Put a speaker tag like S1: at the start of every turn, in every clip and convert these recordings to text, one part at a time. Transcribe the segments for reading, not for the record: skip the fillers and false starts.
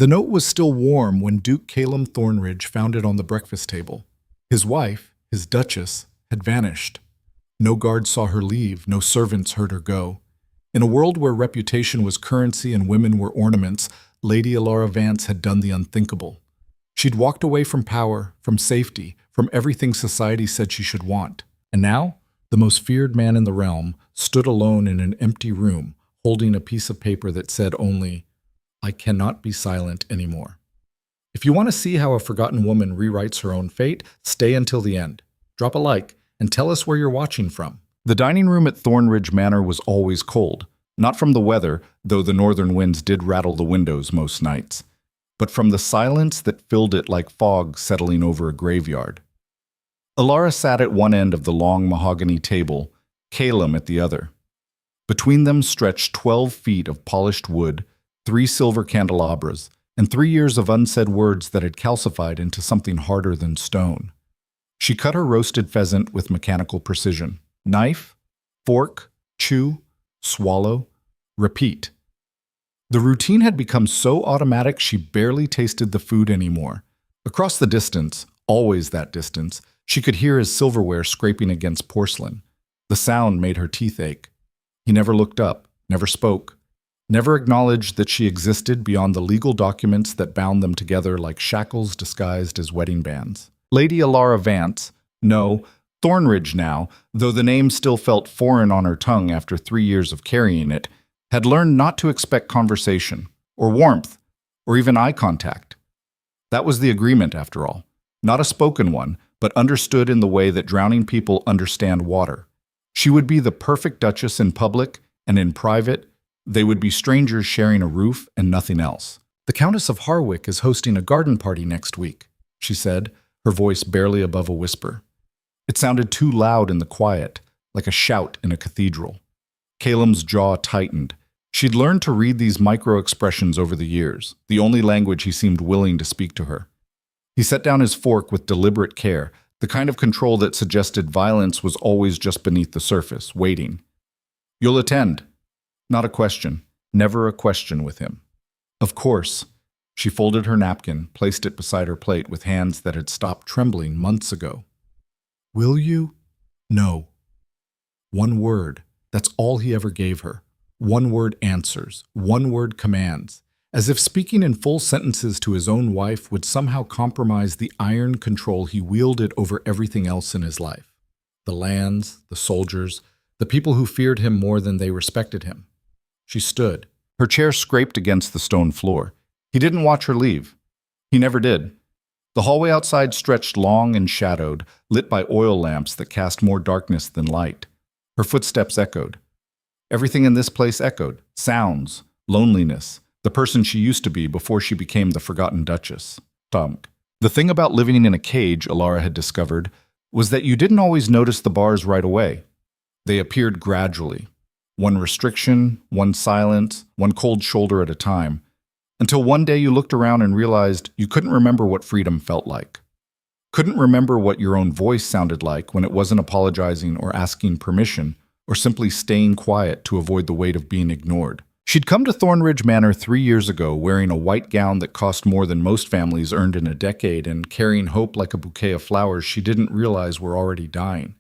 S1: The note was still warm when Duke Calum Thornridge found it on the breakfast table. His wife, his Duchess, had vanished. No guard saw her leave, no servants heard her go. In a world where reputation was currency and women were ornaments, Lady Alara Vance had done the unthinkable. She'd walked away from power, from safety, from everything society said she should want. And now, the most feared man in the realm stood alone in an empty room, holding a piece of paper that said only, "I cannot be silent anymore." If you want to see how a forgotten woman rewrites her own fate, stay until the end. Drop a like and tell us where you're watching from. The dining room at Thornridge Manor was always cold, not from the weather, though the northern winds did rattle the windows most nights, but from the silence that filled it like fog settling over a graveyard. Alara sat at one end of the long mahogany table, Calum at the other. Between them stretched 12 feet of polished wood, 3 silver candelabras, and 3 years of unsaid words that had calcified into something harder than stone. She cut her roasted pheasant with mechanical precision. Knife, fork, chew, swallow, repeat. The routine had become so automatic she barely tasted the food anymore. Across the distance, always that distance, she could hear his silverware scraping against porcelain. The sound made her teeth ache. He never looked up, never spoke, never acknowledged that she existed beyond the legal documents that bound them together like shackles disguised as wedding bands. Lady Alara Vance, no, Thornridge now, though the name still felt foreign on her tongue after 3 years of carrying it, had learned not to expect conversation, or warmth, or even eye contact. That was the agreement, after all. Not a spoken one, but understood in the way that drowning people understand water. She would be the perfect Duchess in public, and in private, they would be strangers sharing a roof and nothing else. "The Countess of Harwick is hosting a garden party next week," she said, her voice barely above a whisper. It sounded too loud in the quiet, like a shout in a cathedral. Calum's jaw tightened. She'd learned to read these micro-expressions over the years, the only language he seemed willing to speak to her. He set down his fork with deliberate care, the kind of control that suggested violence was always just beneath the surface, waiting. "You'll attend." Not a question, never a question with him. "Of course." She folded her napkin, placed it beside her plate with hands that had stopped trembling months ago. "Will you?" "No." One word, that's all he ever gave her. One word answers, one word commands, as if speaking in full sentences to his own wife would somehow compromise the iron control he wielded over everything else in his life. The lands, the soldiers, the people who feared him more than they respected him. She stood. Her chair scraped against the stone floor. He didn't watch her leave. He never did. The hallway outside stretched long and shadowed, lit by oil lamps that cast more darkness than light. Her footsteps echoed. Everything in this place echoed. Sounds, loneliness, the person she used to be before she became the forgotten Duchess. The thing about living in a cage, Alara had discovered, was that you didn't always notice the bars right away. They appeared gradually. One restriction, one silence, one cold shoulder at a time, until one day you looked around and realized you couldn't remember what freedom felt like. Couldn't remember what your own voice sounded like when it wasn't apologizing or asking permission, or simply staying quiet to avoid the weight of being ignored. She'd come to Thornridge Manor 3 years ago wearing a white gown that cost more than most families earned in a decade and carrying hope like a bouquet of flowers she didn't realize were already dying.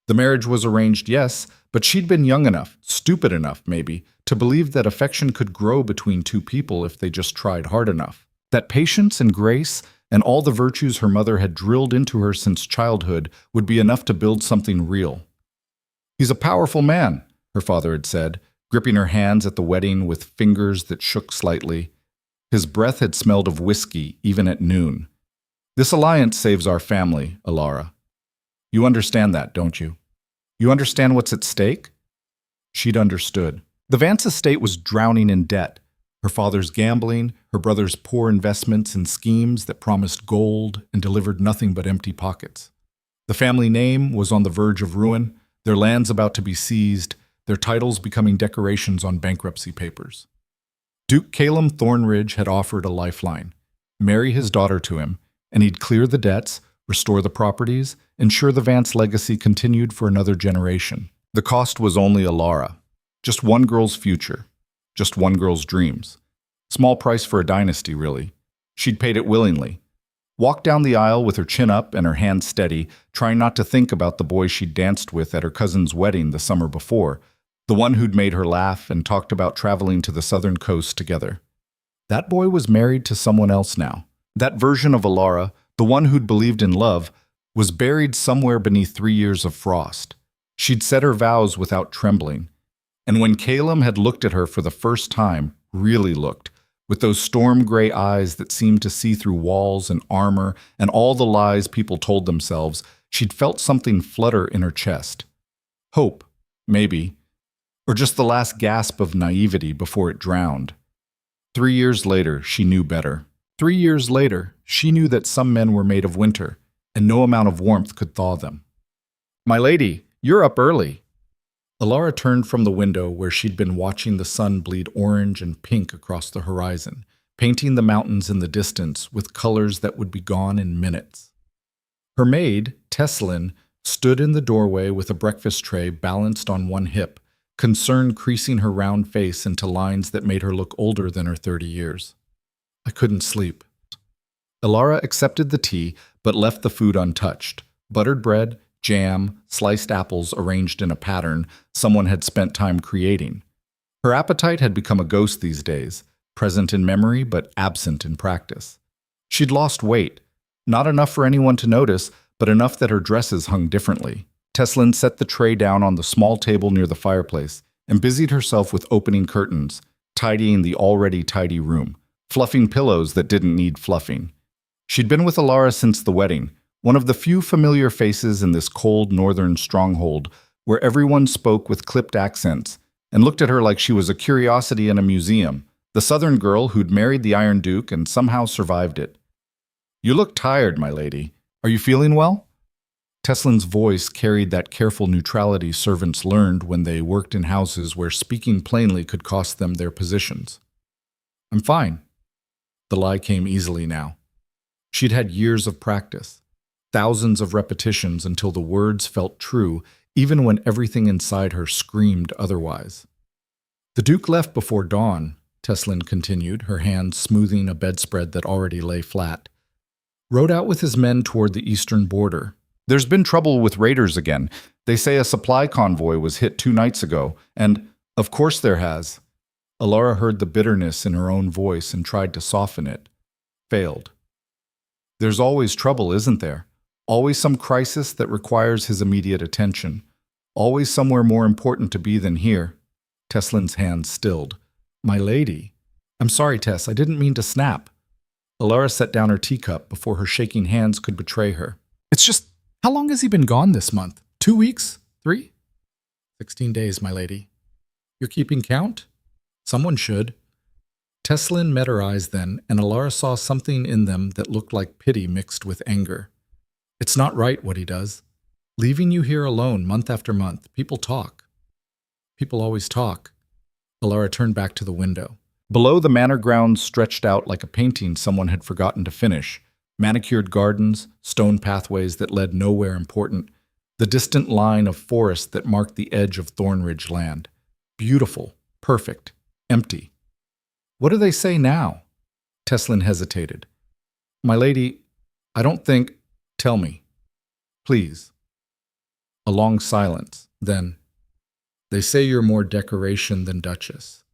S1: The marriage was arranged, yes, but she'd been young enough, stupid enough maybe, to believe that affection could grow between two people if they just tried hard enough. That patience and grace and all the virtues her mother had drilled into her since childhood would be enough to build something real. "He's a powerful man," her father had said, gripping her hands at the wedding with fingers that shook slightly. His breath had smelled of whiskey even at noon. "This alliance saves our family, Alara. You understand that, don't you? You understand what's at stake?" She'd understood. The Vance estate was drowning in debt. Her father's gambling, her brother's poor investments and schemes that promised gold and delivered nothing but empty pockets. The family name was on the verge of ruin, their lands about to be seized, their titles becoming decorations on bankruptcy papers. Duke Calum Thornridge had offered a lifeline: marry his daughter to him, and he'd clear the debts, restore the properties, ensure the Vance legacy continued for another generation. The cost was only Alara. Just one girl's future. Just one girl's dreams. Small price for a dynasty, really. She'd paid it willingly. Walked down the aisle with her chin up and her hands steady, trying not to think about the boy she'd danced with at her cousin's wedding the summer before, the one who'd made her laugh and talked about traveling to the southern coast together. That boy was married to someone else now. That version of Alara, the one who'd believed in love, was buried somewhere beneath 3 years of frost. She'd said her vows without trembling. And when Calum had looked at her for the first time, really looked, with those storm-gray eyes that seemed to see through walls and armor and all the lies people told themselves, she'd felt something flutter in her chest. Hope, maybe, or just the last gasp of naivety before it drowned. 3 years later, she knew better. 3 years later, she knew that some men were made of winter, and no amount of warmth could thaw them. "My lady, you're up early." Alara turned from the window where she'd been watching the sun bleed orange and pink across the horizon, painting the mountains in the distance with colors that would be gone in minutes. Her maid, Tesslyn, stood in the doorway with a breakfast tray balanced on one hip, concern creasing her round face into lines that made her look older than her 30 years. "I couldn't sleep." Alara accepted the tea, but left the food untouched. Buttered bread, jam, sliced apples arranged in a pattern someone had spent time creating. Her appetite had become a ghost these days, present in memory but absent in practice. She'd lost weight, not enough for anyone to notice, but enough that her dresses hung differently. Tesslyn set the tray down on the small table near the fireplace and busied herself with opening curtains, tidying the already tidy room, fluffing pillows that didn't need fluffing. She'd been with Alara since the wedding, one of the few familiar faces in this cold northern stronghold where everyone spoke with clipped accents and looked at her like she was a curiosity in a museum, the southern girl who'd married the Iron Duke and somehow survived it. "You look tired, my lady. Are you feeling well?" Tesslyn's voice carried that careful neutrality servants learned when they worked in houses where speaking plainly could cost them their positions. "I'm fine." The lie came easily now. She'd had years of practice, thousands of repetitions until the words felt true, even when everything inside her screamed otherwise. "The Duke left before dawn," Tesslyn continued, her hand smoothing a bedspread that already lay flat. "Rode out with his men toward the eastern border. There's been trouble with raiders again. They say a supply convoy was hit 2 nights ago, and of course there has." Alara heard the bitterness in her own voice and tried to soften it. Failed. "There's always trouble, isn't there? Always some crisis that requires his immediate attention. Always somewhere more important to be than here." Tesslyn's hand stilled. "My lady." "I'm sorry, Tess, I didn't mean to snap." Alara set down her teacup before her shaking hands could betray her. "It's just, how long has he been gone this month? 2 weeks? 3? 16 days, my lady." "You're keeping count?" "Someone should." Tesslyn met her eyes then, and Alara saw something in them that looked like pity mixed with anger. "It's not right what he does. Leaving you here alone month after month. People talk." "People always talk." Alara turned back to the window. Below, the manor grounds stretched out like a painting someone had forgotten to finish. Manicured gardens, stone pathways that led nowhere important, the distant line of forest that marked the edge of Thornridge land. Beautiful, perfect, empty. "What do they say now?" Tesslyn hesitated. "My lady, I don't think—" "Tell me. Please." A long silence, then, "They say you're more decoration than Duchess.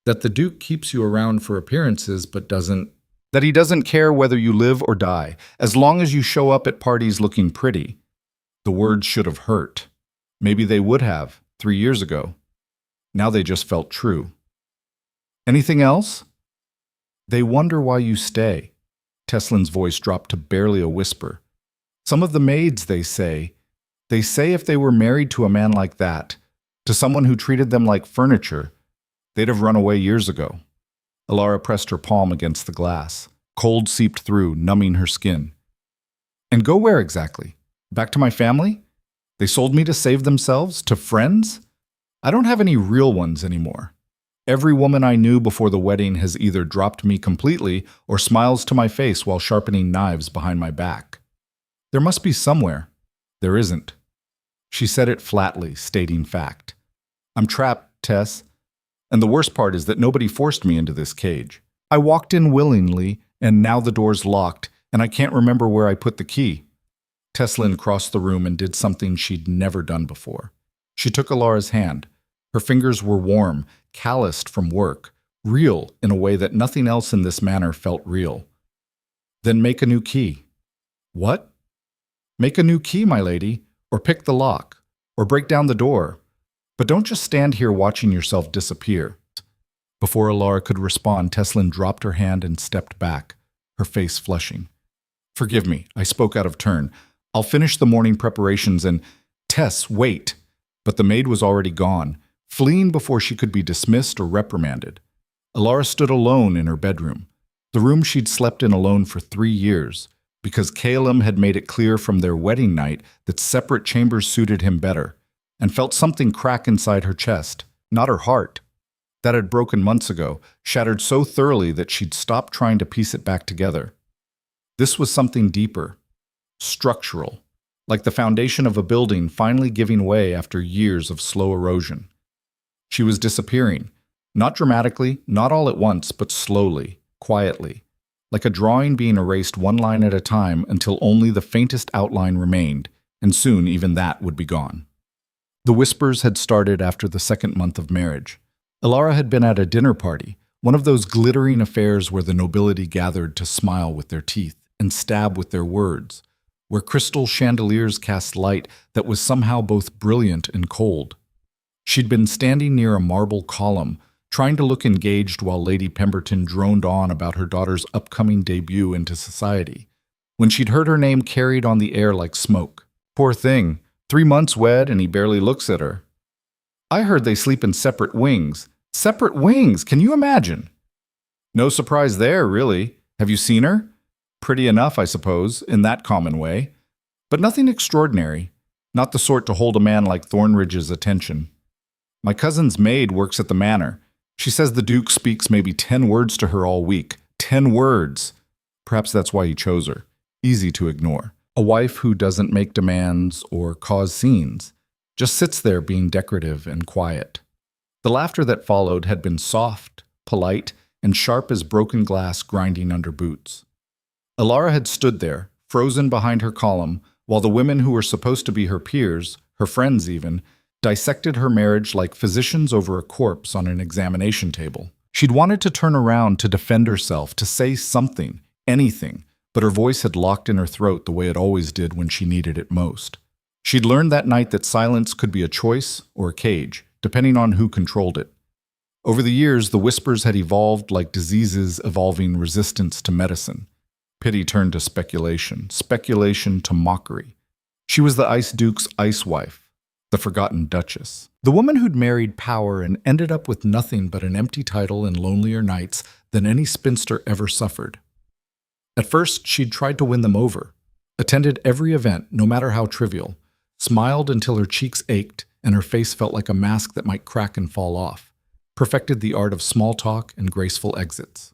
S1: That the Duke keeps you around for appearances but doesn't— that he doesn't care whether you live or die, as long as you show up at parties looking pretty." The words should have hurt. Maybe they would have, 3 years ago. Now they just felt true. "Anything else?" "They wonder why you stay." Tesslyn's voice dropped to barely a whisper. "Some of the maids, they say if they were married to a man like that, to someone who treated them like furniture, they'd have run away years ago." Alara pressed her palm against the glass. Cold seeped through, numbing her skin. "And go where exactly? Back to my family? They sold me to save themselves? To friends? I don't have any real ones anymore. Every woman I knew before the wedding has either dropped me completely or smiles to my face while sharpening knives behind my back. There must be somewhere. There isn't." She said it flatly, stating fact. "I'm trapped, Tess. And the worst part is that nobody forced me into this cage. I walked in willingly, and now the door's locked, and I can't remember where I put the key. Teslin crossed the room and did something she'd never done before. She took Alara's hand. Her fingers were warm, calloused from work, real in a way that nothing else in this manor felt real. Then make a new key. What? Make a new key, my lady, or pick the lock, or break down the door. But don't just stand here watching yourself disappear. Before Alara could respond, Teslin dropped her hand and stepped back, her face flushing. Forgive me, I spoke out of turn. I'll finish the morning preparations and… Tess, wait! But the maid was already gone, fleeing before she could be dismissed or reprimanded. Alara stood alone in her bedroom, the room she'd slept in alone for 3 years, because Calum had made it clear from their wedding night that separate chambers suited him better, and felt something crack inside her chest, not her heart. That had broken months ago, shattered so thoroughly that she'd stopped trying to piece it back together. This was something deeper, structural, like the foundation of a building finally giving way after years of slow erosion. She was disappearing, not dramatically, not all at once, but slowly, quietly, like a drawing being erased one line at a time until only the faintest outline remained, and soon even that would be gone. The whispers had started after the 2nd month of marriage. Alara had been at a dinner party, one of those glittering affairs where the nobility gathered to smile with their teeth and stab with their words, where crystal chandeliers cast light that was somehow both brilliant and cold. She'd been standing near a marble column, trying to look engaged while Lady Pemberton droned on about her daughter's upcoming debut into society, when she'd heard her name carried on the air like smoke. Poor thing, 3 months wed and he barely looks at her. I heard they sleep in separate wings. Separate wings, can you imagine? No surprise there, really. Have you seen her? Pretty enough, I suppose, in that common way. But nothing extraordinary, not the sort to hold a man like Thornridge's attention. My cousin's maid works at the manor. She says the Duke speaks maybe 10 words to her all week. 10 words! Perhaps that's why he chose her. Easy to ignore. A wife who doesn't make demands or cause scenes, just sits there being decorative and quiet. The laughter that followed had been soft, polite, and sharp as broken glass grinding under boots. Alara had stood there, frozen behind her column, while the women who were supposed to be her peers, her friends even, dissected her marriage like physicians over a corpse on an examination table. She'd wanted to turn around to defend herself, to say something, anything, but her voice had locked in her throat the way it always did when she needed it most. She'd learned that night that silence could be a choice or a cage, depending on who controlled it. Over the years, the whispers had evolved like diseases evolving resistance to medicine. Pity turned to speculation, speculation to mockery. She was the Ice Duke's ice wife, the forgotten Duchess. The woman who'd married power and ended up with nothing but an empty title and lonelier nights than any spinster ever suffered. At first, she'd tried to win them over, attended every event, no matter how trivial, smiled until her cheeks ached and her face felt like a mask that might crack and fall off, perfected the art of small talk and graceful exits.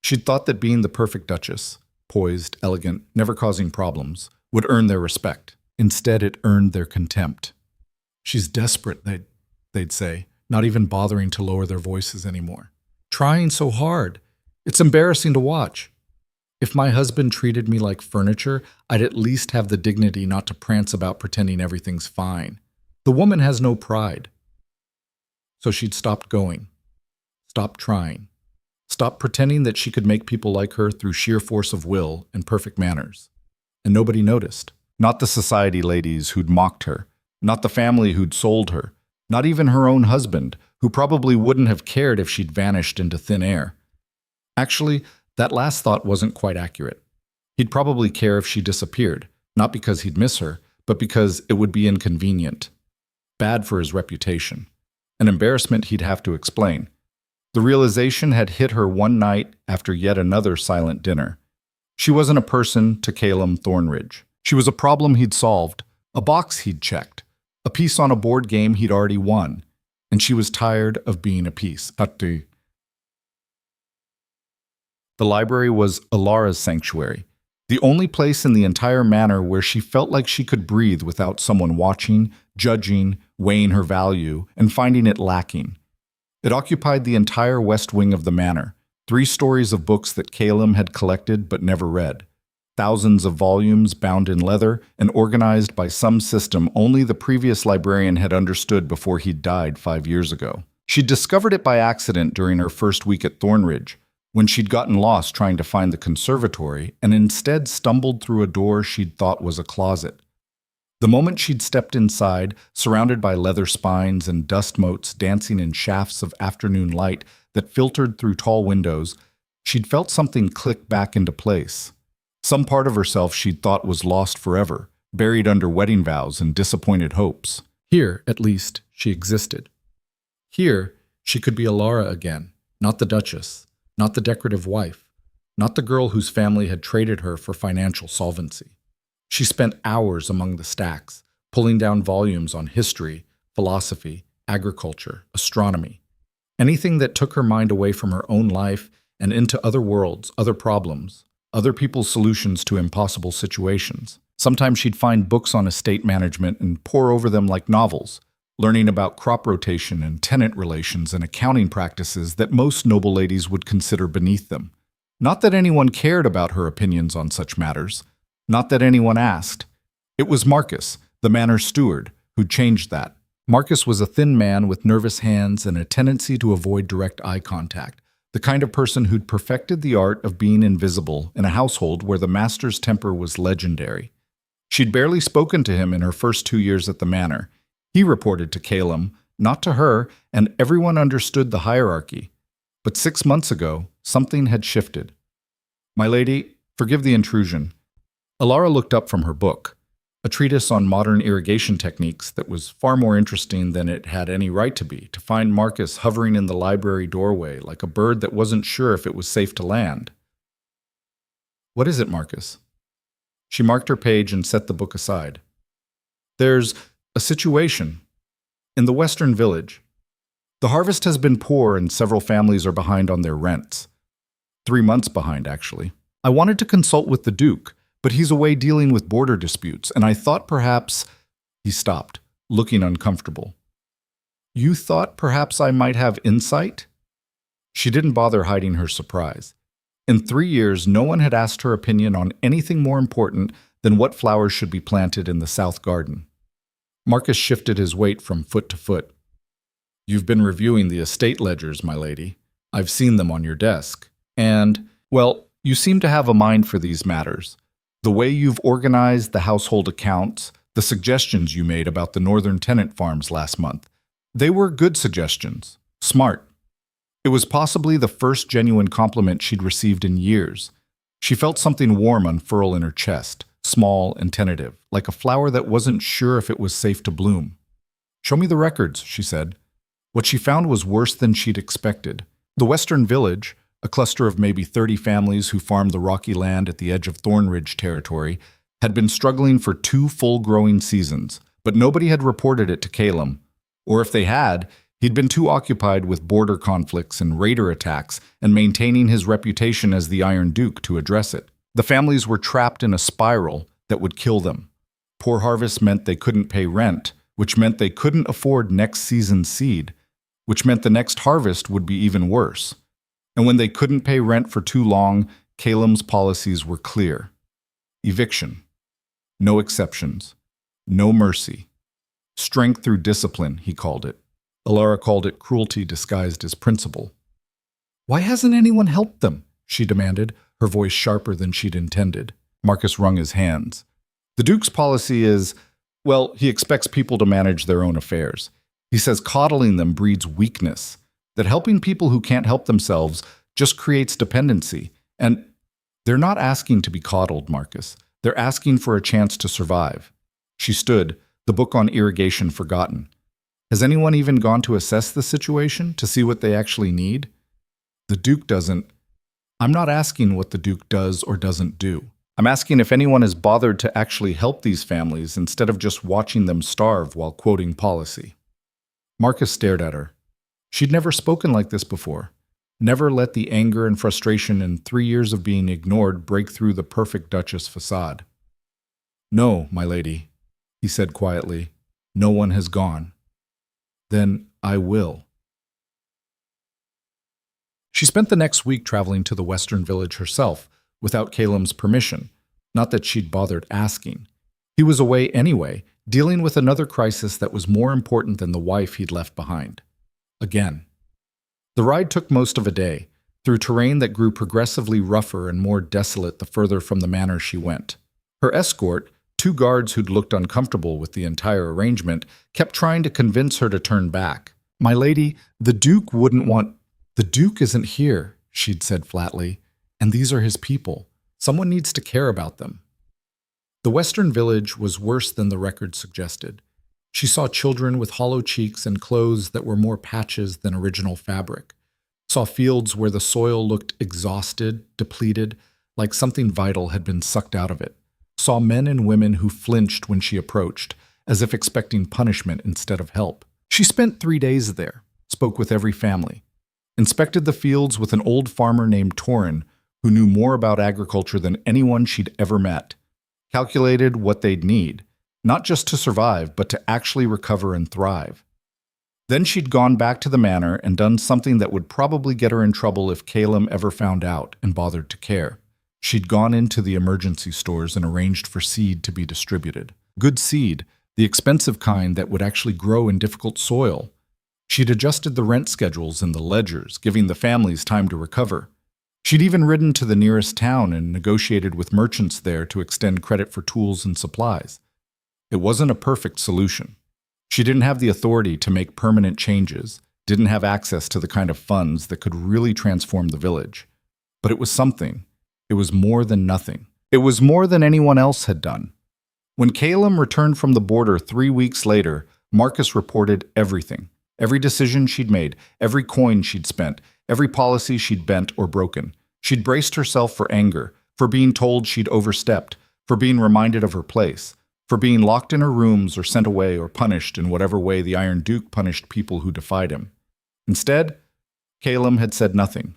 S1: She'd thought that being the perfect Duchess, poised, elegant, never causing problems, would earn their respect. Instead, it earned their contempt. She's desperate, they'd say, not even bothering to lower their voices anymore. Trying so hard. It's embarrassing to watch. If my husband treated me like furniture, I'd at least have the dignity not to prance about pretending everything's fine. The woman has no pride. So she'd stopped going, stopped trying, stopped pretending that she could make people like her through sheer force of will and perfect manners. And nobody noticed. Not the society ladies who'd mocked her, not the family who'd sold her, not even her own husband, who probably wouldn't have cared if she'd vanished into thin air. Actually, that last thought wasn't quite accurate. He'd probably care if she disappeared, not because he'd miss her, but because it would be inconvenient. Bad for his reputation. An embarrassment he'd have to explain. The realization had hit her one night after yet another silent dinner. She wasn't a person to Calum Thornridge. She was a problem he'd solved, a box he'd checked, a piece on a board game he'd already won, and she was tired of being a piece. The library was Alara's sanctuary, the only place in the entire manor where she felt like she could breathe without someone watching, judging, weighing her value, and finding it lacking. It occupied the entire west wing of the manor, 3 stories of books that Calum had collected but never read. Thousands of volumes bound in leather and organized by some system only the previous librarian had understood before he died 5 years ago. She'd discovered it by accident during her first week at Thornridge, when she'd gotten lost trying to find the conservatory and instead stumbled through a door she'd thought was a closet. The moment she'd stepped inside, surrounded by leather spines and dust motes dancing in shafts of afternoon light that filtered through tall windows, she'd felt something click back into place. Some part of herself she'd thought was lost forever, buried under wedding vows and disappointed hopes. Here, at least, she existed. Here, she could be Alara again, not the Duchess, not the decorative wife, not the girl whose family had traded her for financial solvency. She spent hours among the stacks, pulling down volumes on history, philosophy, agriculture, astronomy, anything that took her mind away from her own life and into other worlds, other problems, other people's solutions to impossible situations. Sometimes she'd find books on estate management and pore over them like novels, learning about crop rotation and tenant relations and accounting practices that most noble ladies would consider beneath them. Not that anyone cared about her opinions on such matters. Not that anyone asked. It was Marcus, the manor's steward, who changed that. Marcus was a thin man with nervous hands and a tendency to avoid direct eye contact, the kind of person who'd perfected the art of being invisible in a household where the master's temper was legendary. She'd barely spoken to him in her first 2 years at the manor. He reported to Calum, not to her, and everyone understood the hierarchy. But 6 months ago, something had shifted. "My lady, forgive the intrusion." Alara looked up from her book, a treatise on modern irrigation techniques that was far more interesting than it had any right to be, to find Marcus hovering in the library doorway like a bird that wasn't sure if it was safe to land. "What is it, Marcus?" She marked her page and set the book aside. "There's a situation in the Western Village. The harvest has been poor and several families are behind on their rents. 3 months behind, actually. I wanted to consult with the Duke, but he's away dealing with border disputes, and I thought perhaps—" He stopped, looking uncomfortable. "You thought perhaps I might have insight?" She didn't bother hiding her surprise. In 3 years, no one had asked her opinion on anything more important than what flowers should be planted in the south garden. Marcus shifted his weight from foot to foot. "You've been reviewing the estate ledgers, my lady. I've seen them on your desk. And, well, you seem to have a mind for these matters. The way you've organized the household accounts, the suggestions you made about the northern tenant farms last month, they were good suggestions. Smart." It was possibly the first genuine compliment she'd received in years. She felt something warm unfurl in her chest, small and tentative, like a flower that wasn't sure if it was safe to bloom. "Show me the records," she said. What she found was worse than she'd expected. The Western Village, a cluster of maybe 30 families who farmed the rocky land at the edge of Thornridge territory, had been struggling for 2 full growing seasons, but nobody had reported it to Calum. Or if they had, he'd been too occupied with border conflicts and raider attacks and maintaining his reputation as the Iron Duke to address it. The families were trapped in a spiral that would kill them. Poor harvests meant they couldn't pay rent, which meant they couldn't afford next season's seed, which meant the next harvest would be even worse. And when they couldn't pay rent for too long, Calum's policies were clear. Eviction. No exceptions. No mercy. Strength through discipline, he called it. Alara called it cruelty disguised as principle. "Why hasn't anyone helped them?" she demanded, her voice sharper than she'd intended. Marcus wrung his hands. "The Duke's policy is, well, he expects people to manage their own affairs. He says coddling them breeds weakness, that helping people who can't help themselves just creates dependency. And they're not asking to be coddled, Marcus. They're asking for a chance to survive." She stood, the book on irrigation forgotten. "Has anyone even gone to assess the situation, to see what they actually need? The Duke doesn't—" "I'm not asking what the Duke does or doesn't do. I'm asking if anyone has bothered to actually help these families instead of just watching them starve while quoting policy." Marcus stared at her. She'd never spoken like this before. Never let the anger and frustration in 3 years of being ignored break through the perfect Duchess facade. "No, my lady," he said quietly. "No one has gone." "Then I will." She spent the next week traveling to the Western Village herself, without Caleb's permission, not that she'd bothered asking. He was away anyway, dealing with another crisis that was more important than the wife he'd left behind. Again. The ride took most of a day, through terrain that grew progressively rougher and more desolate the further from the manor she went. Her escort, two guards who'd looked uncomfortable with the entire arrangement, kept trying to convince her to turn back. "My lady, the Duke wouldn't want—" "The Duke isn't here," she'd said flatly, "and these are his people. Someone needs to care about them." The Western Village was worse than the record suggested. She saw children with hollow cheeks and clothes that were more patches than original fabric. Saw fields where the soil looked exhausted, depleted, like something vital had been sucked out of it. Saw men and women who flinched when she approached, as if expecting punishment instead of help. She spent 3 days there, spoke with every family, inspected the fields with an old farmer named Torin, who knew more about agriculture than anyone she'd ever met, calculated what they'd need, not just to survive, but to actually recover and thrive. Then she'd gone back to the manor and done something that would probably get her in trouble if Caleb ever found out and bothered to care. She'd gone into the emergency stores and arranged for seed to be distributed. Good seed, the expensive kind that would actually grow in difficult soil. She'd adjusted the rent schedules and the ledgers, giving the families time to recover. She'd even ridden to the nearest town and negotiated with merchants there to extend credit for tools and supplies. It wasn't a perfect solution. She didn't have the authority to make permanent changes, didn't have access to the kind of funds that could really transform the village. But it was something. It was more than nothing. It was more than anyone else had done. When Caleb returned from the border 3 weeks later, Marcus reported everything. Every decision she'd made, every coin she'd spent, every policy she'd bent or broken. She'd braced herself for anger, for being told she'd overstepped, for being reminded of her place, for being locked in her rooms or sent away or punished in whatever way the Iron Duke punished people who defied him. Instead, Caleb had said nothing.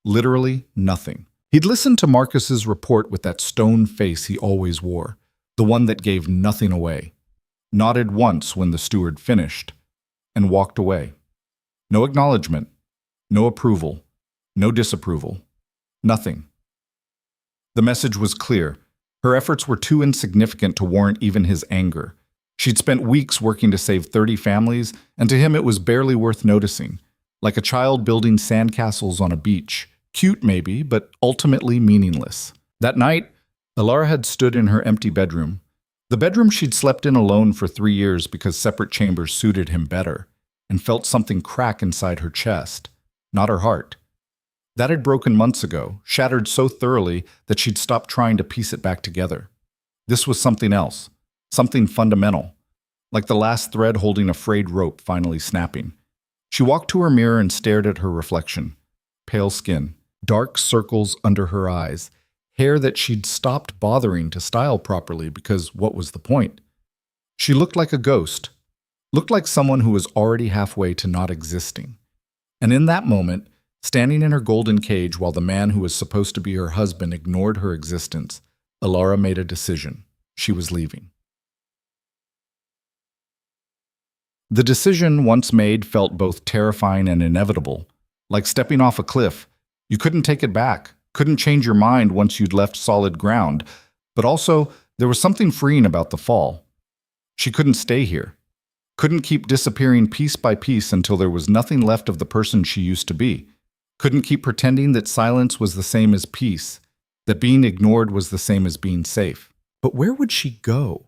S1: Literally nothing. He'd listened to Marcus's report with that stone face he always wore, the one that gave nothing away, nodded once when the steward finished, and walked away. No acknowledgement, no approval, no disapproval, nothing. The message was clear. Her efforts were too insignificant to warrant even his anger. She'd spent weeks working to save 30 families, and to him it was barely worth noticing, like a child building sandcastles on a beach. Cute maybe, but ultimately meaningless. That night, Alara had stood in her empty bedroom, the bedroom she'd slept in alone for 3 years because separate chambers suited him better, and felt something crack inside her chest, not her heart. That had broken months ago, shattered so thoroughly that she'd stopped trying to piece it back together. This was something else, something fundamental, like the last thread holding a frayed rope finally snapping. She walked to her mirror and stared at her reflection. Pale skin, dark circles under her eyes, hair that she'd stopped bothering to style properly because what was the point? She looked like a ghost, looked like someone who was already halfway to not existing. And in that moment, standing in her golden cage while the man who was supposed to be her husband ignored her existence, Alara made a decision. She was leaving. The decision, once made, felt both terrifying and inevitable, like stepping off a cliff. You couldn't take it back, couldn't change your mind once you'd left solid ground, but also there was something freeing about the fall. She couldn't stay here, couldn't keep disappearing piece by piece until there was nothing left of the person she used to be, couldn't keep pretending that silence was the same as peace, that being ignored was the same as being safe. But where would she go?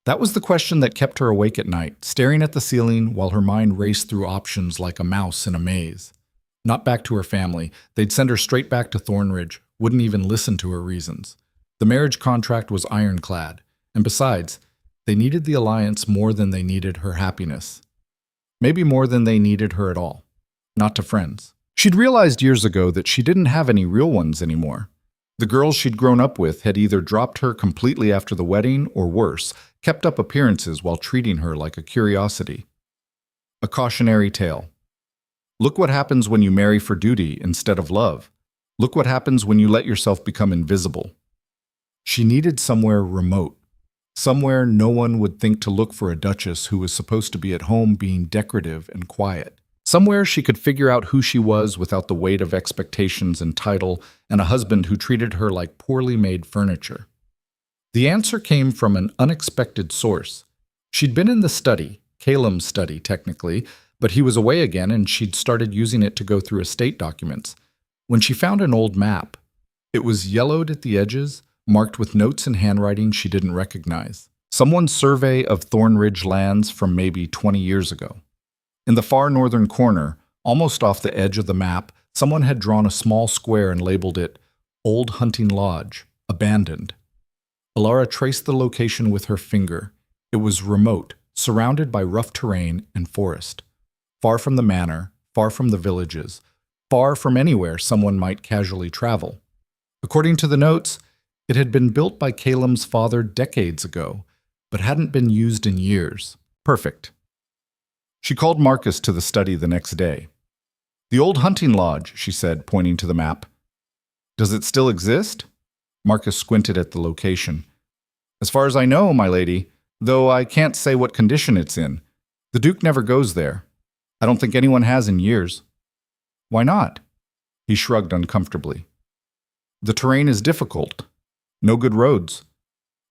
S1: That was the question that kept her awake at night, staring at the ceiling while her mind raced through options like a mouse in a maze. Not back to her family. They'd send her straight back to Thornridge, wouldn't even listen to her reasons. The marriage contract was ironclad, and besides, they needed the alliance more than they needed her happiness. Maybe more than they needed her at all. Not to friends. She'd realized years ago that she didn't have any real ones anymore. The girls she'd grown up with had either dropped her completely after the wedding or worse, kept up appearances while treating her like a curiosity. A cautionary tale. Look what happens when you marry for duty instead of love. Look what happens when you let yourself become invisible. She needed somewhere remote, somewhere no one would think to look for a Duchess who was supposed to be at home being decorative and quiet, Somewhere she could figure out who she was without the weight of expectations and title and a husband who treated her like poorly made furniture. The answer came from an unexpected source. She'd been in the study, Calum's study technically, but he was away again and she'd started using it to go through estate documents. When she found an old map, it was yellowed at the edges, marked with notes and handwriting she didn't recognize. Someone's survey of Thornridge lands from maybe 20 years ago. In the far northern corner, almost off the edge of the map, someone had drawn a small square and labeled it Old Hunting Lodge, Abandoned. Alara traced the location with her finger. It was remote, surrounded by rough terrain and forest. Far from the manor, far from the villages, far from anywhere someone might casually travel. According to the notes, it had been built by Calum's father decades ago, but hadn't been used in years. Perfect. She called Marcus to the study the next day. "The old hunting lodge," she said, pointing to the map. "Does it still exist?" Marcus squinted at the location. "As far as I know, my lady, though I can't say what condition it's in. The Duke never goes there. I don't think anyone has in years." "Why not?" He shrugged uncomfortably. "The terrain is difficult. No good roads.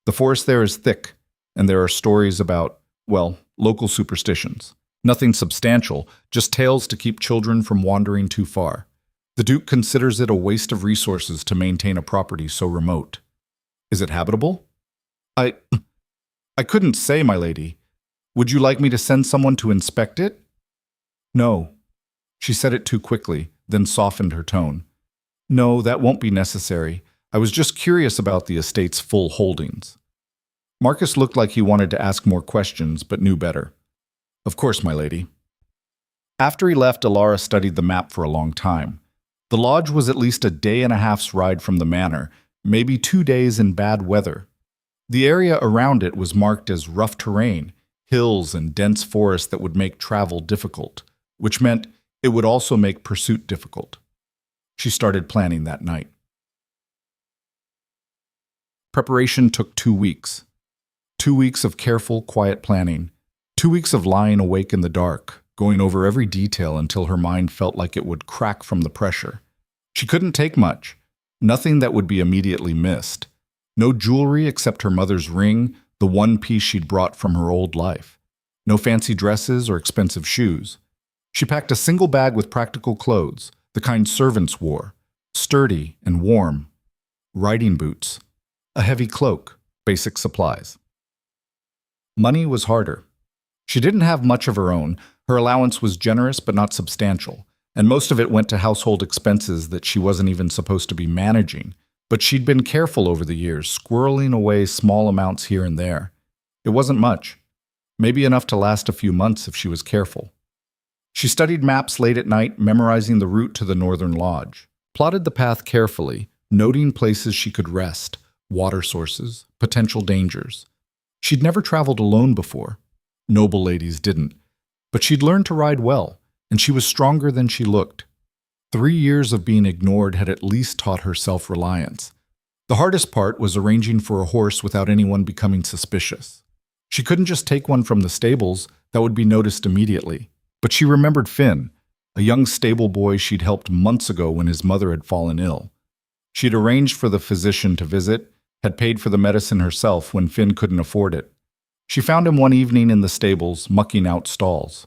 S1: The forest there is thick, and there are stories about, well, local superstitions. Nothing substantial, just tales to keep children from wandering too far. The Duke considers it a waste of resources to maintain a property so remote. Is it habitable?" I couldn't say, my lady. Would you like me to send someone to inspect it?" "No." She said it too quickly, then softened her tone. "No, that won't be necessary. I was just curious about the estate's full holdings." Marcus looked like he wanted to ask more questions, but knew better. "Of course, my lady." After he left, Alara studied the map for a long time. The lodge was at least a day and a half's ride from the manor, maybe 2 days in bad weather. The area around it was marked as rough terrain, hills and dense forest that would make travel difficult, which meant it would also make pursuit difficult. She started planning that night. Preparation took 2 weeks. 2 weeks of careful, quiet planning. 2 weeks of lying awake in the dark, going over every detail until her mind felt like it would crack from the pressure. She couldn't take much, nothing that would be immediately missed. No jewelry except her mother's ring, the one piece she'd brought from her old life. No fancy dresses or expensive shoes. She packed a single bag with practical clothes, the kind servants wore, sturdy and warm. Riding boots, a heavy cloak, basic supplies. Money was harder. She didn't have much of her own. Her allowance was generous but not substantial, and most of it went to household expenses that she wasn't even supposed to be managing. But she'd been careful over the years, squirreling away small amounts here and there. It wasn't much, maybe enough to last a few months if she was careful. She studied maps late at night, memorizing the route to the northern lodge, plotted the path carefully, noting places she could rest, water sources, potential dangers. She'd never traveled alone before. Noble ladies didn't. But she'd learned to ride well, and she was stronger than she looked. 3 years of being ignored had at least taught her self-reliance. The hardest part was arranging for a horse without anyone becoming suspicious. She couldn't just take one from the stables, that would be noticed immediately. But she remembered Finn, a young stable boy she'd helped months ago when his mother had fallen ill. She'd arranged for the physician to visit, had paid for the medicine herself when Finn couldn't afford it. She found him one evening in the stables, mucking out stalls.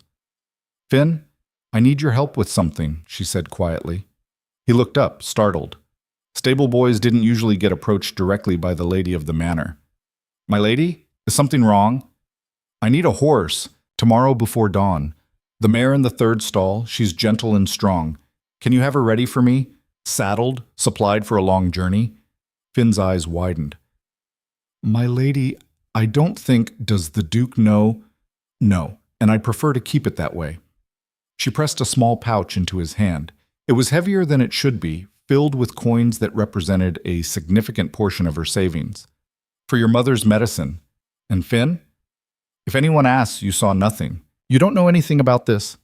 S1: "Finn, I need your help with something," she said quietly. He looked up, startled. Stable boys didn't usually get approached directly by the lady of the manor. "My lady, is something wrong?" "I need a horse, tomorrow before dawn. The mare in the 3rd stall, she's gentle and strong. Can you have her ready for me? Saddled, supplied for a long journey?" Finn's eyes widened. "My lady, I don't think, does the Duke know?" "No, and I'd prefer to keep it that way." She pressed a small pouch into his hand. It was heavier than it should be, filled with coins that represented a significant portion of her savings. "For your mother's medicine. And Finn? If anyone asks, you saw nothing. You don't know anything about this?"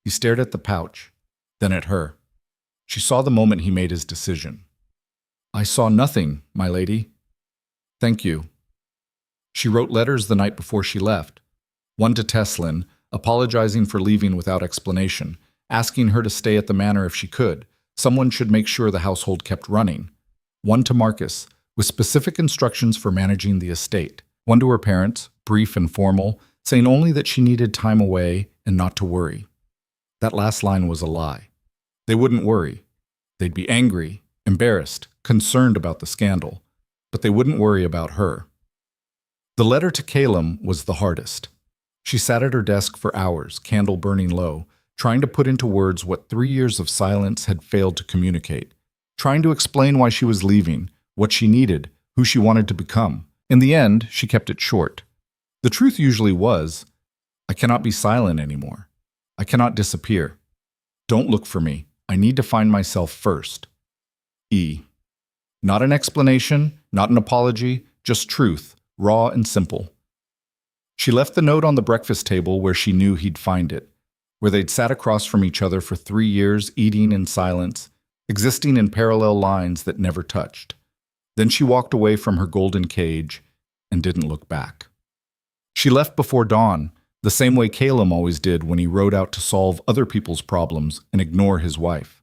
S1: He stared at the pouch, then at her. She saw the moment he made his decision. "I saw nothing, my lady." "Thank you." She wrote letters the night before she left. One to Teslin, apologizing for leaving without explanation, asking her to stay at the manor if she could. Someone should make sure the household kept running. One to Marcus, with specific instructions for managing the estate. One to her parents, brief and formal, saying only that she needed time away and not to worry. That last line was a lie. They wouldn't worry. They'd be angry, embarrassed, concerned about the scandal, but they wouldn't worry about her. The letter to Calum was the hardest. She sat at her desk for hours, candle burning low, trying to put into words what 3 years of silence had failed to communicate, trying to explain why she was leaving, what she needed, who she wanted to become. In the end, she kept it short. The truth usually was, I cannot be silent anymore. I cannot disappear. Don't look for me. I need to find myself first. E. Not an explanation, not an apology, just truth, raw and simple. She left the note on the breakfast table where she knew he'd find it, where they'd sat across from each other for 3 years, eating in silence, existing in parallel lines that never touched. Then she walked away from her golden cage and didn't look back. She left before dawn, the same way Calum always did when he rode out to solve other people's problems and ignore his wife.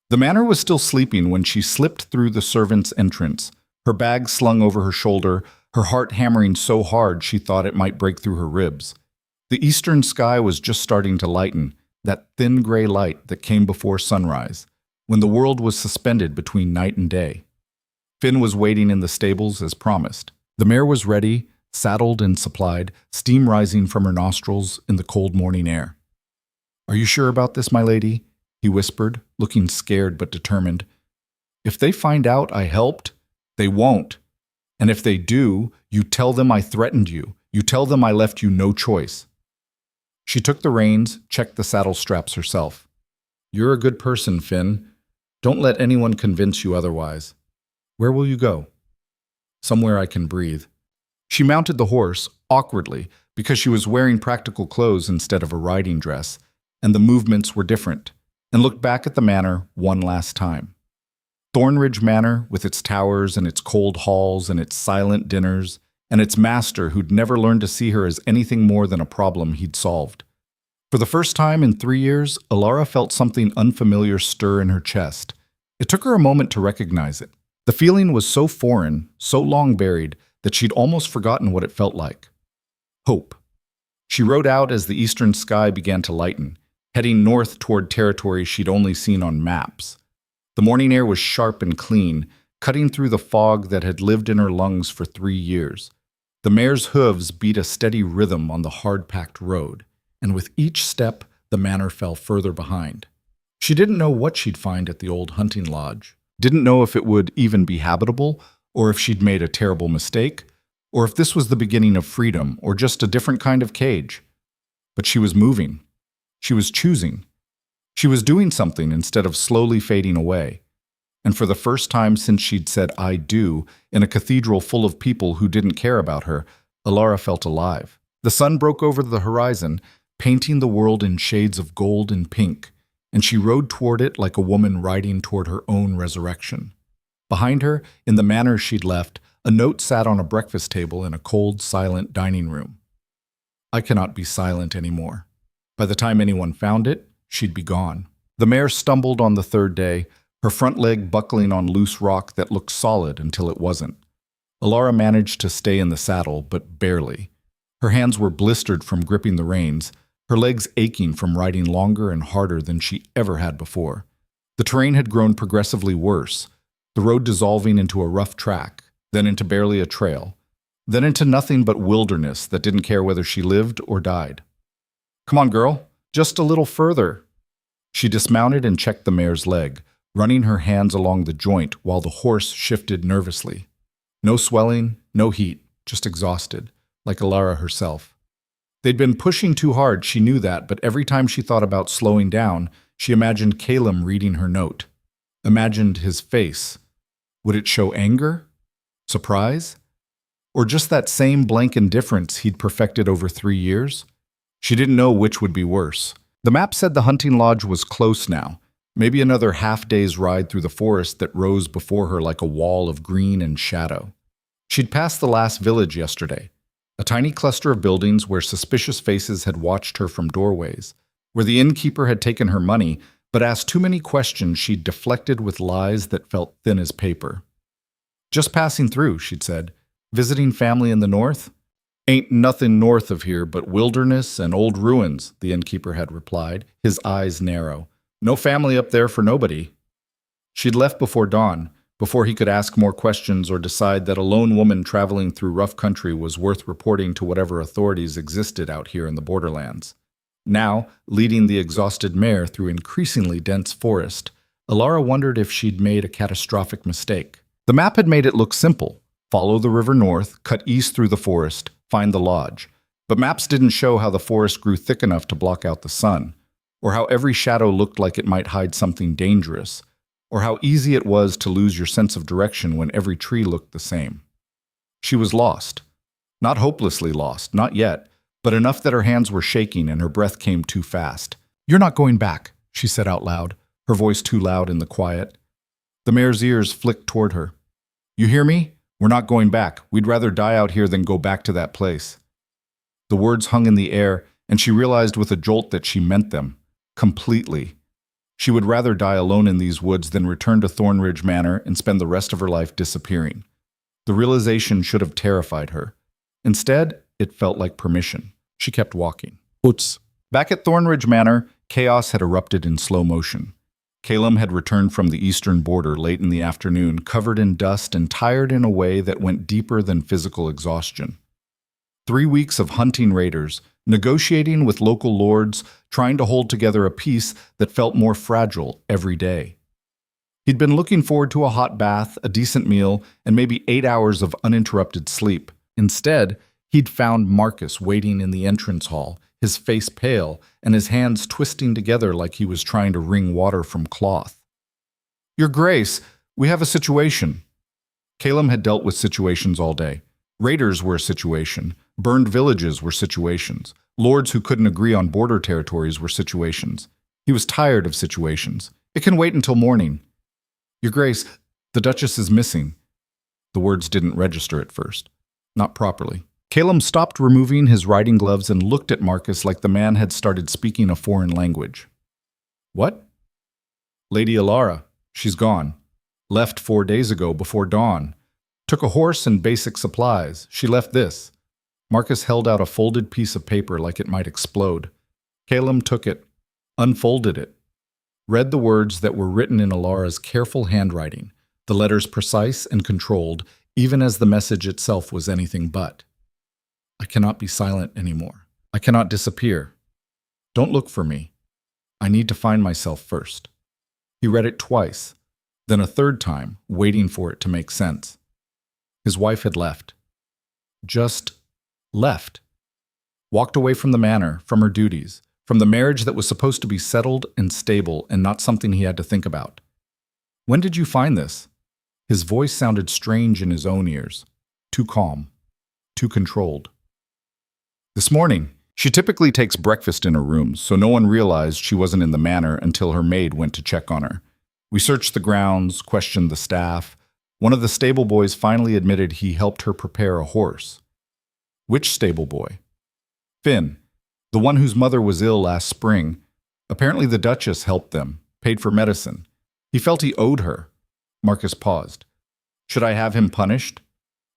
S1: The manor was still sleeping when she slipped through the servants' entrance, her bag slung over her shoulder, her heart hammering so hard she thought it might break through her ribs. The eastern sky was just starting to lighten, that thin gray light that came before sunrise, when the world was suspended between night and day. Finn was waiting in the stables as promised. The mare was ready, saddled and supplied, steam rising from her nostrils in the cold morning air. "Are you sure about this, my lady?" he whispered, looking scared but determined. "If they find out I helped, they won't. And if they do, you tell them I threatened you. You tell them I left you no choice." She took the reins, checked the saddle straps herself. "You're a good person, Finn. Don't let anyone convince you otherwise. Where will you go?" "Somewhere I can breathe." She mounted the horse, awkwardly, because she was wearing practical clothes instead of a riding dress, and the movements were different, and looked back at the manor one last time. Thornridge Manor, with its towers and its cold halls and its silent dinners, and its master who'd never learned to see her as anything more than a problem he'd solved. For the first time in 3 years, Alara felt something unfamiliar stir in her chest. It took her a moment to recognize it. The feeling was so foreign, so long buried, that she'd almost forgotten what it felt like. Hope. She rode out as the eastern sky began to lighten, heading north toward territory she'd only seen on maps. The morning air was sharp and clean, cutting through the fog that had lived in her lungs for 3 years. The mare's hooves beat a steady rhythm on the hard-packed road, and with each step, the manor fell further behind. She didn't know what she'd find at the old hunting lodge, didn't know if it would even be habitable, or if she'd made a terrible mistake, or if this was the beginning of freedom, or just a different kind of cage. But she was moving. She was choosing. She was doing something instead of slowly fading away. And for the first time since she'd said "I do" in a cathedral full of people who didn't care about her, Alara felt alive. The sun broke over the horizon, painting the world in shades of gold and pink, and she rode toward it like a woman riding toward her own resurrection. Behind her, in the manor she'd left, a note sat on a breakfast table in a cold, silent dining room. "I cannot be silent anymore." By the time anyone found it, she'd be gone. The mare stumbled on the 3rd day, her front leg buckling on loose rock that looked solid until it wasn't. Alara managed to stay in the saddle, but barely. Her hands were blistered from gripping the reins, her legs aching from riding longer and harder than she ever had before. The terrain had grown progressively worse, the road dissolving into a rough track, then into barely a trail, then into nothing but wilderness that didn't care whether she lived or died. "Come on, girl, just a little further." She dismounted and checked the mare's leg, running her hands along the joint while the horse shifted nervously. No swelling, no heat, just exhausted, like Alara herself. They'd been pushing too hard, she knew that, but every time she thought about slowing down, she imagined Calum reading her note. Imagined his face. Would it show anger? Surprise? Or just that same blank indifference he'd perfected over 3 years? She didn't know which would be worse. The map said the hunting lodge was close now, maybe another half-day's ride through the forest that rose before her like a wall of green and shadow. She'd passed the last village yesterday. A tiny cluster of buildings where suspicious faces had watched her from doorways, where the innkeeper had taken her money but asked too many questions she'd deflected with lies that felt thin as paper. "Just passing through," she'd said. "Visiting family in the north?" "Ain't nothing north of here but wilderness and old ruins," the innkeeper had replied, his eyes narrow. "No family up there for nobody." She'd left before dawn, before he could ask more questions or decide that a lone woman traveling through rough country was worth reporting to whatever authorities existed out here in the borderlands. Now, leading the exhausted mare through increasingly dense forest, Alara wondered if she'd made a catastrophic mistake. The map had made it look simple. Follow the river north, cut east through the forest, find the lodge. But maps didn't show how the forest grew thick enough to block out the sun, or how every shadow looked like it might hide something dangerous, or how easy it was to lose your sense of direction when every tree looked the same. She was lost. Not hopelessly lost, not yet, but enough that her hands were shaking and her breath came too fast. "You're not going back," she said out loud, her voice too loud in the quiet. The mare's ears flicked toward her. "You hear me? We're not going back. We'd rather die out here than go back to that place." The words hung in the air, and she realized with a jolt that she meant them. Completely. She would rather die alone in these woods than return to Thornridge Manor and spend the rest of her life disappearing. The realization should have terrified her. Instead, it felt like permission. She kept walking. Oops. Back at Thornridge Manor, chaos had erupted in slow motion. Calum had returned from the eastern border late in the afternoon, covered in dust and tired in a way that went deeper than physical exhaustion. 3 weeks of hunting raiders, negotiating with local lords, trying to hold together a peace that felt more fragile every day. He'd been looking forward to a hot bath, a decent meal, and maybe 8 hours of uninterrupted sleep. Instead, he'd found Marcus waiting in the entrance hall, his face pale and his hands twisting together like he was trying to wring water from cloth. "Your Grace, we have a situation." Calum had dealt with situations all day. Raiders were a situation. Burned villages were situations. Lords who couldn't agree on border territories were situations. He was tired of situations. "It can wait until morning." "Your Grace, the Duchess is missing." The words didn't register at first. Not properly. Calum stopped removing his riding gloves and looked at Marcus like the man had started speaking a foreign language. "What?" "Lady Alara. She's gone. Left 4 days ago before dawn. Took a horse and basic supplies. She left this." Marcus held out a folded piece of paper like it might explode. Calum took it, unfolded it, read the words that were written in Alara's careful handwriting, the letters precise and controlled, even as the message itself was anything but. "I cannot be silent anymore. I cannot disappear. Don't look for me. I need to find myself first." He read it twice, then a third time, waiting for it to make sense. His wife had left. Just left. Walked away from the manor, from her duties, from the marriage that was supposed to be settled and stable and not something he had to think about. "When did you find this?" His voice sounded strange in his own ears. Too calm. Too controlled. "This morning. She typically takes breakfast in her room, so no one realized she wasn't in the manor until her maid went to check on her. We searched the grounds, questioned the staff. One of the stable boys finally admitted he helped her prepare a horse." "Which stable boy?" "Finn, the one whose mother was ill last spring. Apparently the Duchess helped them, paid for medicine. He felt he owed her." Marcus paused. "Should I have him punished?"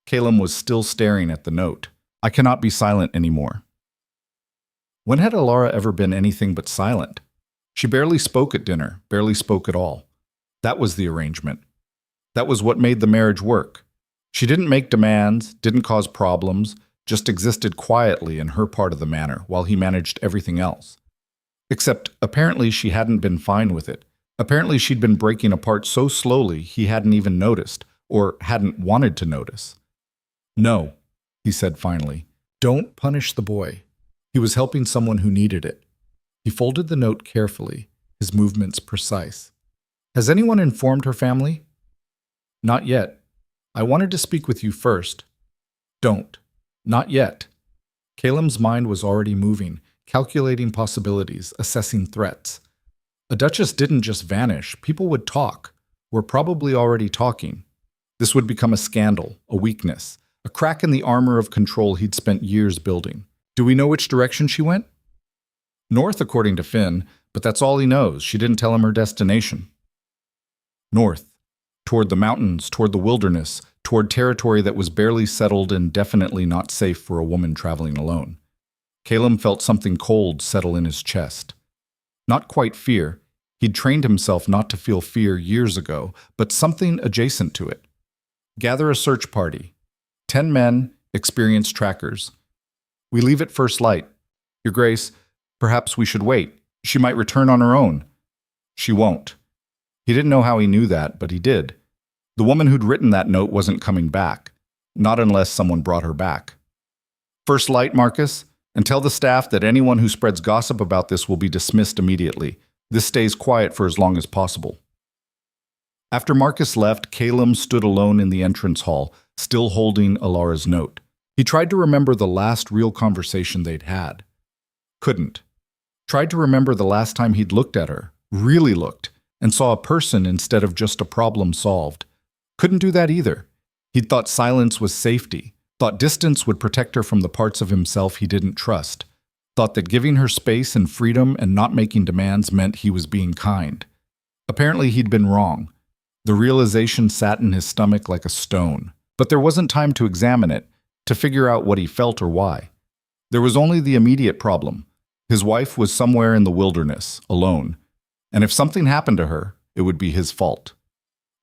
S1: Calum was still staring at the note. "I cannot be silent anymore." When had Alara ever been anything but silent? She barely spoke at dinner, barely spoke at all. That was the arrangement. That was what made the marriage work. She didn't make demands, didn't cause problems, just existed quietly in her part of the manor while he managed everything else. Except apparently she hadn't been fine with it. Apparently she'd been breaking apart so slowly he hadn't even noticed, or hadn't wanted to notice. "No," he said finally. "Don't punish the boy. He was helping someone who needed it." He folded the note carefully, his movements precise. "Has anyone informed her family?" "Not yet. I wanted to speak with you first." "Don't. Not yet." Calum's mind was already moving, calculating possibilities, assessing threats. A Duchess didn't just vanish. People would talk. Were probably already talking. This would become a scandal, a weakness, a crack in the armor of control he'd spent years building. Do we know which direction she went? North, according to Finn, but that's all he knows. She didn't tell him her destination. North, toward the mountains, toward the wilderness, toward territory that was barely settled and definitely not safe for a woman traveling alone. Caleb felt something cold settle in his chest. Not quite fear. He'd trained himself not to feel fear years ago, but something adjacent to it. Gather a search party. 10 men, experienced trackers. We leave at first light. Your Grace, perhaps we should wait. She might return on her own. She won't. He didn't know how he knew that, but he did. The woman who'd written that note wasn't coming back. Not unless someone brought her back. First light, Marcus, and tell the staff that anyone who spreads gossip about this will be dismissed immediately. This stays quiet for as long as possible. After Marcus left, Caleb stood alone in the entrance hall, still holding Alara's note. He tried to remember the last real conversation they'd had. Couldn't. Tried to remember the last time he'd looked at her, really looked, and saw a person instead of just a problem solved. Couldn't do that either. He'd thought silence was safety, thought distance would protect her from the parts of himself he didn't trust, thought that giving her space and freedom and not making demands meant he was being kind. Apparently he'd been wrong. The realization sat in his stomach like a stone. But there wasn't time to examine it, to figure out what he felt or why. There was only the immediate problem. His wife was somewhere in the wilderness, alone. And if something happened to her, it would be his fault.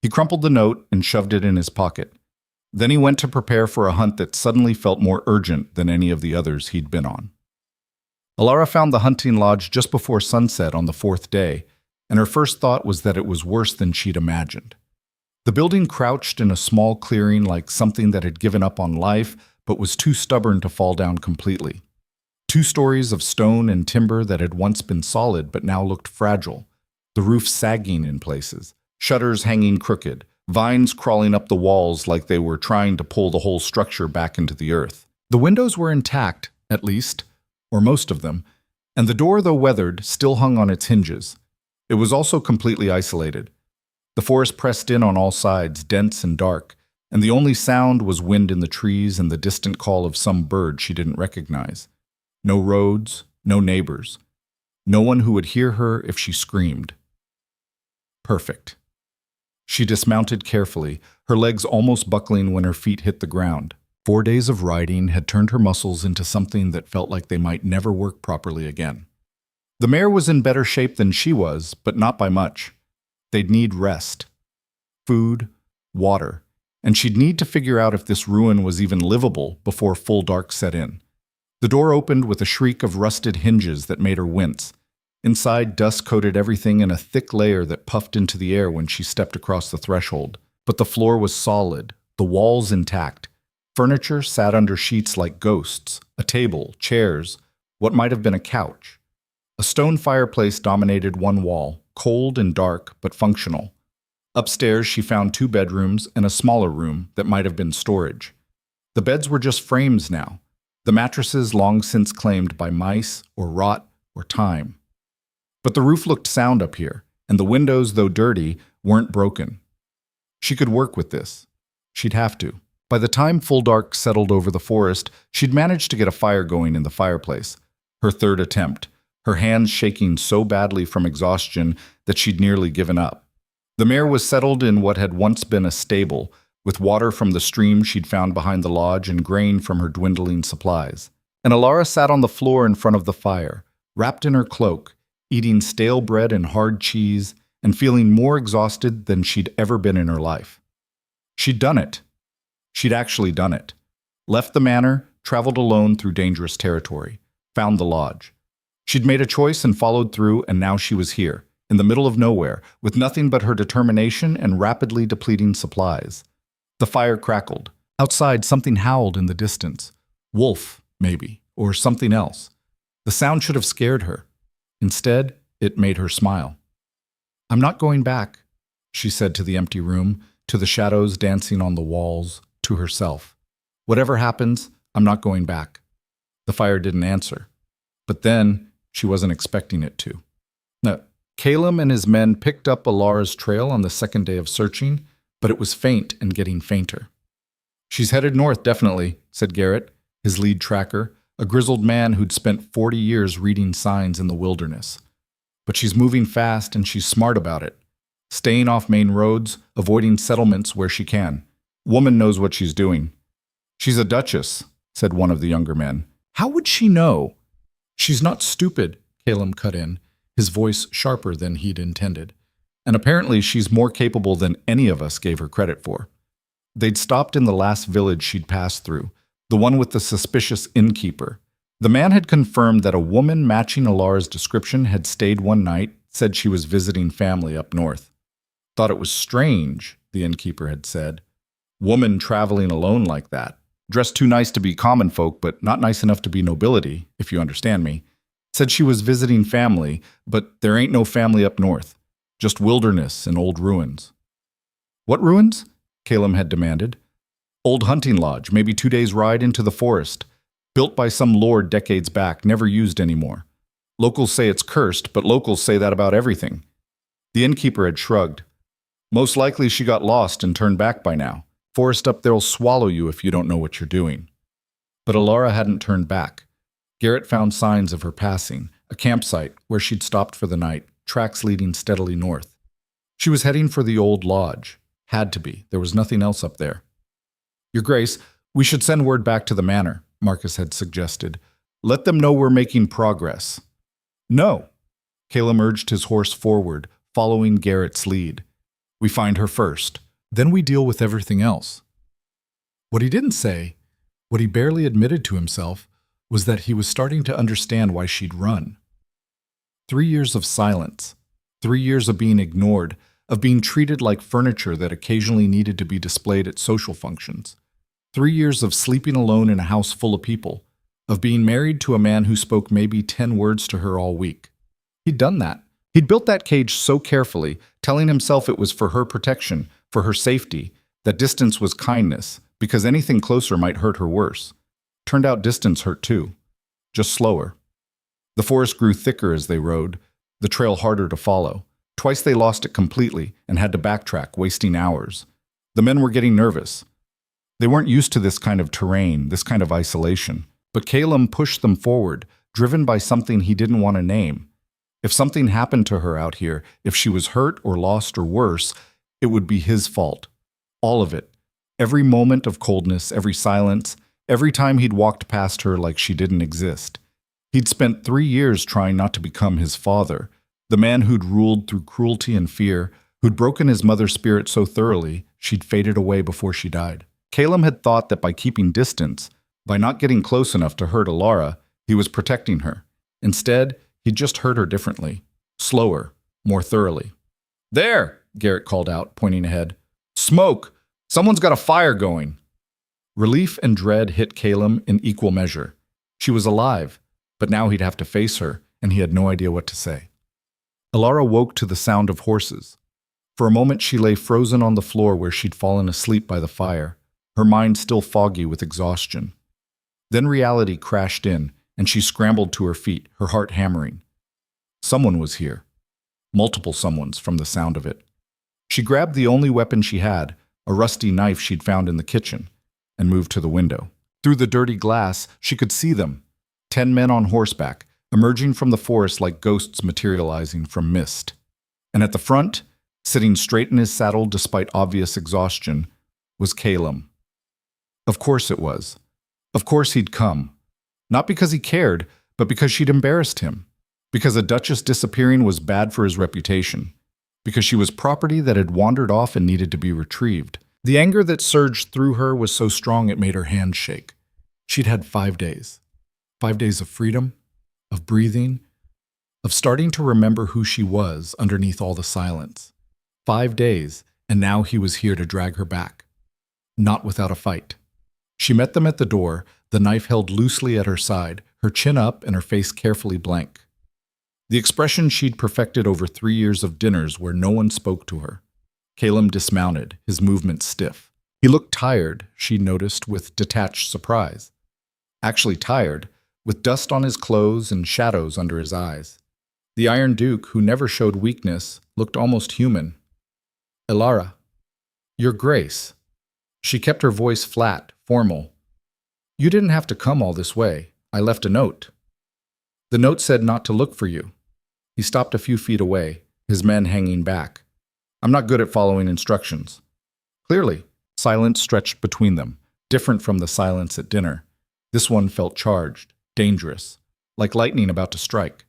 S1: He crumpled the note and shoved it in his pocket. Then he went to prepare for a hunt that suddenly felt more urgent than any of the others he'd been on. Alara found the hunting lodge just before sunset on the 4th day, and her first thought was that it was worse than she'd imagined. The building crouched in a small clearing like something that had given up on life but was too stubborn to fall down completely. 2 stories of stone and timber that had once been solid but now looked fragile, the roof sagging in places, shutters hanging crooked, vines crawling up the walls like they were trying to pull the whole structure back into the earth. The windows were intact, at least, or most of them, and the door, though weathered, still hung on its hinges. It was also completely isolated. The forest pressed in on all sides, dense and dark, and the only sound was wind in the trees and the distant call of some bird she didn't recognize. No roads, no neighbors. No one who would hear her if she screamed. Perfect. She dismounted carefully, her legs almost buckling when her feet hit the ground. 4 days of riding had turned her muscles into something that felt like they might never work properly again. The mare was in better shape than she was, but not by much. They'd need rest, food, water, and she'd need to figure out if this ruin was even livable before full dark set in. The door opened with a shriek of rusted hinges that made her wince. Inside, dust coated everything in a thick layer that puffed into the air when she stepped across the threshold. But the floor was solid, the walls intact. Furniture sat under sheets like ghosts, a table, chairs, what might have been a couch. A stone fireplace dominated one wall, cold and dark but functional. Upstairs, she found 2 bedrooms and a smaller room that might have been storage. The beds were just frames now, the mattresses long since claimed by mice or rot or time. But the roof looked sound up here, and the windows, though dirty, weren't broken. She could work with this. She'd have to. By the time full dark settled over the forest, she'd managed to get a fire going in the fireplace. Her 3rd attempt, her hands shaking so badly from exhaustion that she'd nearly given up. The mare was settled in what had once been a stable, with water from the stream she'd found behind the lodge and grain from her dwindling supplies. And Alara sat on the floor in front of the fire, wrapped in her cloak, eating stale bread and hard cheese, and feeling more exhausted than she'd ever been in her life. She'd done it. She'd actually done it. Left the manor, traveled alone through dangerous territory, found the lodge. She'd made a choice and followed through, and now she was here, in the middle of nowhere, with nothing but her determination and rapidly depleting supplies. The fire crackled. Outside, something howled in the distance. Wolf, maybe, or something else. The sound should have scared her. Instead, it made her smile. "I'm not going back," she said to the empty room, to the shadows dancing on the walls, to herself. "Whatever happens, I'm not going back." The fire didn't answer. But then, she wasn't expecting it to. No, Caleb and his men picked up Alara's trail on the 2nd day of searching, but it was faint and getting fainter. She's headed north, definitely, said Garrett, his lead tracker, a grizzled man who'd spent 40 years reading signs in the wilderness. But she's moving fast and she's smart about it. Staying off main roads, avoiding settlements where she can. Woman knows what she's doing. She's a duchess, said one of the younger men. How would she know? She's not stupid, Calum cut in, his voice sharper than he'd intended. And apparently she's more capable than any of us gave her credit for. They'd stopped in the last village she'd passed through, the one with the suspicious innkeeper. The man had confirmed that a woman matching Alara's description had stayed one night, said she was visiting family up north. Thought it was strange, the innkeeper had said. Woman traveling alone like that. Dressed too nice to be common folk, but not nice enough to be nobility, if you understand me. Said she was visiting family, but there ain't no family up north. Just wilderness and old ruins. What ruins? Calum had demanded. Old hunting lodge, maybe 2 days' ride into the forest. Built by some lord decades back, never used anymore. Locals say it's cursed, but locals say that about everything. The innkeeper had shrugged. Most likely she got lost and turned back by now. Forest up there'll swallow you if you don't know what you're doing. But Alara hadn't turned back. Garrett found signs of her passing, a campsite where she'd stopped for the night, tracks leading steadily north. She was heading for the old lodge. Had to be. There was nothing else up there. Your Grace, we should send word back to the manor, Marcus had suggested. Let them know we're making progress. No. Calum urged his horse forward, following Garrett's lead. We find her first. Then we deal with everything else. What he didn't say, what he barely admitted to himself, was that he was starting to understand why she'd run. 3 years of silence, 3 years of being ignored, of being treated like furniture that occasionally needed to be displayed at social functions. 3 years of sleeping alone in a house full of people, of being married to a man who spoke maybe 10 words to her all week. He'd done that. He'd built that cage so carefully, telling himself it was for her protection, for her safety, that distance was kindness, because anything closer might hurt her worse. Turned out distance hurt too, just slower. The forest grew thicker as they rode, the trail harder to follow. Twice they lost it completely and had to backtrack, wasting hours. The men were getting nervous. They weren't used to this kind of terrain, this kind of isolation. But Calum pushed them forward, driven by something he didn't want to name. If something happened to her out here, if she was hurt or lost or worse, it would be his fault. All of it. Every moment of coldness, every silence, every time he'd walked past her like she didn't exist. He'd spent 3 years trying not to become his father, the man who'd ruled through cruelty and fear, who'd broken his mother's spirit so thoroughly she'd faded away before she died. Calum had thought that by keeping distance, by not getting close enough to hurt Alara, he was protecting her. Instead, he'd just hurt her differently, slower, more thoroughly. There, Garrett called out, pointing ahead. Smoke! Someone's got a fire going. Relief and dread hit Calum in equal measure. She was alive, but now he'd have to face her, and he had no idea what to say. Alara woke to the sound of horses. For a moment she lay frozen on the floor where she'd fallen asleep by the fire, her mind still foggy with exhaustion. Then reality crashed in, and she scrambled to her feet, her heart hammering. Someone was here. Multiple someones from the sound of it. She grabbed the only weapon she had, a rusty knife she'd found in the kitchen, and moved to the window. Through the dirty glass, she could see them. 10 men on horseback, emerging from the forest like ghosts materializing from mist. And at the front, sitting straight in his saddle despite obvious exhaustion, was Calum. Of course it was. Of course he'd come. Not because he cared, but because she'd embarrassed him. Because a duchess disappearing was bad for his reputation. Because she was property that had wandered off and needed to be retrieved. The anger that surged through her was so strong it made her hands shake. She'd had 5 days. 5 days of freedom, of breathing, of starting to remember who she was underneath all the silence. 5 days, and now he was here to drag her back. Not without a fight. She met them at the door, the knife held loosely at her side, her chin up and her face carefully blank. The expression she'd perfected over 3 years of dinners where no one spoke to her. Calum dismounted, his movements stiff. He looked tired, she noticed with detached surprise. Actually tired, with dust on his clothes and shadows under his eyes. The Iron Duke, who never showed weakness, looked almost human. Alara, Your Grace. She kept her voice flat, formal. You didn't have to come all this way. I left a note. The note said not to look for you. He stopped a few feet away, his men hanging back. I'm not good at following instructions. Clearly, silence stretched between them, different from the silence at dinner. This one felt charged, dangerous, like lightning about to strike.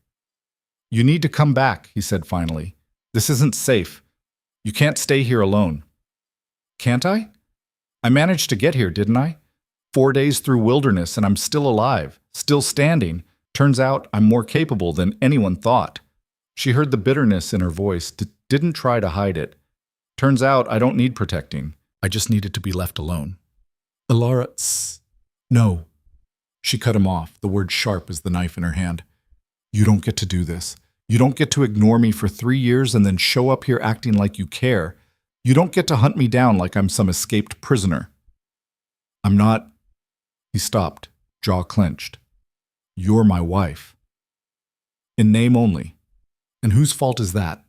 S1: You need to come back, he said finally. This isn't safe. You can't stay here alone. Can't I? I managed to get here, didn't I? 4 days through wilderness and I'm still alive, still standing. Turns out I'm more capable than anyone thought. She heard the bitterness in her voice, didn't try to hide it. Turns out I don't need protecting. I just needed to be left alone. Alara, no. She cut him off, the word sharp as the knife in her hand. You don't get to do this. You don't get to ignore me for 3 years and then show up here acting like you care. You don't get to hunt me down like I'm some escaped prisoner. I'm not... He stopped, jaw clenched. You're my wife. In name only. And whose fault is that?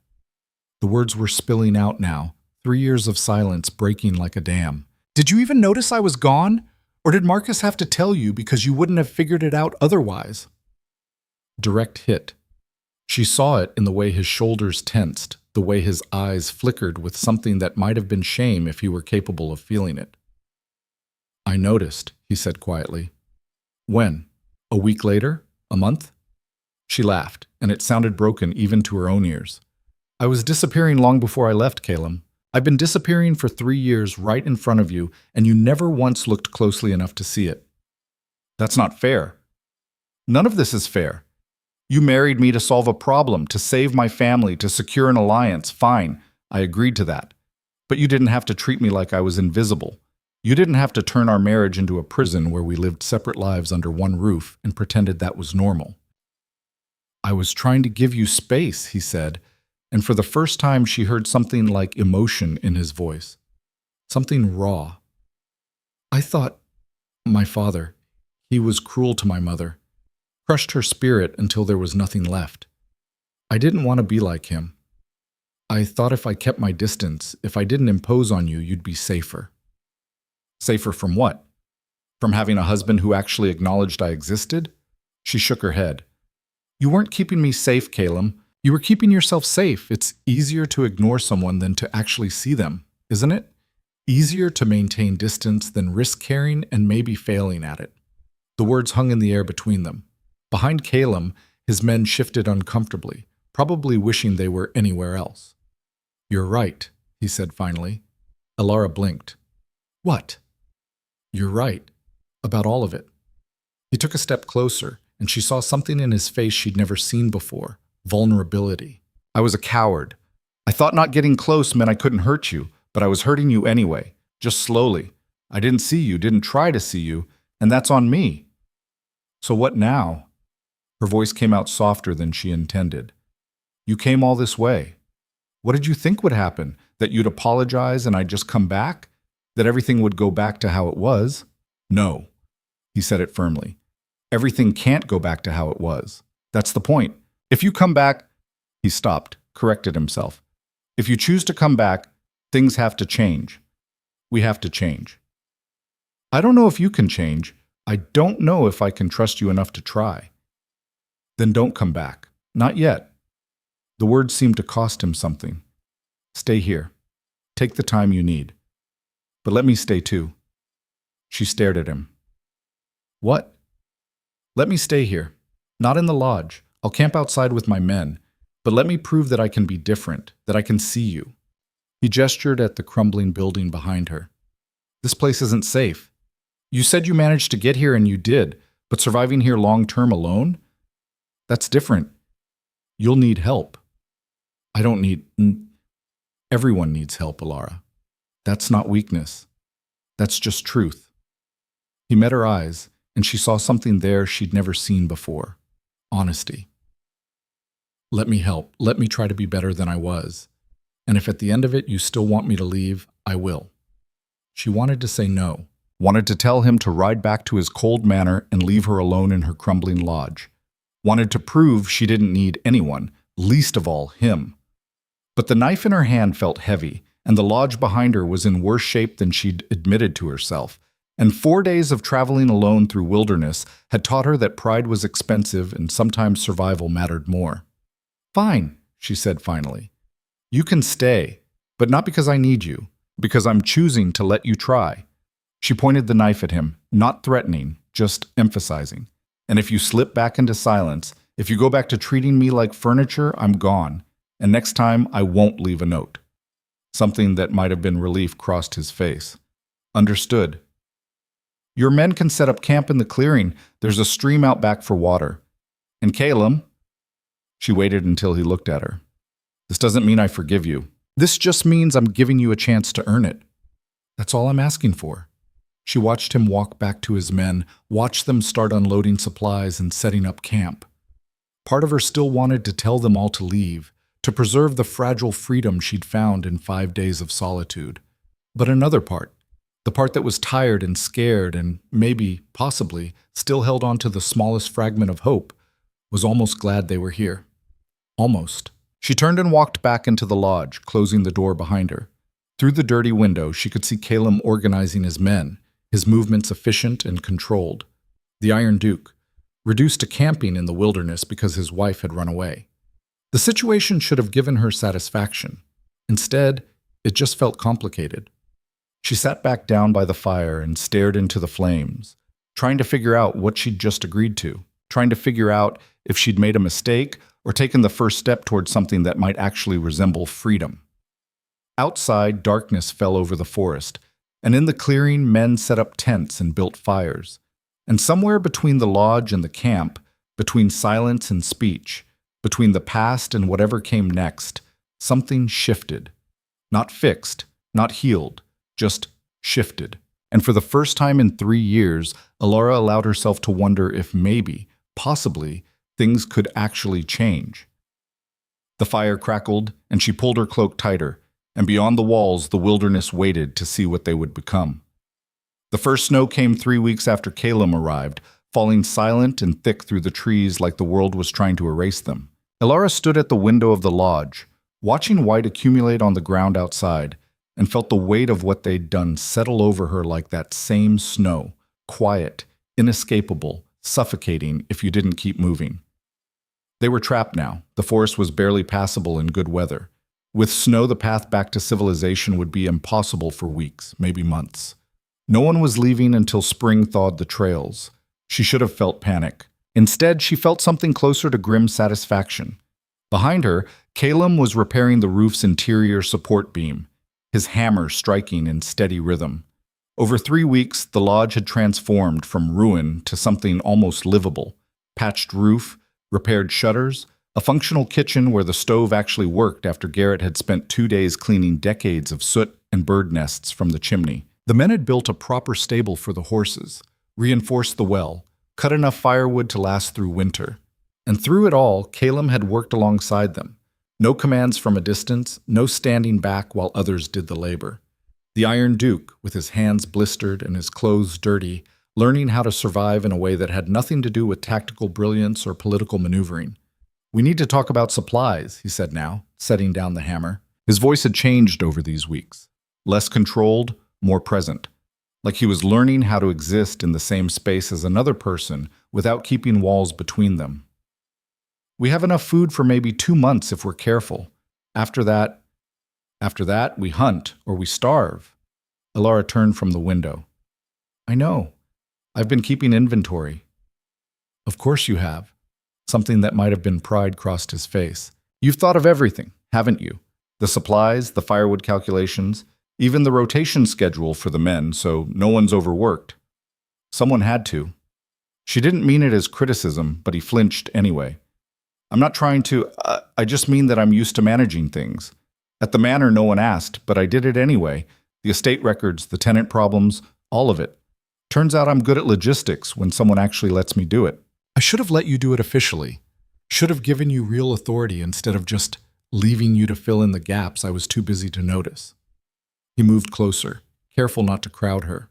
S1: The words were spilling out now, 3 years of silence breaking like a dam. Did you even notice I was gone? Or did Marcus have to tell you because you wouldn't have figured it out otherwise? Direct hit. She saw it in the way his shoulders tensed, the way his eyes flickered with something that might have been shame if he were capable of feeling it. I noticed, he said quietly. When? A week later? A month? She laughed, and it sounded broken even to her own ears. I was disappearing long before I left, Caleb. I've been disappearing for 3 years right in front of you, and you never once looked closely enough to see it. That's not fair. None of this is fair. You married me to solve a problem, to save my family, to secure an alliance. Fine, I agreed to that. But you didn't have to treat me like I was invisible. You didn't have to turn our marriage into a prison where we lived separate lives under one roof and pretended that was normal. I was trying to give you space, he said, and for the first time she heard something like emotion in his voice. Something raw. I thought, my father, he was cruel to my mother, crushed her spirit until there was nothing left. I didn't want to be like him. I thought if I kept my distance, if I didn't impose on you, you'd be safer. Safer from what? From having a husband who actually acknowledged I existed? She shook her head. You weren't keeping me safe, Caleb. You were keeping yourself safe. It's easier to ignore someone than to actually see them, isn't it? Easier to maintain distance than risk caring and maybe failing at it. The words hung in the air between them. Behind Caleb, his men shifted uncomfortably, probably wishing they were anywhere else. You're right, he said finally. Alara blinked. What? You're right. About all of it. He took a step closer, and she saw something in his face she'd never seen before. Vulnerability. I was a coward. I thought not getting close meant I couldn't hurt you, but I was hurting you anyway, just slowly. I didn't see you, didn't try to see you, and that's on me. So what now? Her voice came out softer than she intended. You came all this way. What did you think would happen? That you'd apologize and I'd just come back? That everything would go back to how it was? No, he said it firmly. Everything can't go back to how it was. That's the point. If you come back, he stopped, corrected himself. If you choose to come back, things have to change. We have to change. I don't know if you can change. I don't know if I can trust you enough to try. Then don't come back. Not yet. The words seemed to cost him something. Stay here. Take the time you need. But let me stay too. She stared at him. What? Let me stay here. Not in the lodge. I'll camp outside with my men. But let me prove that I can be different, that I can see you. He gestured at the crumbling building behind her. This place isn't safe. You said you managed to get here and you did, but surviving here long-term alone? That's different. You'll need help. I don't need... Everyone needs help, Alara. That's not weakness. That's just truth. He met her eyes, and she saw something there she'd never seen before. Honesty. Let me help. Let me try to be better than I was. And if at the end of it you still want me to leave, I will. She wanted to say no, wanted to tell him to ride back to his cold manor and leave her alone in her crumbling lodge. Wanted to prove she didn't need anyone, least of all him. But the knife in her hand felt heavy, and the lodge behind her was in worse shape than she'd admitted to herself. And 4 days of traveling alone through wilderness had taught her that pride was expensive and sometimes survival mattered more. "Fine," she said finally. "You can stay, but not because I need you, because I'm choosing to let you try." She pointed the knife at him, not threatening, just emphasizing. "And if you slip back into silence, if you go back to treating me like furniture, I'm gone. And next time, I won't leave a note." Something that might have been relief crossed his face. "Understood. Your men can set up camp in the clearing. There's a stream out back for water. And Calum..." She waited until he looked at her. "This doesn't mean I forgive you. This just means I'm giving you a chance to earn it. That's all I'm asking for." She watched him walk back to his men, watched them start unloading supplies and setting up camp. Part of her still wanted to tell them all to leave, to preserve the fragile freedom she'd found in 5 days of solitude. But another part, the part that was tired and scared and maybe, possibly, still held on to the smallest fragment of hope, was almost glad they were here. Almost. She turned and walked back into the lodge, closing the door behind her. Through the dirty window, she could see Calum organizing his men, his movements efficient and controlled. The Iron Duke, reduced to camping in the wilderness because his wife had run away. The situation should have given her satisfaction. Instead, it just felt complicated. She sat back down by the fire and stared into the flames, trying to figure out what she'd just agreed to, trying to figure out if she'd made a mistake or taken the first step towards something that might actually resemble freedom. Outside, darkness fell over the forest, and in the clearing, men set up tents and built fires. And somewhere between the lodge and the camp, between silence and speech, between the past and whatever came next, something shifted. Not fixed, not healed, just shifted. And for the first time in 3 years, Alara allowed herself to wonder if maybe, possibly, things could actually change. The fire crackled, and she pulled her cloak tighter, and beyond the walls, the wilderness waited to see what they would become. The first snow came 3 weeks after Calum arrived, falling silent and thick through the trees like the world was trying to erase them. Alara stood at the window of the lodge, watching white accumulate on the ground outside, and felt the weight of what they'd done settle over her like that same snow, quiet, inescapable, suffocating if you didn't keep moving. They were trapped now. The forest was barely passable in good weather. With snow, the path back to civilization would be impossible for weeks, maybe months. No one was leaving until spring thawed the trails. She should have felt panic. Instead, she felt something closer to grim satisfaction. Behind her, Calum was repairing the roof's interior support beam, his hammer striking in steady rhythm. Over 3 weeks, the lodge had transformed from ruin to something almost livable. Patched roof, repaired shutters, a functional kitchen where the stove actually worked after Garrett had spent 2 days cleaning decades of soot and bird nests from the chimney. The men had built a proper stable for the horses, reinforced the well, cut enough firewood to last through winter. And through it all, Calum had worked alongside them. No commands from a distance, no standing back while others did the labor. The Iron Duke, with his hands blistered and his clothes dirty, learning how to survive in a way that had nothing to do with tactical brilliance or political maneuvering. "We need to talk about supplies," he said now, setting down the hammer. His voice had changed over these weeks. Less controlled, more present. Like he was learning how to exist in the same space as another person without keeping walls between them. "We have enough food for maybe 2 months if we're careful. After that, we hunt or we starve." Alara turned from the window. "I know. I've been keeping inventory." "Of course you have." Something that might have been pride crossed his face. "You've thought of everything, haven't you? The supplies, the firewood calculations, even the rotation schedule for the men, so no one's overworked." Someone had to. She didn't mean it as criticism, but he flinched anyway. "I'm not trying to, I just mean that I'm used to managing things. At the manor, no one asked, but I did it anyway. The estate records, the tenant problems, all of it. Turns out I'm good at logistics when someone actually lets me do it." "I should have let you do it officially. Should have given you real authority instead of just leaving you to fill in the gaps I was too busy to notice." He moved closer, careful not to crowd her.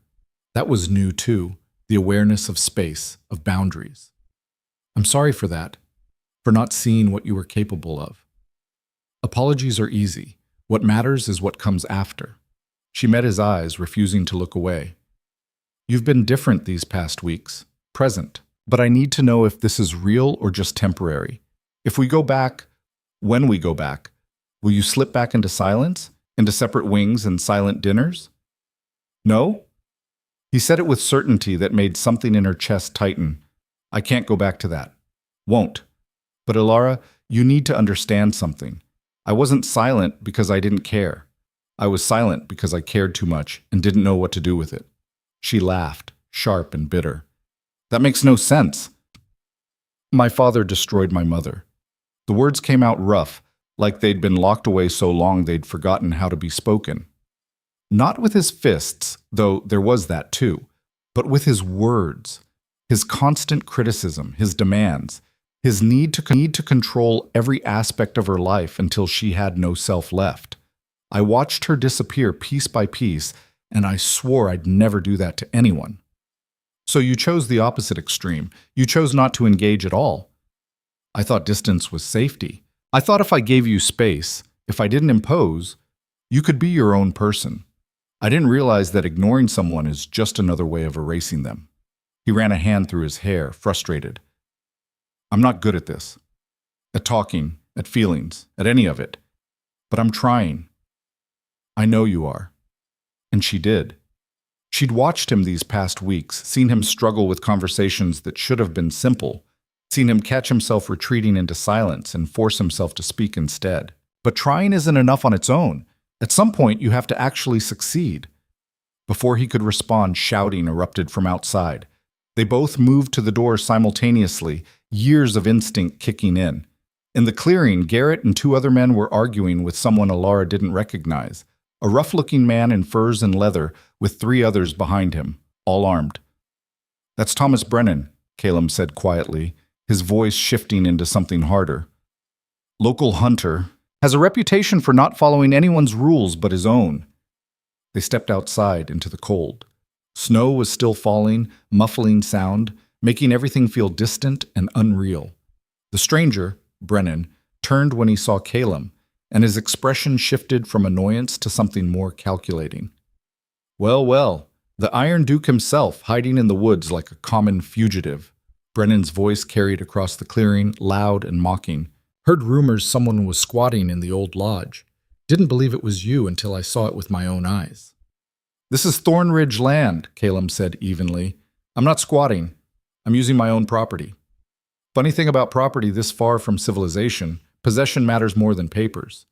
S1: That was new too, the awareness of space, of boundaries. "I'm sorry for that, for not seeing what you were capable of. Apologies are easy. What matters is what comes after. She met his eyes, refusing to look away. You've been different these past weeks, present, but I need to know if this is real or just temporary. If we go back, when we go back, will you slip back into silence, into separate wings and silent dinners? No? He said it with certainty that made something in her chest tighten. I can't go back to that. Won't. But Ilara, you need to understand something. I wasn't silent because I didn't care. I was silent because I cared too much and didn't know what to do with it. She laughed, sharp and bitter. That makes no sense. My father destroyed my mother. The words came out rough, like they'd been locked away so long they'd forgotten how to be spoken. Not with his fists, though there was that too, but with his words, his constant criticism, his demands, his need to control every aspect of her life until she had no self left. I watched her disappear piece by piece, and I swore I'd never do that to anyone. So you chose the opposite extreme. You chose not to engage at all. I thought distance was safety. I thought if I gave you space, if I didn't impose, you could be your own person. I didn't realize that ignoring someone is just another way of erasing them. He ran a hand through his hair, frustrated. I'm not good at this. At talking, at feelings, at any of it. But I'm trying. I know you are. And she did. She'd watched him these past weeks, seen him struggle with conversations that should have been simple, seen him catch himself retreating into silence and force himself to speak instead. But trying isn't enough on its own. At some point, you have to actually succeed. Before he could respond, shouting erupted from outside. They both moved to the door simultaneously, years of instinct kicking in. In the clearing, Garrett and two other men were arguing with someone Ilara didn't recognize. A rough-looking man in furs and leather, with three others behind him, all armed. That's Thomas Brennan, Caleb said quietly, his voice shifting into something harder. Local hunter, has a reputation for not following anyone's rules but his own. They stepped outside into the cold. Snow was still falling, muffling sound, making everything feel distant and unreal. The stranger, Brennan, turned when he saw Caleb, and his expression shifted from annoyance to something more calculating. Well, well, the Iron Duke himself, hiding in the woods like a common fugitive. Brennan's voice carried across the clearing, loud and mocking. Heard rumors someone was squatting in the old lodge. Didn't believe it was you until I saw it with my own eyes. This is Thornridge land, Caleb said evenly. I'm not squatting. I'm using my own property. Funny thing about property this far from civilization, possession matters more than papers.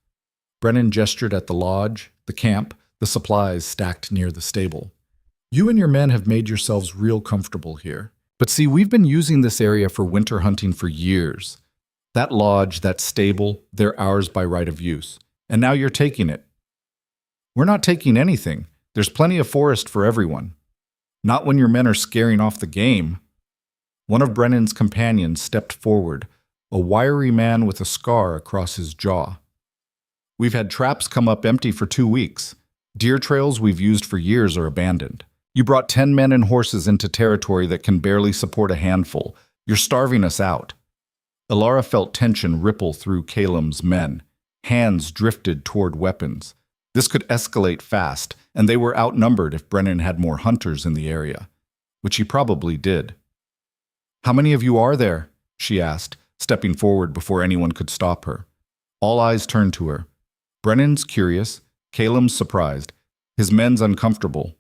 S1: Brennan gestured at the lodge, the camp, the supplies stacked near the stable. You and your men have made yourselves real comfortable here. But see, we've been using this area for winter hunting for years. That lodge, that stable, they're ours by right of use. And now you're taking it. We're not taking anything. There's plenty of forest for everyone. Not when your men are scaring off the game. One of Brennan's companions stepped forward, a wiry man with a scar across his jaw. We've had traps come up empty for 2 weeks. Deer trails we've used for years are abandoned. You brought 10 men and horses into territory that can barely support a handful. You're starving us out. Ilara felt tension ripple through Caleb's men. Hands drifted toward weapons. This could escalate fast, and they were outnumbered if Brennan had more hunters in the area, which he probably did. How many of you are there? She asked, stepping forward before anyone could stop her. All eyes turned to her. Brennan's curious, Caleb's surprised, his men's uncomfortable.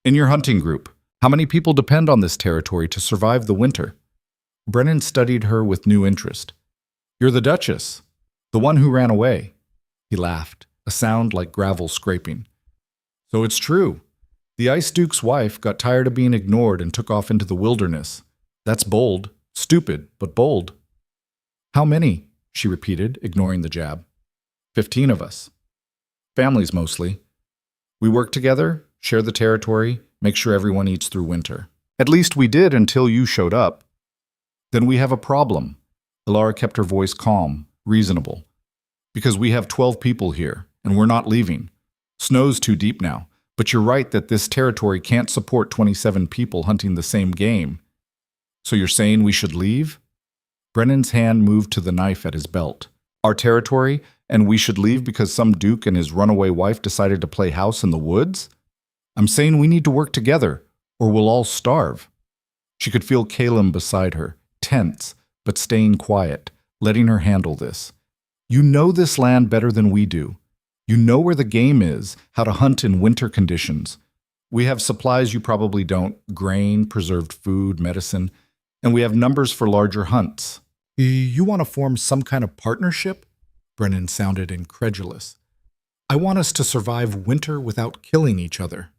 S1: In your hunting group, how many people depend on this territory to survive the winter? Brennan studied her with new interest. You're the Duchess, the one who ran away. He laughed, a sound like gravel scraping. So it's true. The Ice Duke's wife got tired of being ignored and took off into the wilderness. That's bold, stupid, but bold. How many? She repeated, ignoring the jab. 15 of us. Families mostly. We work together, share the territory, make sure everyone eats through winter. At least we did until you showed up. Then we have a problem. Ilara kept her voice calm, reasonable. Because we have 12 people here, and we're not leaving. Snow's too deep now, but you're right that this territory can't support 27 people hunting the same game. So you're saying we should leave? Brennan's hand moved to the knife at his belt. Our territory, and we should leave because some duke and his runaway wife decided to play house in the woods? I'm saying we need to work together, or we'll all starve. She could feel Caleb beside her, tense, but staying quiet, letting her handle this. You know this land better than we do. You know where the game is, how to hunt in winter conditions. We have supplies you probably don't, grain, preserved food, medicine, and we have numbers for larger hunts. You want to form some kind of partnership? Brennan sounded incredulous. I want us to survive winter without killing each other.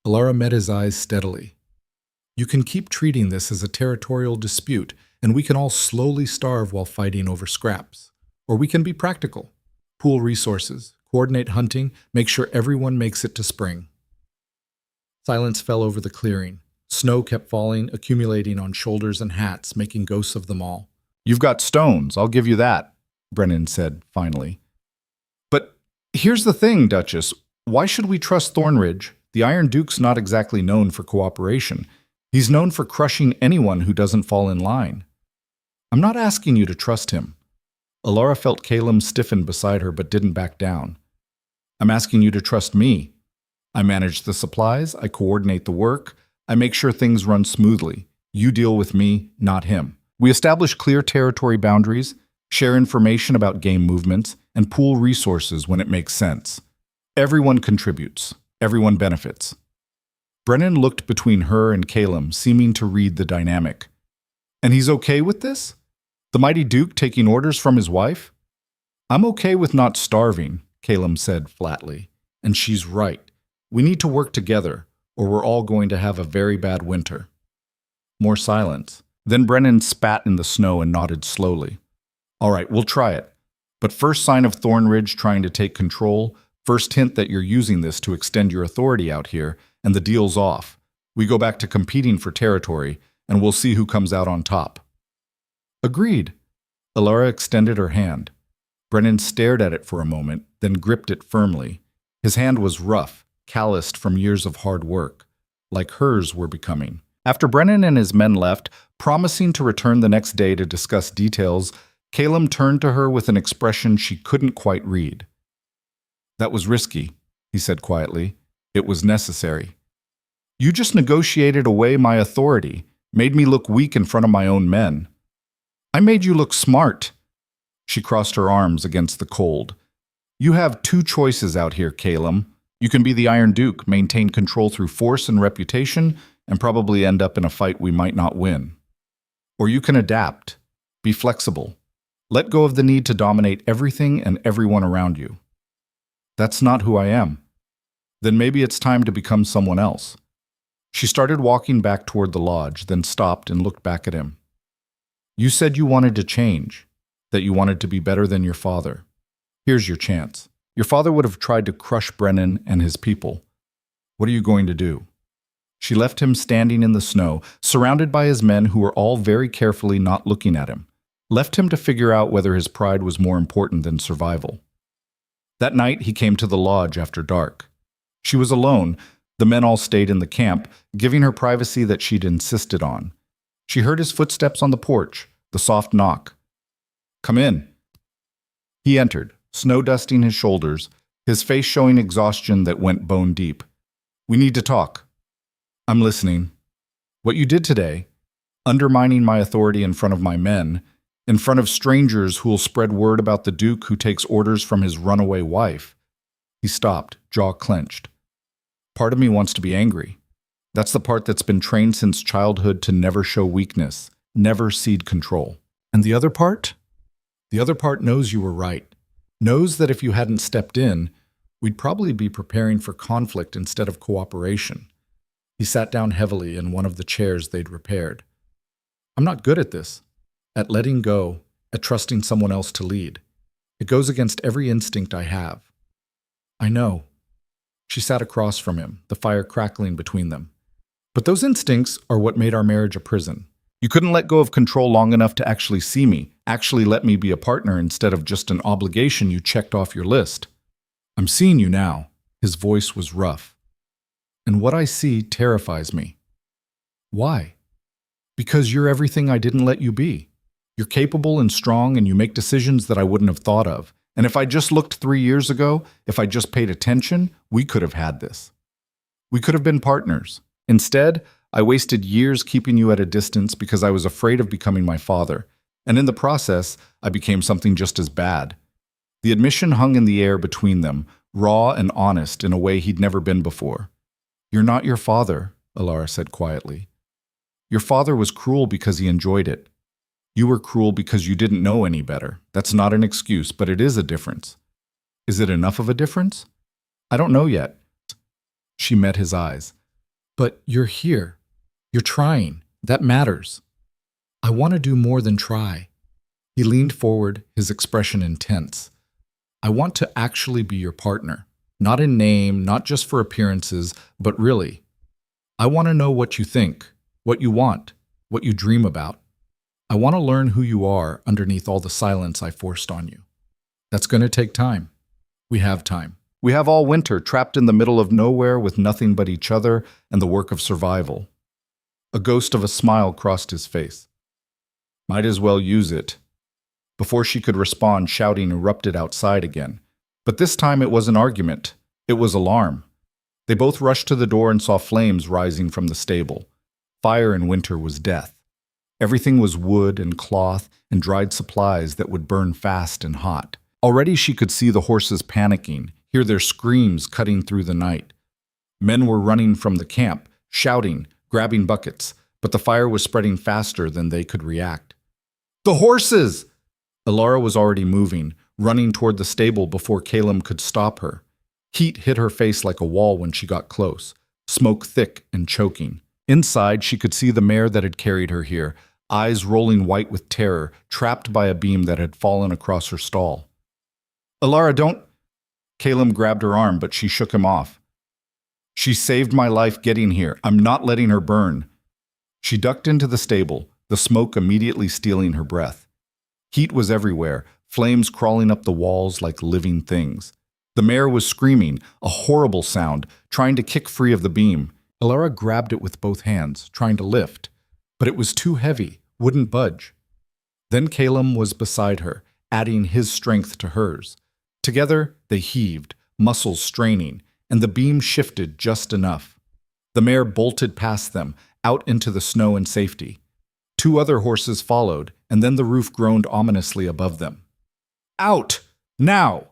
S1: Alara met his eyes steadily. You can keep treating this as a territorial dispute, and we can all slowly starve while fighting over scraps. Or we can be practical, pool resources, coordinate hunting, make sure everyone makes it to spring. Silence fell over the clearing. Snow kept falling, accumulating on shoulders and hats, making ghosts of them all. You've got stones, I'll give you that, Brennan said finally. But here's the thing, Duchess. Why should we trust Thornridge? The Iron Duke's not exactly known for cooperation. He's known for crushing anyone who doesn't fall in line. I'm not asking you to trust him. Alara felt Caleb stiffen beside her but didn't back down. I'm asking you to trust me. I manage the supplies, I coordinate the work, I make sure things run smoothly. You deal with me, not him. We establish clear territory boundaries, share information about game movements, and pool resources when it makes sense. Everyone contributes. Everyone benefits. Brennan looked between her and Caleb, seeming to read the dynamic. And he's okay with this? The mighty Duke taking orders from his wife? I'm okay with not starving, Caleb said flatly. And she's right. We need to work together, or we're all going to have a very bad winter. More silence. Then Brennan spat in the snow and nodded slowly. All right, we'll try it. But first sign of Thornridge trying to take control, first hint that you're using this to extend your authority out here, and the deal's off. We go back to competing for territory, and we'll see who comes out on top. Agreed. Alara extended her hand. Brennan stared at it for a moment, then gripped it firmly. His hand was rough, calloused from years of hard work, like hers were becoming. After Brennan and his men left, promising to return the next day to discuss details, Caleb turned to her with an expression she couldn't quite read. That was risky, he said quietly. It was necessary. You just negotiated away my authority, made me look weak in front of my own men. I made you look smart. She crossed her arms against the cold. You have two choices out here, Caleb. You can be the Iron Duke, maintain control through force and reputation, and probably end up in a fight we might not win. Or you can adapt, be flexible, let go of the need to dominate everything and everyone around you. That's not who I am. Then maybe it's time to become someone else. She started walking back toward the lodge, then stopped and looked back at him. You said you wanted to change, that you wanted to be better than your father. Here's your chance. Your father would have tried to crush Brennan and his people. What are you going to do? She left him standing in the snow, surrounded by his men who were all very carefully not looking at him. Left him to figure out whether his pride was more important than survival. That night he came to the lodge after dark. She was alone. The men all stayed in the camp, giving her privacy that she'd insisted on. She heard his footsteps on the porch, the soft knock. Come in. He entered, snow dusting his shoulders, his face showing exhaustion that went bone deep. We need to talk. I'm listening. What you did today, undermining my authority in front of my men, in front of strangers who'll spread word about the Duke who takes orders from his runaway wife. He stopped, jaw clenched. Part of me wants to be angry. That's the part that's been trained since childhood to never show weakness, never cede control. And the other part? The other part knows you were right. Knows that if you hadn't stepped in, we'd probably be preparing for conflict instead of cooperation. He sat down heavily in one of the chairs they'd repaired. I'm not good at this, at letting go, at trusting someone else to lead. It goes against every instinct I have. I know. She sat across from him, the fire crackling between them. But those instincts are what made our marriage a prison. You couldn't let go of control long enough to actually see me, actually let me be a partner instead of just an obligation you checked off your list. I'm seeing you now. His voice was rough. And what I see terrifies me. Why? Because you're everything I didn't let you be. You're capable and strong, and you make decisions that I wouldn't have thought of, And if I just looked 3 years ago, if I just paid attention, we could have had this. We could have been partners. Instead, I wasted years keeping you at a distance because I was afraid of becoming my father. And in the process, I became something just as bad. The admission hung in the air between them, raw and honest in a way he'd never been before. "You're not your father," Alara said quietly. "Your father was cruel because he enjoyed it. You were cruel because you didn't know any better. That's not an excuse, but it is a difference." "Is it enough of a difference?" "I don't know yet." She met his eyes. "But you're here. You're trying. That matters." "I want to do more than try." He leaned forward, his expression intense. "I want to actually be your partner. Not in name, not just for appearances, but really. I want to know what you think, what you want, what you dream about. I want to learn who you are underneath all the silence I forced on you. That's going to take time. We have time. We have all winter trapped in the middle of nowhere with nothing but each other and the work of survival." A ghost of a smile crossed his face. "Might as well use it." Before she could respond, shouting erupted outside again. But this time it was an argument. It was alarm. They both rushed to the door and saw flames rising from the stable. Fire in winter was death. Everything was wood and cloth and dried supplies that would burn fast and hot. Already she could see the horses panicking, hear their screams cutting through the night. Men were running from the camp, shouting, grabbing buckets, but the fire was spreading faster than they could react. "The horses!" Alara was already moving, running toward the stable before Calum could stop her. Heat hit her face like a wall when she got close, smoke thick and choking. Inside, she could see the mare that had carried her here, eyes rolling white with terror, trapped by a beam that had fallen across her stall. "Alara, don't—" Calum grabbed her arm, but she shook him off. "She saved my life getting here. I'm not letting her burn." She ducked into the stable, the smoke immediately stealing her breath. Heat was everywhere, flames crawling up the walls like living things. The mare was screaming, a horrible sound, trying to kick free of the beam. Alara grabbed it with both hands, trying to lift, but it was too heavy, wouldn't budge. Then Calum was beside her, adding his strength to hers. Together, they heaved, muscles straining, and the beam shifted just enough. The mare bolted past them, out into the snow and safety. 2 other horses followed, and then the roof groaned ominously above them. "Out! Now!"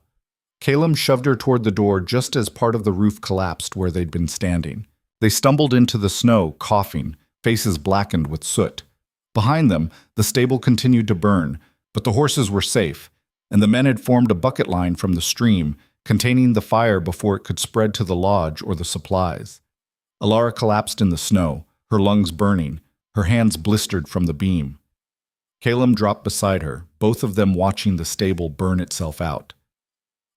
S1: Calum shoved her toward the door just as part of the roof collapsed where they'd been standing. They stumbled into the snow, coughing, faces blackened with soot. Behind them, the stable continued to burn, but the horses were safe, and the men had formed a bucket line from the stream, containing the fire before it could spread to the lodge or the supplies. Alara collapsed in the snow, her lungs burning, her hands blistered from the beam. Calum dropped beside her, both of them watching the stable burn itself out.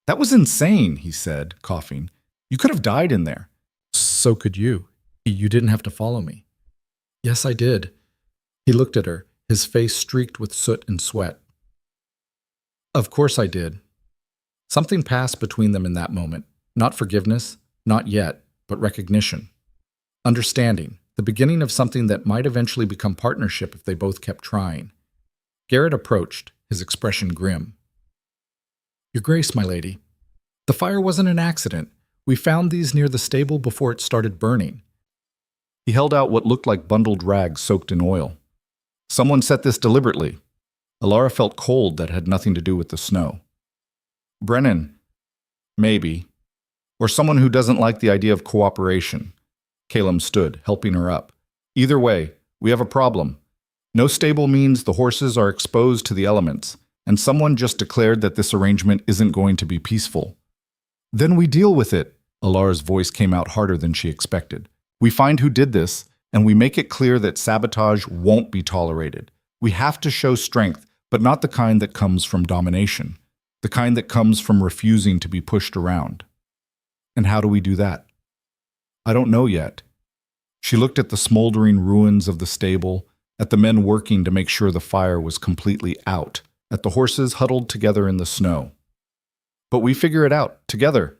S1: "That was insane," he said, coughing. "You could have died in there." "So could you. You didn't have to follow me." "Yes, I did." He looked at her, his face streaked with soot and sweat. "Of course I did." Something passed between them in that moment. Not forgiveness, not yet, but recognition. Understanding, the beginning of something that might eventually become partnership if they both kept trying. Garrett approached, his expression grim. "Your Grace, my lady. The fire wasn't an accident. We found these near the stable before it started burning." He held out what looked like bundled rags soaked in oil. "Someone set this deliberately." Alara felt cold that had nothing to do with the snow. "Brennan. Maybe. Or someone who doesn't like the idea of cooperation." Calum stood, helping her up. "Either way, we have a problem. No stable means the horses are exposed to the elements, and someone just declared that this arrangement isn't going to be peaceful." "Then we deal with it." Alara's voice came out harder than she expected. "We find who did this, and we make it clear that sabotage won't be tolerated. We have to show strength, but not the kind that comes from domination. The kind that comes from refusing to be pushed around." "And how do we do that?" "I don't know yet." She looked at the smoldering ruins of the stable, at the men working to make sure the fire was completely out, at the horses huddled together in the snow. "But we figure it out, together."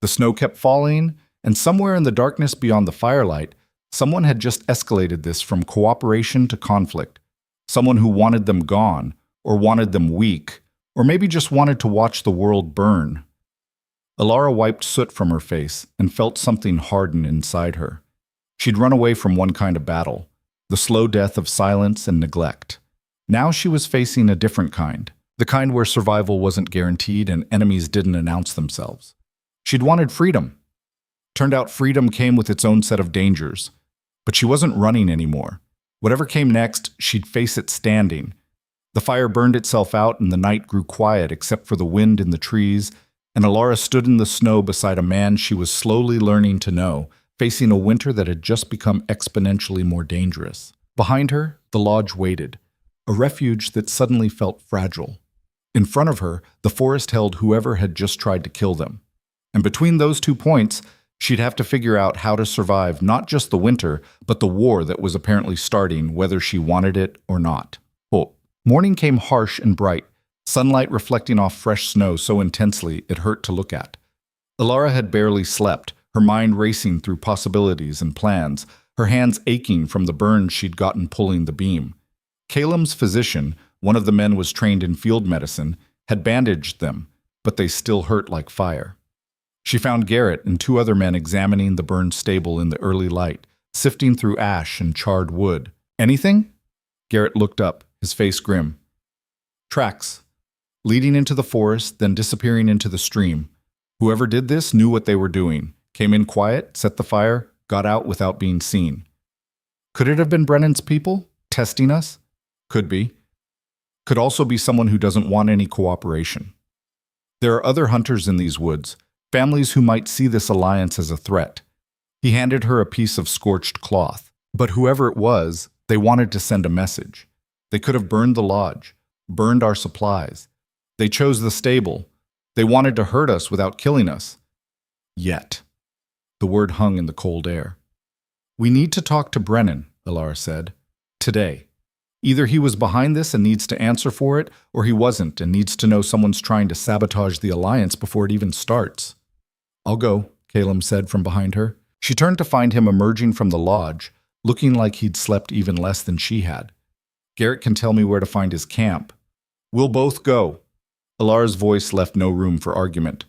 S1: The snow kept falling, and somewhere in the darkness beyond the firelight, someone had just escalated this from cooperation to conflict. Someone who wanted them gone, or wanted them weak, Or maybe just wanted to watch the world burn. Alara wiped soot from her face and felt something harden inside her. She'd run away from one kind of battle, the slow death of silence and neglect. Now she was facing a different kind, the kind where survival wasn't guaranteed and enemies didn't announce themselves. She'd wanted freedom. Turned out freedom came with its own set of dangers. But she wasn't running anymore. Whatever came next, she'd face it standing. The fire burned itself out and the night grew quiet except for the wind in the trees, and Alara stood in the snow beside a man she was slowly learning to know, facing a winter that had just become exponentially more dangerous. Behind her, the lodge waited, a refuge that suddenly felt fragile. In front of her, the forest held whoever had just tried to kill them. And between those 2 points, she'd have to figure out how to survive not just the winter, but the war that was apparently starting, whether she wanted it or not. Oh. Morning came harsh and bright, sunlight reflecting off fresh snow so intensely it hurt to look at. Alara had barely slept, her mind racing through possibilities and plans, her hands aching from the burns she'd gotten pulling the beam. Calum's physician, one of the men was trained in field medicine, had bandaged them, but they still hurt like fire. She found Garrett and 2 other men examining the burned stable in the early light, sifting through ash and charred wood. Anything? Garrett looked up, his face grim. Tracks, leading into the forest, then disappearing into the stream. Whoever did this knew what they were doing, came in quiet, set the fire, got out without being seen. Could it have been Brennan's people, testing us? Could be. Could also be someone who doesn't want any cooperation. There are other hunters in these woods, families who might see this alliance as a threat. He handed her a piece of scorched cloth. But whoever it was, they wanted to send a message. They could have burned the lodge, burned our supplies. They chose the stable. They wanted to hurt us without killing us. Yet. The word hung in the cold air. We need to talk to Brennan, Alara said. Today. Either he was behind this and needs to answer for it, or he wasn't and needs to know someone's trying to sabotage the alliance before it even starts. I'll go, Calum said from behind her. She turned to find him emerging from the lodge, looking like he'd slept even less than she had. Garrett can tell me where to find his camp. We'll both go. Alara's voice left no room for argument.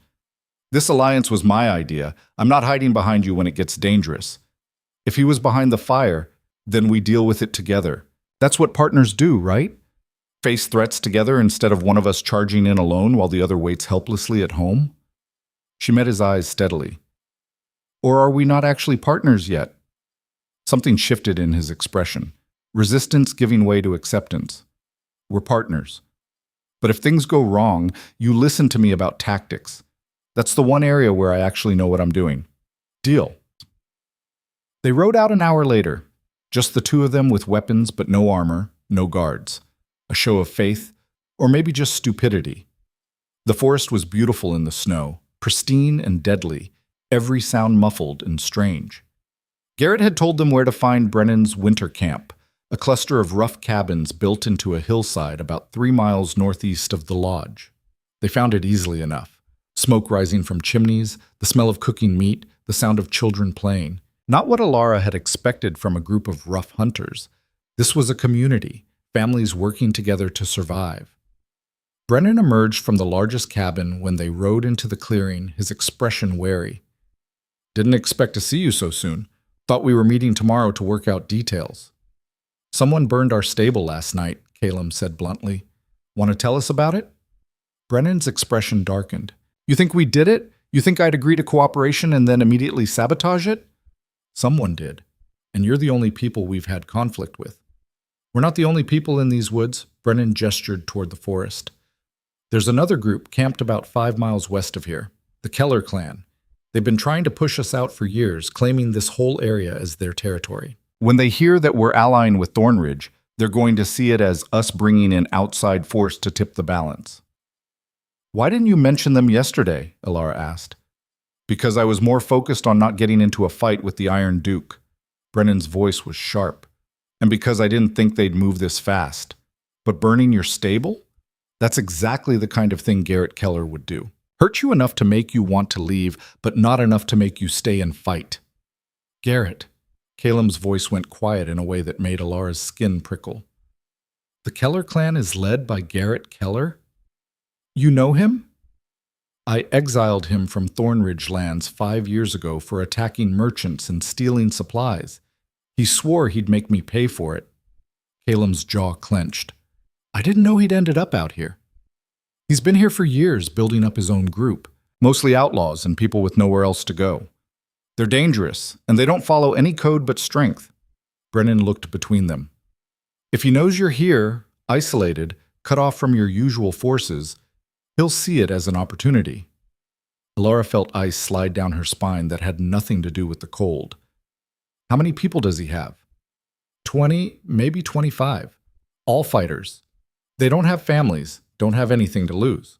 S1: This alliance was my idea. I'm not hiding behind you when it gets dangerous. If he was behind the fire, then we deal with it together. That's what partners do, right? Face threats together instead of one of us charging in alone while the other waits helplessly at home? She met his eyes steadily. Or are we not actually partners yet? Something shifted in his expression, resistance giving way to acceptance. We're partners. But if things go wrong, you listen to me about tactics. That's the one area where I actually know what I'm doing. Deal. They rode out an hour later. Just the 2 of them with weapons but no armor, no guards. A show of faith, or maybe just stupidity. The forest was beautiful in the snow, pristine and deadly, every sound muffled and strange. Garrett had told them where to find Brennan's winter camp, a cluster of rough cabins built into a hillside about 3 miles northeast of the lodge. They found it easily enough. Smoke rising from chimneys, the smell of cooking meat, the sound of children playing. Not what Alara had expected from a group of rough hunters. This was a community, families working together to survive. Brennan emerged from the largest cabin when they rode into the clearing, his expression wary. Didn't expect to see you so soon. Thought we were meeting tomorrow to work out details. Someone burned our stable last night, Calum said bluntly. Want to tell us about it? Brennan's expression darkened. You think we did it? You think I'd agree to cooperation and then immediately sabotage it? Someone did, and you're the only people we've had conflict with. We're not the only people in these woods, Brennan gestured toward the forest. There's another group camped about 5 miles west of here, the Keller clan. They've been trying to push us out for years, claiming this whole area as their territory. When they hear that we're allying with Thornridge, they're going to see it as us bringing in outside force to tip the balance. Why didn't you mention them yesterday? Alara asked. Because I was more focused on not getting into a fight with the Iron Duke. Brennan's voice was sharp. And because I didn't think they'd move this fast. But burning your stable? That's exactly the kind of thing Garrett Keller would do. Hurt you enough to make you want to leave, but not enough to make you stay and fight. Garrett. Calum's voice went quiet in a way that made Alara's skin prickle. The Keller clan is led by Garrett Keller? You know him? I exiled him from Thornridge lands 5 years ago for attacking merchants and stealing supplies. He swore he'd make me pay for it. Calum's jaw clenched. I didn't know he'd ended up out here. He's been here for years building up his own group, mostly outlaws and people with nowhere else to go. They're dangerous, and they don't follow any code but strength. Brennan looked between them. If he knows you're here, isolated, cut off from your usual forces, he'll see it as an opportunity. Alara felt ice slide down her spine that had nothing to do with the cold. How many people does he have? 20, maybe 25. All fighters. They don't have families, don't have anything to lose.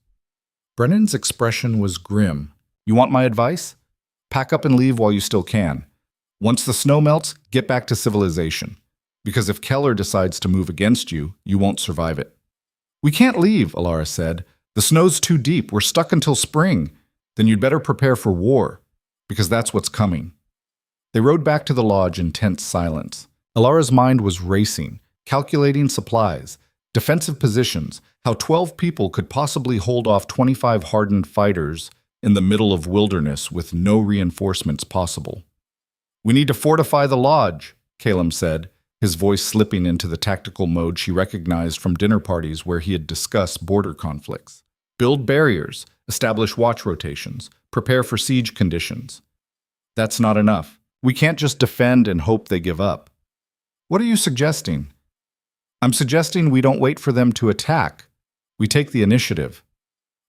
S1: Brennan's expression was grim. You want my advice? Pack up and leave while you still can. Once the snow melts, get back to civilization. Because if Keller decides to move against you, you won't survive it. We can't leave, Alara said. The snow's too deep. We're stuck until spring. Then you'd better prepare for war, because that's what's coming. They rode back to the lodge in tense silence. Alara's mind was racing, calculating supplies, defensive positions, how 12 people could possibly hold off 25 hardened fighters in the middle of wilderness with no reinforcements possible. We need to fortify the lodge, Calum said, his voice slipping into the tactical mode she recognized from dinner parties where he had discussed border conflicts. Build barriers, establish watch rotations, prepare for siege conditions. That's not enough. We can't just defend and hope they give up. What are you suggesting? I'm suggesting we don't wait for them to attack. We take the initiative.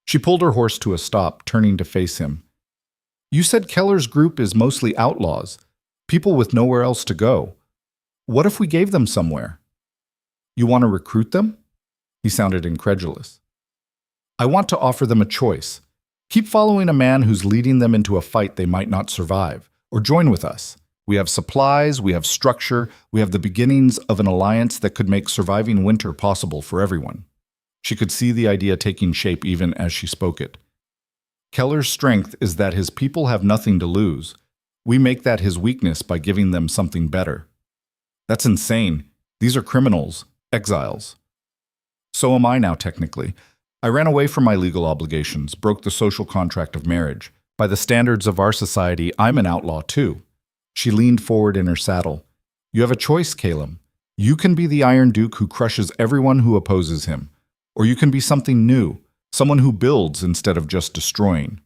S1: She pulled her horse to a stop, turning to face him. You said Keller's group is mostly outlaws, people with nowhere else to go. What if we gave them somewhere? You want to recruit them? He sounded incredulous. I want to offer them a choice. Keep following a man who's leading them into a fight they might not survive, or join with us. We have supplies, we have structure, we have the beginnings of an alliance that could make surviving winter possible for everyone. She could see the idea taking shape even as she spoke it. Keller's strength is that his people have nothing to lose. We make that his weakness by giving them something better. That's insane. These are criminals, exiles. So am I now, technically. I ran away from my legal obligations, broke the social contract of marriage. By the standards of our society, I'm an outlaw too. She leaned forward in her saddle. You have a choice, Calum. You can be the Iron Duke who crushes everyone who opposes him. Or you can be something new, someone who builds instead of just destroying.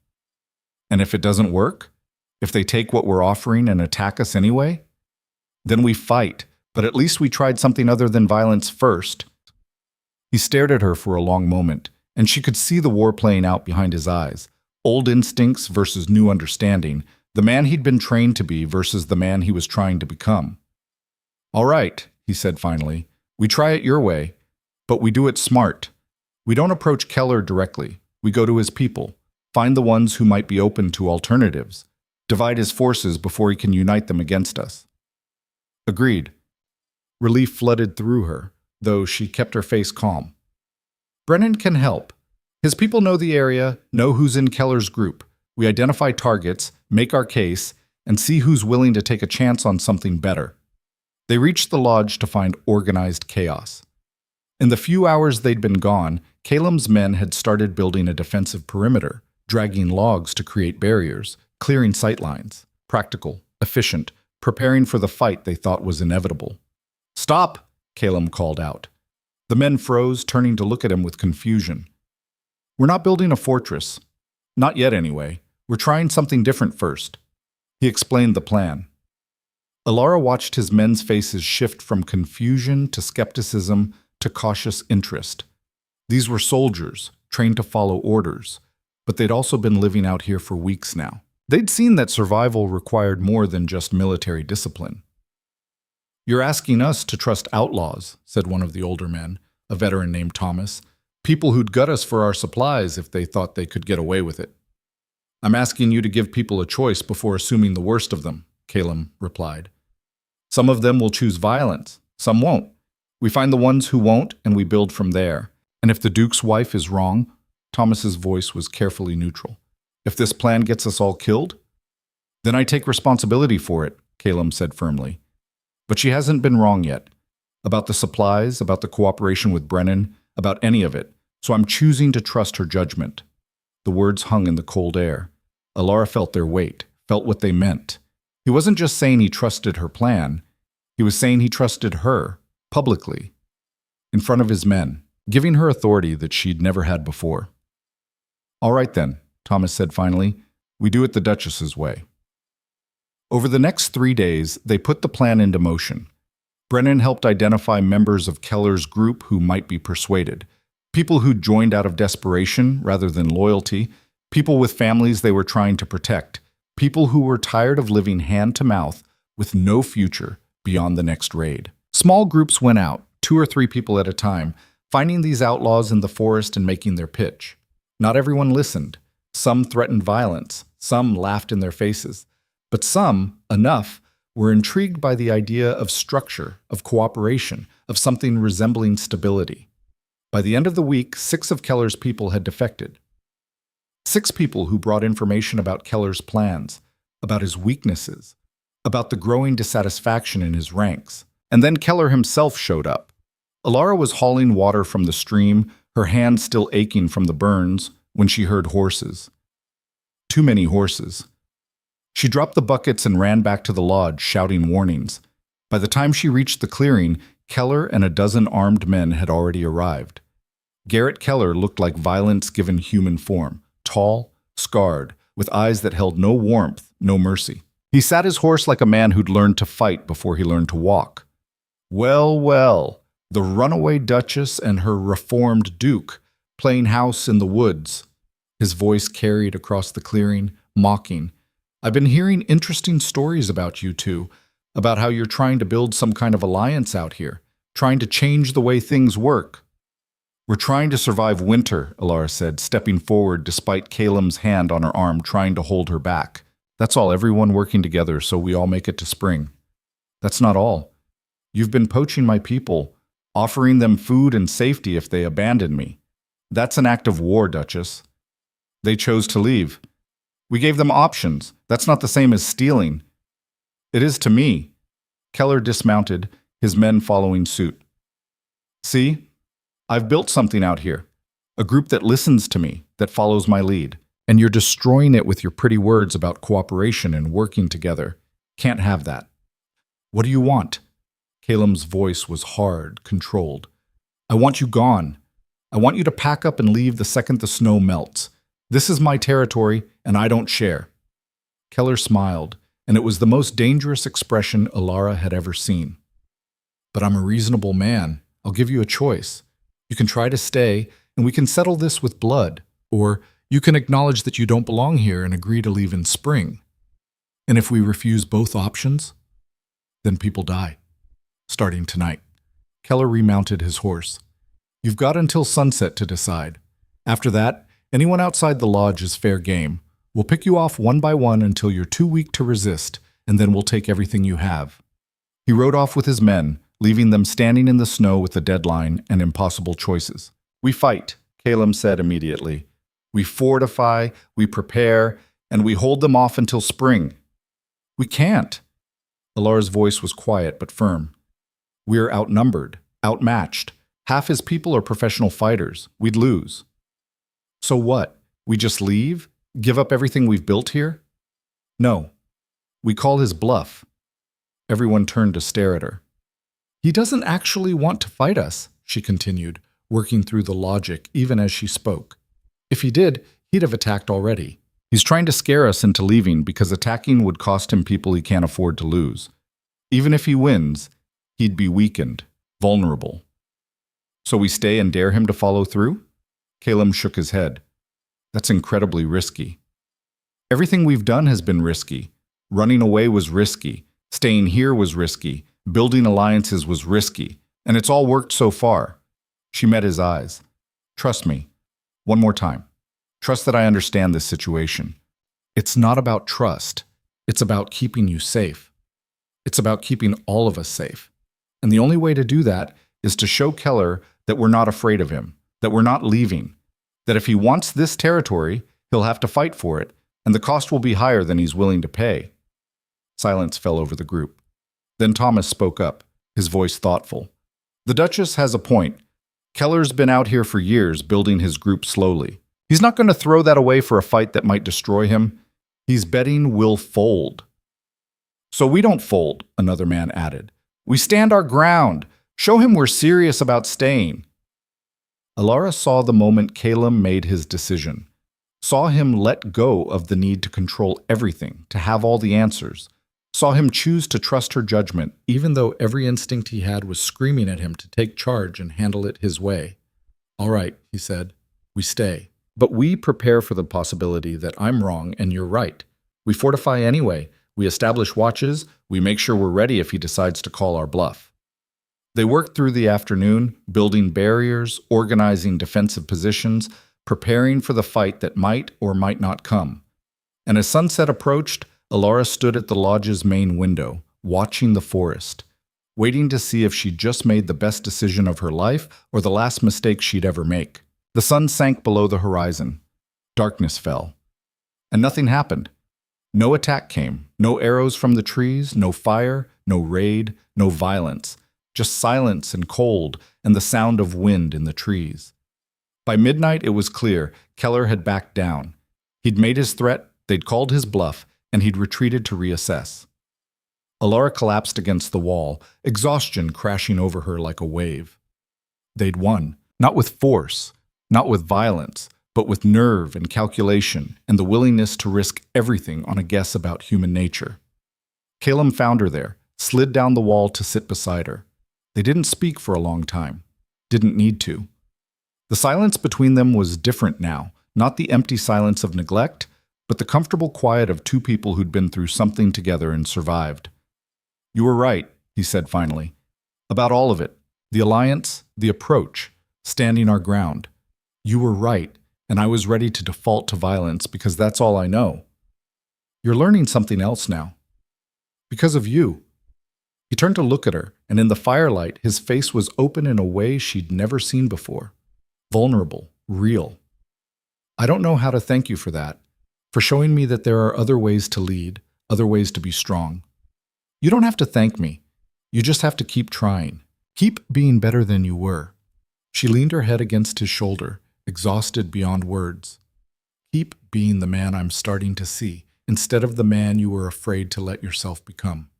S1: And if it doesn't work? If they take what we're offering and attack us anyway? Then we fight, but at least we tried something other than violence first. He stared at her for a long moment, and she could see the war playing out behind his eyes. Old instincts versus new understanding, the man he'd been trained to be versus the man he was trying to become. All right, he said finally, we try it your way, but we do it smart. We don't approach Keller directly. We go to his people, find the ones who might be open to alternatives, divide his forces before he can unite them against us. Agreed. Relief flooded through her, though she kept her face calm. Brennan can help. His people know the area, know who's in Keller's group. We identify targets, make our case, and see who's willing to take a chance on something better. They reached the lodge to find organized chaos. In the few hours they'd been gone, Calum's men had started building a defensive perimeter, dragging logs to create barriers, clearing sightlines. Practical, efficient, preparing for the fight they thought was inevitable. Stop! Calum called out. The men froze, turning to look at him with confusion. We're not building a fortress. Not yet, anyway. We're trying something different first. He explained the plan. Alara watched his men's faces shift from confusion to skepticism to cautious interest. These were soldiers, trained to follow orders, but they'd also been living out here for weeks now. They'd seen that survival required more than just military discipline. You're asking us to trust outlaws, said one of the older men, a veteran named Thomas, people who'd gut us for our supplies if they thought they could get away with it. I'm asking you to give people a choice before assuming the worst of them, Calum replied. Some of them will choose violence, some won't. We find the ones who won't, and we build from there. And if the Duke's wife is wrong, Thomas's voice was carefully neutral. If this plan gets us all killed, then I take responsibility for it, Calum said firmly. But she hasn't been wrong yet. About the supplies, about the cooperation with Brennan, about any of it. So I'm choosing to trust her judgment." The words hung in the cold air. Alara felt their weight, felt what they meant. He wasn't just saying he trusted her plan. He was saying he trusted her, publicly, in front of his men, giving her authority that she'd never had before. "All right then," Thomas said finally. "We do it the Duchess's way." Over the next 3 days, they put the plan into motion. Brennan helped identify members of Keller's group who might be persuaded, people who joined out of desperation rather than loyalty, people with families they were trying to protect, people who were tired of living hand to mouth with no future beyond the next raid. Small groups went out, 2 or 3 people at a time, finding these outlaws in the forest and making their pitch. Not everyone listened. Some threatened violence, some laughed in their faces, but some, enough, were intrigued by the idea of structure, of cooperation, of something resembling stability. By the end of the week, 6 of Keller's people had defected. 6 people who brought information about Keller's plans, about his weaknesses, about the growing dissatisfaction in his ranks. And then Keller himself showed up. Alara was hauling water from the stream, her hands still aching from the burns, when she heard horses. Too many horses. She dropped the buckets and ran back to the lodge, shouting warnings. By the time she reached the clearing, Keller and a dozen armed men had already arrived. Garrett Keller looked like violence given human form, tall, scarred, with eyes that held no warmth, no mercy. He sat his horse like a man who'd learned to fight before he learned to walk. Well, well, the runaway Duchess and her reformed Duke, playing house in the woods. His voice carried across the clearing, mocking. "I've been hearing interesting stories about you two, about how you're trying to build some kind of alliance out here, trying to change the way things work." "We're trying to survive winter," Alara said, stepping forward despite Caleb's hand on her arm trying to hold her back. "That's all, everyone working together so we all make it to spring." "That's not all. You've been poaching my people, offering them food and safety if they abandon me. That's an act of war, Duchess. They chose to leave. We gave them options. That's not the same as stealing." "It is to me." Keller dismounted, his men following suit. "See? I've built something out here. A group that listens to me, that follows my lead. And you're destroying it with your pretty words about cooperation and working together. Can't have that." "What do you want?" Caleb's voice was hard, controlled. "I want you gone. I want you to pack up and leave the second the snow melts. This is my territory, and I don't share." Keller smiled, and it was the most dangerous expression Alara had ever seen. "But I'm a reasonable man. I'll give you a choice. You can try to stay, and we can settle this with blood. Or you can acknowledge that you don't belong here and agree to leave in spring. And if we refuse both options, then people die. Starting tonight." Keller remounted his horse. "You've got until sunset to decide. After that, anyone outside the lodge is fair game. We'll pick you off one by one until you're too weak to resist, and then we'll take everything you have." He rode off with his men, leaving them standing in the snow with a deadline and impossible choices. "We fight," Caleb said immediately. "We fortify, we prepare, and we hold them off until spring." "We can't." Alara's voice was quiet but firm. "We're outnumbered, outmatched. Half his people are professional fighters. We'd lose." "So what? We just leave? Give up everything we've built here?" "No. We call his bluff." Everyone turned to stare at her. "He doesn't actually want to fight us," she continued, working through the logic even as she spoke. "If he did, he'd have attacked already. He's trying to scare us into leaving because attacking would cost him people he can't afford to lose. Even if he wins, he'd be weakened, vulnerable. So we stay and dare him to follow through?" Caleb shook his head. "That's incredibly risky. Everything we've done has been risky. Running away was risky. Staying here was risky. Building alliances was risky. And it's all worked so far." She met his eyes. "Trust me. One more time. Trust that I understand this situation. It's not about trust. It's about keeping you safe. It's about keeping all of us safe. And the only way to do that is to show Keller that we're not afraid of him, that we're not leaving, that if he wants this territory, he'll have to fight for it, and the cost will be higher than he's willing to pay." Silence fell over the group. Then Thomas spoke up, his voice thoughtful. "The Duchess has a point.
S2: Keller's been out here for years, building his group slowly. He's not going to throw that away for a fight that might destroy him. He's betting we'll fold. So we don't fold, another man added. We stand our ground. Show him we're serious about staying. Alara saw the moment Calum made his decision, saw him let go of the need to control everything, to have all the answers, saw him choose to trust her judgment, even though every instinct he had was screaming at him to take charge and handle it his way. All right, he said, we stay. But we prepare for the possibility that I'm wrong and you're right. We fortify anyway. We establish watches. We make sure we're ready if he decides to call our bluff. They worked through the afternoon, building barriers, organizing defensive positions, preparing for the fight that might or might not come. And as sunset approached, Alara stood at the lodge's main window, watching the forest, waiting to see if she'd just made the best decision of her life or the last mistake she'd ever make. The sun sank below the horizon. Darkness fell. And nothing happened. No attack came, no arrows from the trees, no fire, no raid, no violence. Just silence and cold and the sound of wind in the trees. By midnight, it was clear Keller had backed down. He'd made his threat, they'd called his bluff, and he'd retreated to reassess. Alara collapsed against the wall, exhaustion crashing over her like a wave. They'd won, not with force, not with violence, but with nerve and calculation and the willingness to risk everything on a guess about human nature. Calum found her there, slid down the wall to sit beside her. They didn't speak for a long time. Didn't need to. The silence between them was different now, not the empty silence of neglect, but the comfortable quiet of two people who'd been through something together and survived. You were right, he said finally. About all of it. The alliance, the approach, standing our ground. You were right, and I was ready to default to violence because that's all I know. You're learning something else now. Because of you. He turned to look at her, and in the firelight, his face was open in a way she'd never seen before. Vulnerable, real. I don't know how to thank you for that, for showing me that there are other ways to lead, other ways to be strong. You don't have to thank me. You just have to keep trying. Keep being better than you were. She leaned her head against his shoulder, exhausted beyond words. Keep being the man I'm starting to see, instead of the man you were afraid to let yourself become.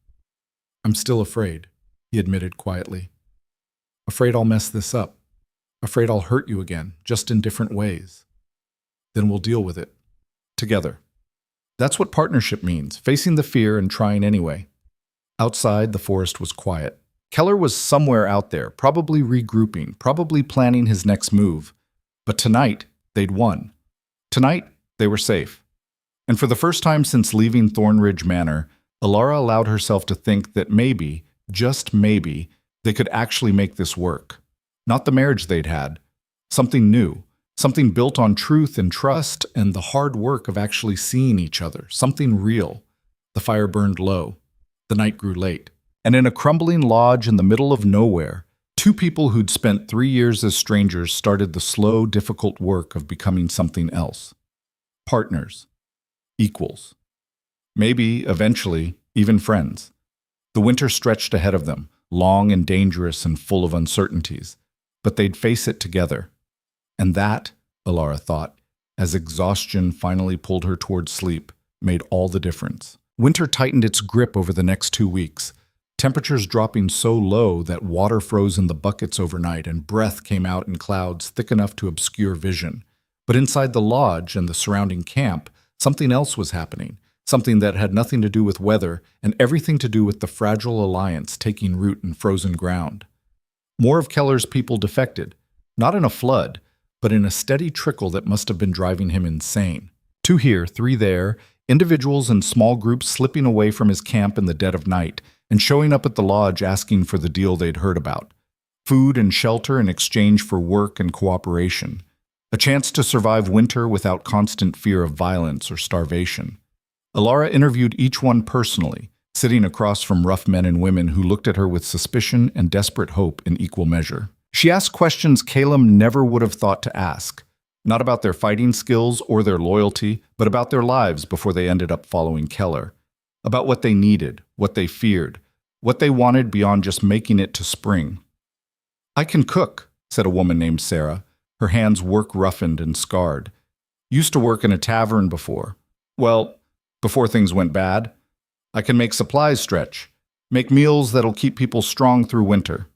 S2: I'm still afraid, he admitted quietly. Afraid I'll mess this up. Afraid I'll hurt you again, just in different ways. Then we'll deal with it. Together. That's what partnership means, facing the fear and trying anyway. Outside, the forest was quiet. Keller was somewhere out there, probably regrouping, probably planning his next move. But tonight, they'd won. Tonight, they were safe. And for the first time since leaving Thornridge Manor, Alara allowed herself to think that maybe, just maybe, they could actually make this work. Not the marriage they'd had. Something new. Something built on truth and trust and the hard work of actually seeing each other. Something real. The fire burned low. The night grew late. And in a crumbling lodge in the middle of nowhere, two people who'd spent 3 years as strangers started the slow, difficult work of becoming something else. Partners. Equals. Maybe, eventually, even friends. The winter stretched ahead of them, long and dangerous and full of uncertainties. But they'd face it together. And that, Alara thought, as exhaustion finally pulled her toward sleep, made all the difference. Winter tightened its grip over the next 2 weeks, temperatures dropping so low that water froze in the buckets overnight and breath came out in clouds thick enough to obscure vision. But inside the lodge and the surrounding camp, something else was happening, something that had nothing to do with weather and everything to do with the fragile alliance taking root in frozen ground. More of Keller's people defected, not in a flood, but in a steady trickle that must have been driving him insane. 2 here, 3 there, individuals and small groups slipping away from his camp in the dead of night and showing up at the lodge asking for the deal they'd heard about. Food and shelter in exchange for work and cooperation. A chance to survive winter without constant fear of violence or starvation. Alara interviewed each one personally, sitting across from rough men and women who looked at her with suspicion and desperate hope in equal measure. She asked questions Calum never would have thought to ask, not about their fighting skills or their loyalty, but about their lives before they ended up following Keller, about what they needed, what they feared, what they wanted beyond just making it to spring. I can cook, said a woman named Sarah, her hands work-roughened and scarred. Used to work in a tavern before. Well, before things went bad. I can make supplies stretch, make meals that'll keep people strong through winter.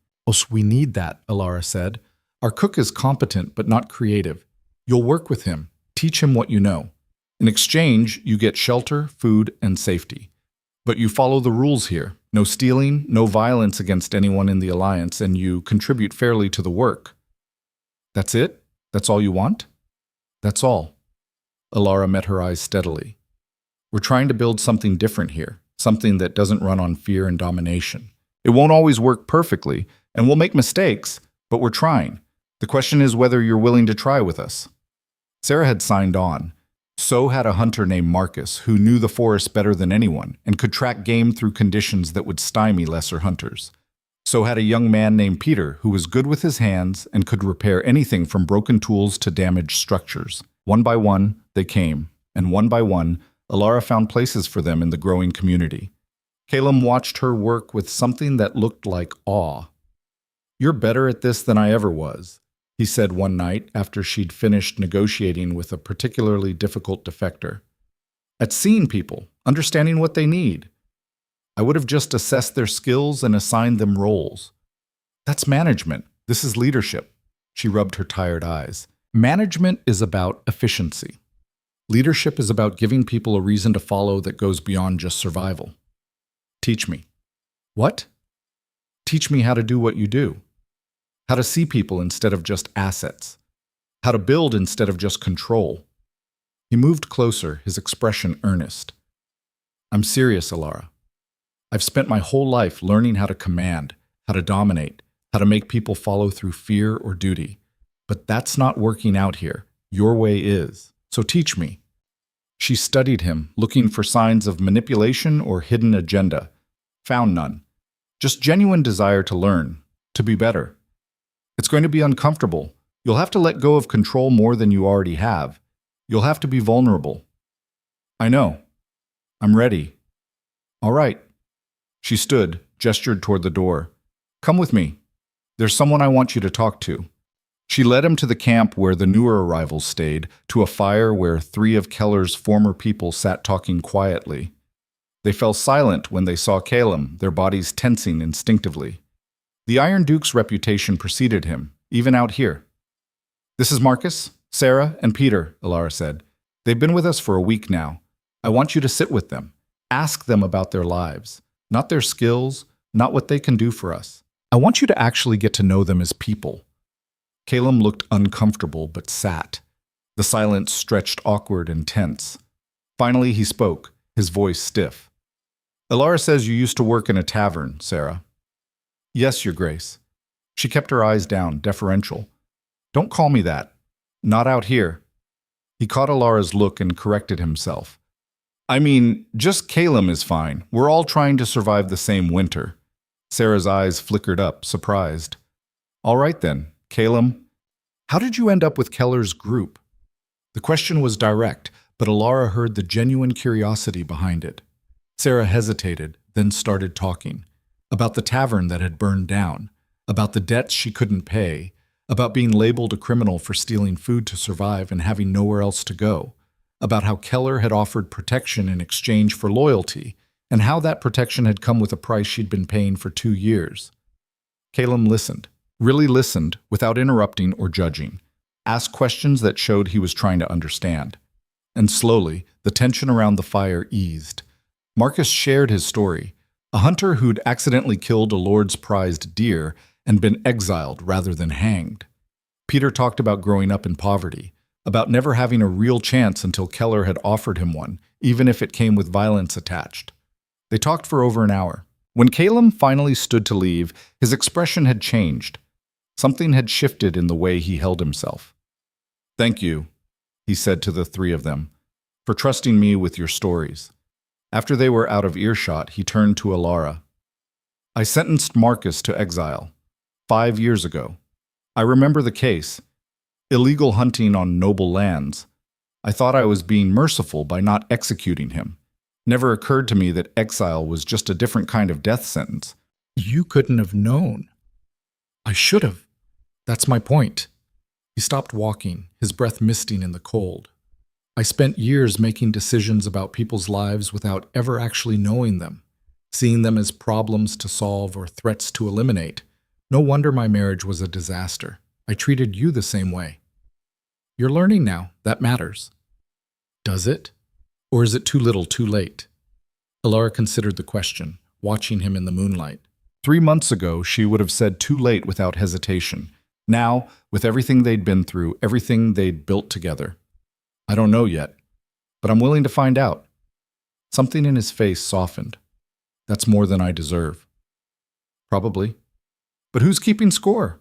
S1: We need that, Alara said. Our cook is competent but not creative. You'll work with him, teach him what you know. In exchange, you get shelter, food, and safety. But you follow the rules here. No stealing, no violence against anyone in the Alliance, and you contribute fairly to the work. That's it? That's all you want? That's all. Alara met her eyes steadily. We're trying to build something different here, something that doesn't run on fear and domination. It won't always work perfectly, and we'll make mistakes, but we're trying. The question is whether you're willing to try with us. Sarah had signed on. So had a hunter named Marcus, who knew the forest better than anyone and could track game through conditions that would stymie lesser hunters. So had a young man named Peter, who was good with his hands and could repair anything from broken tools to damaged structures. One by one, they came, and one by one, Alara found places for them in the growing community. Calum watched her work with something that looked like awe. "You're better at this than I ever was," he said one night after she'd finished negotiating with a particularly difficult defector. "At seeing people, understanding what they need. I would have just assessed their skills and assigned them roles. That's management. This is leadership." She rubbed her tired eyes. Management is about efficiency. Leadership is about giving people a reason to follow that goes beyond just survival. Teach me. What? Teach me how to do what you do. How to see people instead of just assets. How to build instead of just control. He moved closer, his expression earnest. "I'm serious, Alara. I've spent my whole life learning how to command, how to dominate, how to make people follow through fear or duty. But that's not working out here. Your way is. So teach me." She studied him, looking for signs of manipulation or hidden agenda. Found none. Just genuine desire to learn, to be better. "It's going to be uncomfortable. You'll have to let go of control more than you already have. You'll have to be vulnerable." "I know. I'm ready." "All right." She stood, gestured toward the door. "Come with me. There's someone I want you to talk to." She led him to the camp where the newer arrivals stayed, to a fire where 3 of Keller's former people sat talking quietly. They fell silent when they saw Calum, their bodies tensing instinctively. The Iron Duke's reputation preceded him, even out here. "This is Marcus, Sarah, and Peter," Alara said. "They've been with us for a week now. I want you to sit with them. Ask them about their lives, not their skills, not what they can do for us. I want you to actually get to know them as people." Calum looked uncomfortable but sat. The silence stretched awkward and tense. Finally he spoke, his voice stiff. "Alara says you used to work in a tavern, Sarah." "Yes, Your Grace." She kept her eyes down, deferential. "Don't call me that. Not out here." He caught Alara's look and corrected himself. "I mean, just Calum is fine. We're all trying to survive the same winter." Sarah's eyes flickered up, surprised. "All right then, Calum. How did you end up with Keller's group?" The question was direct, but Alara heard the genuine curiosity behind it. Sarah hesitated, then started talking. About the tavern that had burned down, about the debts she couldn't pay, about being labeled a criminal for stealing food to survive and having nowhere else to go, about how Keller had offered protection in exchange for loyalty, and how that protection had come with a price she'd been paying for 2 years. Calum listened, really listened, without interrupting or judging, asked questions that showed he was trying to understand. And slowly, the tension around the fire eased. Marcus shared his story, a hunter who'd accidentally killed a lord's prized deer and been exiled rather than hanged. Peter talked about growing up in poverty, about never having a real chance until Keller had offered him one, even if it came with violence attached. They talked for over an hour. When Calum finally stood to leave, his expression had changed. Something had shifted in the way he held himself. "Thank you," he said to the 3 of them, "for trusting me with your stories." After they were out of earshot, he turned to Alara. "I sentenced Marcus to exile 5 years ago. I remember the case. Illegal hunting on noble lands. I thought I was being merciful by not executing him. Never occurred to me that exile was just a different kind of death sentence." "You couldn't have known." "I should have." That's my point. He stopped walking, his breath misting in the cold. I spent years making decisions about people's lives without ever actually knowing them, seeing them as problems to solve or threats to eliminate. No wonder my marriage was a disaster. I treated you the same way. You're learning now. That matters. Does it? Or is it too little, too late? Alara considered the question, watching him in the moonlight.
S2: 3 months ago, she would have said too late without hesitation. Now, with everything they'd been through, everything they'd built together, I don't know yet, but I'm willing to find out. Something in his face softened. That's more than I deserve. Probably. But who's keeping score?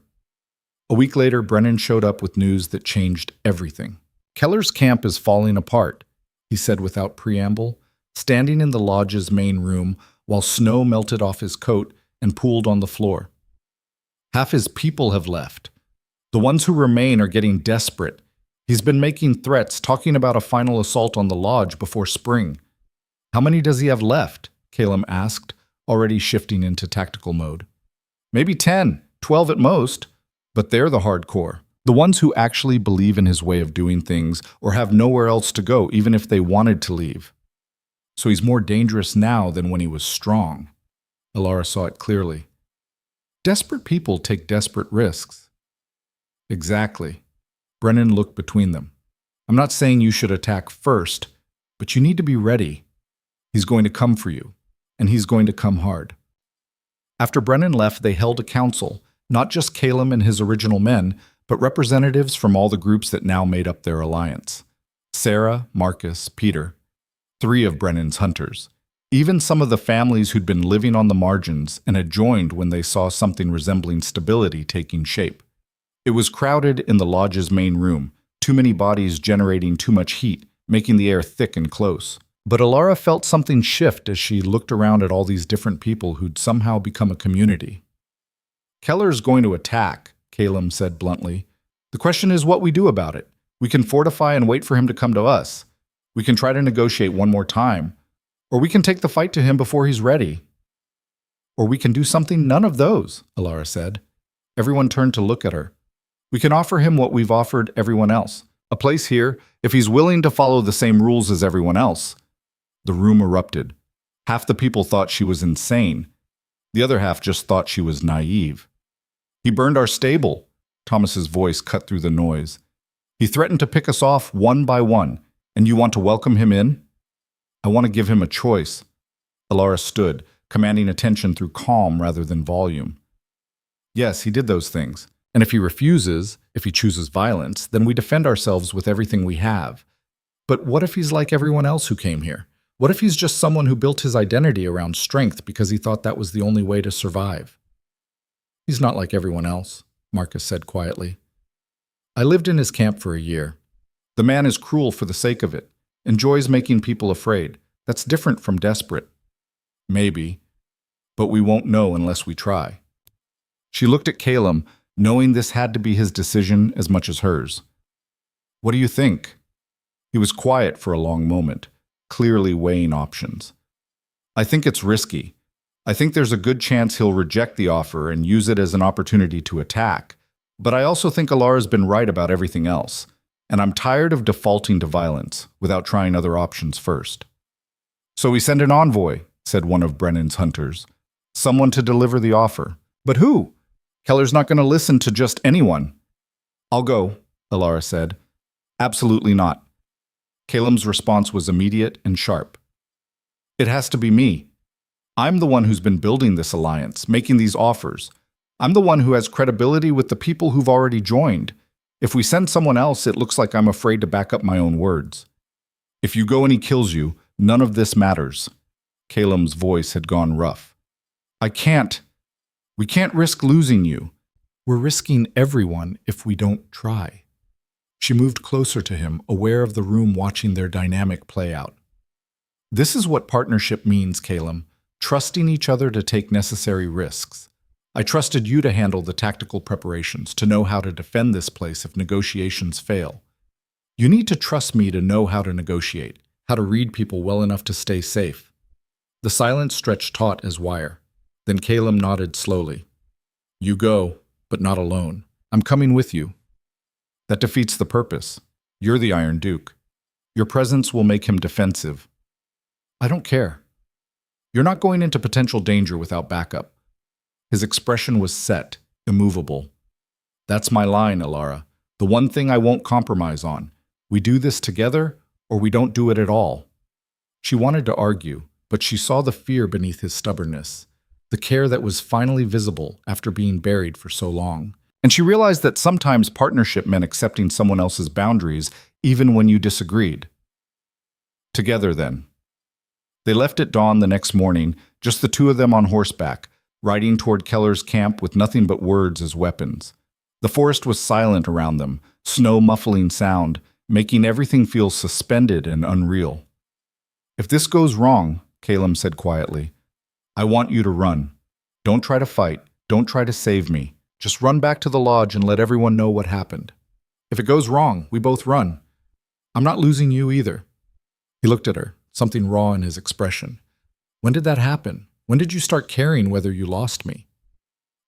S2: A week later, Brennan showed up with news that changed everything. Keller's camp is falling apart, he said without preamble, standing in the lodge's main room while snow melted off his coat and pooled on the floor. Half his people have left. The ones who remain are getting desperate. He's been making threats, talking about a final assault on the lodge before spring. How many does he have left? Calum asked, already shifting into tactical mode. Maybe 10, 12 at most, but they're the hardcore. The ones who actually believe in his way of doing things or have nowhere else to go, even if they wanted to leave. So he's more dangerous now than when he was strong. Alara saw it clearly. Desperate people take desperate risks. Exactly. Brennan looked between them. I'm not saying you should attack first, but you need to be ready. He's going to come for you, and he's going to come hard. After Brennan left, they held a council, not just Calum and his original men, but representatives from all the groups that now made up their alliance. Sarah, Marcus, Peter, 3 of Brennan's hunters. Even some of the families who'd been living on the margins and had joined when they saw something resembling stability taking shape. It was crowded in the lodge's main room, too many bodies generating too much heat, making the air thick and close. But Alara felt something shift as she looked around at all these different people who'd somehow become a community. Keller's going to attack, Calum said bluntly. The question is what we do about it. We can fortify and wait for him to come to us. We can try to negotiate one more time. Or we can take the fight to him before he's ready. Or we can do something none of those, Alara said. Everyone turned to look at her. We can offer him what we've offered everyone else. A place here, if he's willing to follow the same rules as everyone else. The room erupted. Half the people thought she was insane. The other half just thought she was naive. He burned our stable, Thomas's voice cut through the noise. He threatened to pick us off one by one, and you want to welcome him in? I want to give him a choice. Alara stood, commanding attention through calm rather than volume. Yes, he did those things. And if he refuses, if he chooses violence, then we defend ourselves with everything we have. But what if he's like everyone else who came here? What if he's just someone who built his identity around strength because he thought that was the only way to survive? He's not like everyone else, Marcus said quietly. I lived in his camp for a year. The man is cruel for the sake of it, enjoys making people afraid. That's different from desperate. Maybe, but we won't know unless we try. She looked at Calum, knowing this had to be his decision as much as hers. What do you think? He was quiet for a long moment, clearly weighing options. I think it's risky. I think there's a good chance he'll reject the offer and use it as an opportunity to attack. But I also think Alara's been right about everything else, and I'm tired of defaulting to violence without trying other options first. So we send an envoy, said one of Brennan's hunters. Someone to deliver the offer. But who? Keller's not going to listen to just anyone. I'll go, Alara said. Absolutely not. Calum's response was immediate and sharp. It has to be me. I'm the one who's been building this alliance, making these offers. I'm the one who has credibility with the people who've already joined. If we send someone else, it looks like I'm afraid to back up my own words. If you go and he kills you, none of this matters. Calum's voice had gone rough. I can't. We can't risk losing you. We're risking everyone if we don't try. She moved closer to him, aware of the room watching their dynamic play out. This is what partnership means, Calum. Trusting each other to take necessary risks. I trusted you to handle the tactical preparations, to know how to defend this place if negotiations fail. You need to trust me to know how to negotiate, how to read people well enough to stay safe. The silence stretched taut as wire. Then Calum nodded slowly. You go, but not alone. I'm coming with you. That defeats the purpose. You're the Iron Duke. Your presence will make him defensive. I don't care. You're not going into potential danger without backup. His expression was set, immovable. That's my line, Alara. The one thing I won't compromise on. We do this together, or we don't do it at all. She wanted to argue, but she saw the fear beneath his stubbornness, the care that was finally visible after being buried for so long. And she realized that sometimes partnership meant accepting someone else's boundaries, even when you disagreed. Together, then. They left at dawn the next morning, just the two of them on horseback, riding toward Keller's camp with nothing but words as weapons. The forest was silent around them, snow muffling sound, making everything feel suspended and unreal. If this goes wrong, Calum said quietly, I want you to run. Don't try to fight. Don't try to save me. Just run back to the lodge and let everyone know what happened. If it goes wrong, we both run. I'm not losing you either. He looked at her, something raw in his expression. When did that happen? When did you start caring whether you lost me?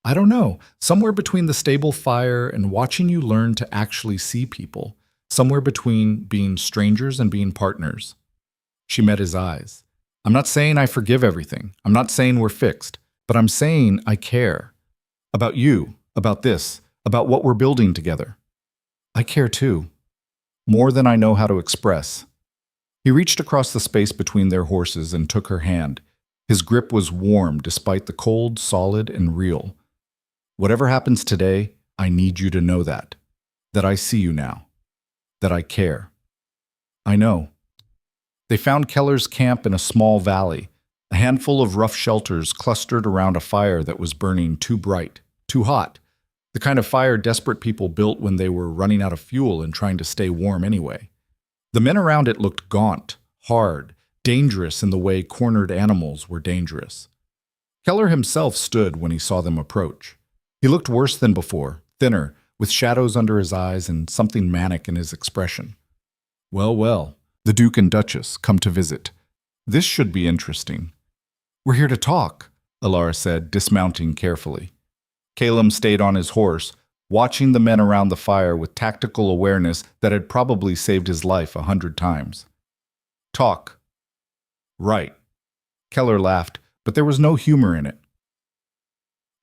S2: I don't know. Somewhere between the stable fire and watching you learn to actually see people. Somewhere between being strangers and being partners. She met his eyes. I'm not saying I forgive everything. I'm not saying we're fixed. But I'm saying I care. About you, about this, about what we're building together. I care too. More than I know how to express. He reached across the space between their horses and took her hand. His grip was warm despite the cold, solid, and real. Whatever happens today, I need you to know that. That I see you now. That I care. I know. They found Keller's camp in a small valley, a handful of rough shelters clustered around a fire that was burning too bright, too hot, the kind of fire desperate people built when they were running out of fuel and trying to stay warm anyway. The men around it looked gaunt, hard, dangerous in the way cornered animals were dangerous. Keller himself stood when he saw them approach. He looked worse than before, thinner, with shadows under his eyes and something manic in his expression. Well, well, the Duke and Duchess come to visit. This should be interesting. We're here to talk, Alara said, dismounting carefully. Calum stayed on his horse, watching the men around the fire with tactical awareness that had probably saved his life 100 times. Talk. Right. Keller laughed, but there was no humor in it.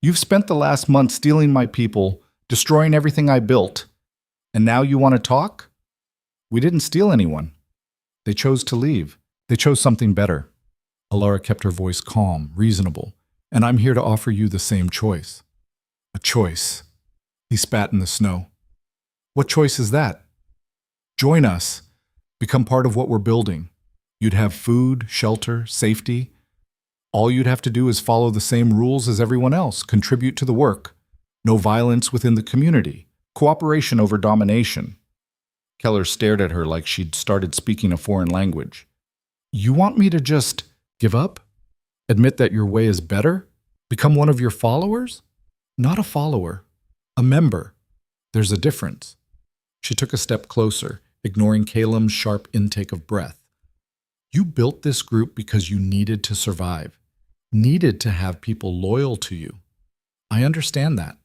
S2: You've spent the last month stealing my people, destroying everything I built, and now you want to talk? We didn't steal anyone. They chose to leave. They chose something better. Alara kept her voice calm, reasonable, and I'm here to offer you the same choice. A choice. He spat in the snow. What choice is that? Join us. Become part of what we're building. You'd have food, shelter, safety. All you'd have to do is follow the same rules as everyone else, contribute to the work. No violence within the community. Cooperation over domination. Keller stared at her like she'd started speaking a foreign language. You want me to just give up? Admit that your way is better? Become one of your followers? Not a follower. A member. There's a difference. She took a step closer, ignoring Calum's sharp intake of breath. You built this group because you needed to survive. Needed to have people loyal to you. I understand that.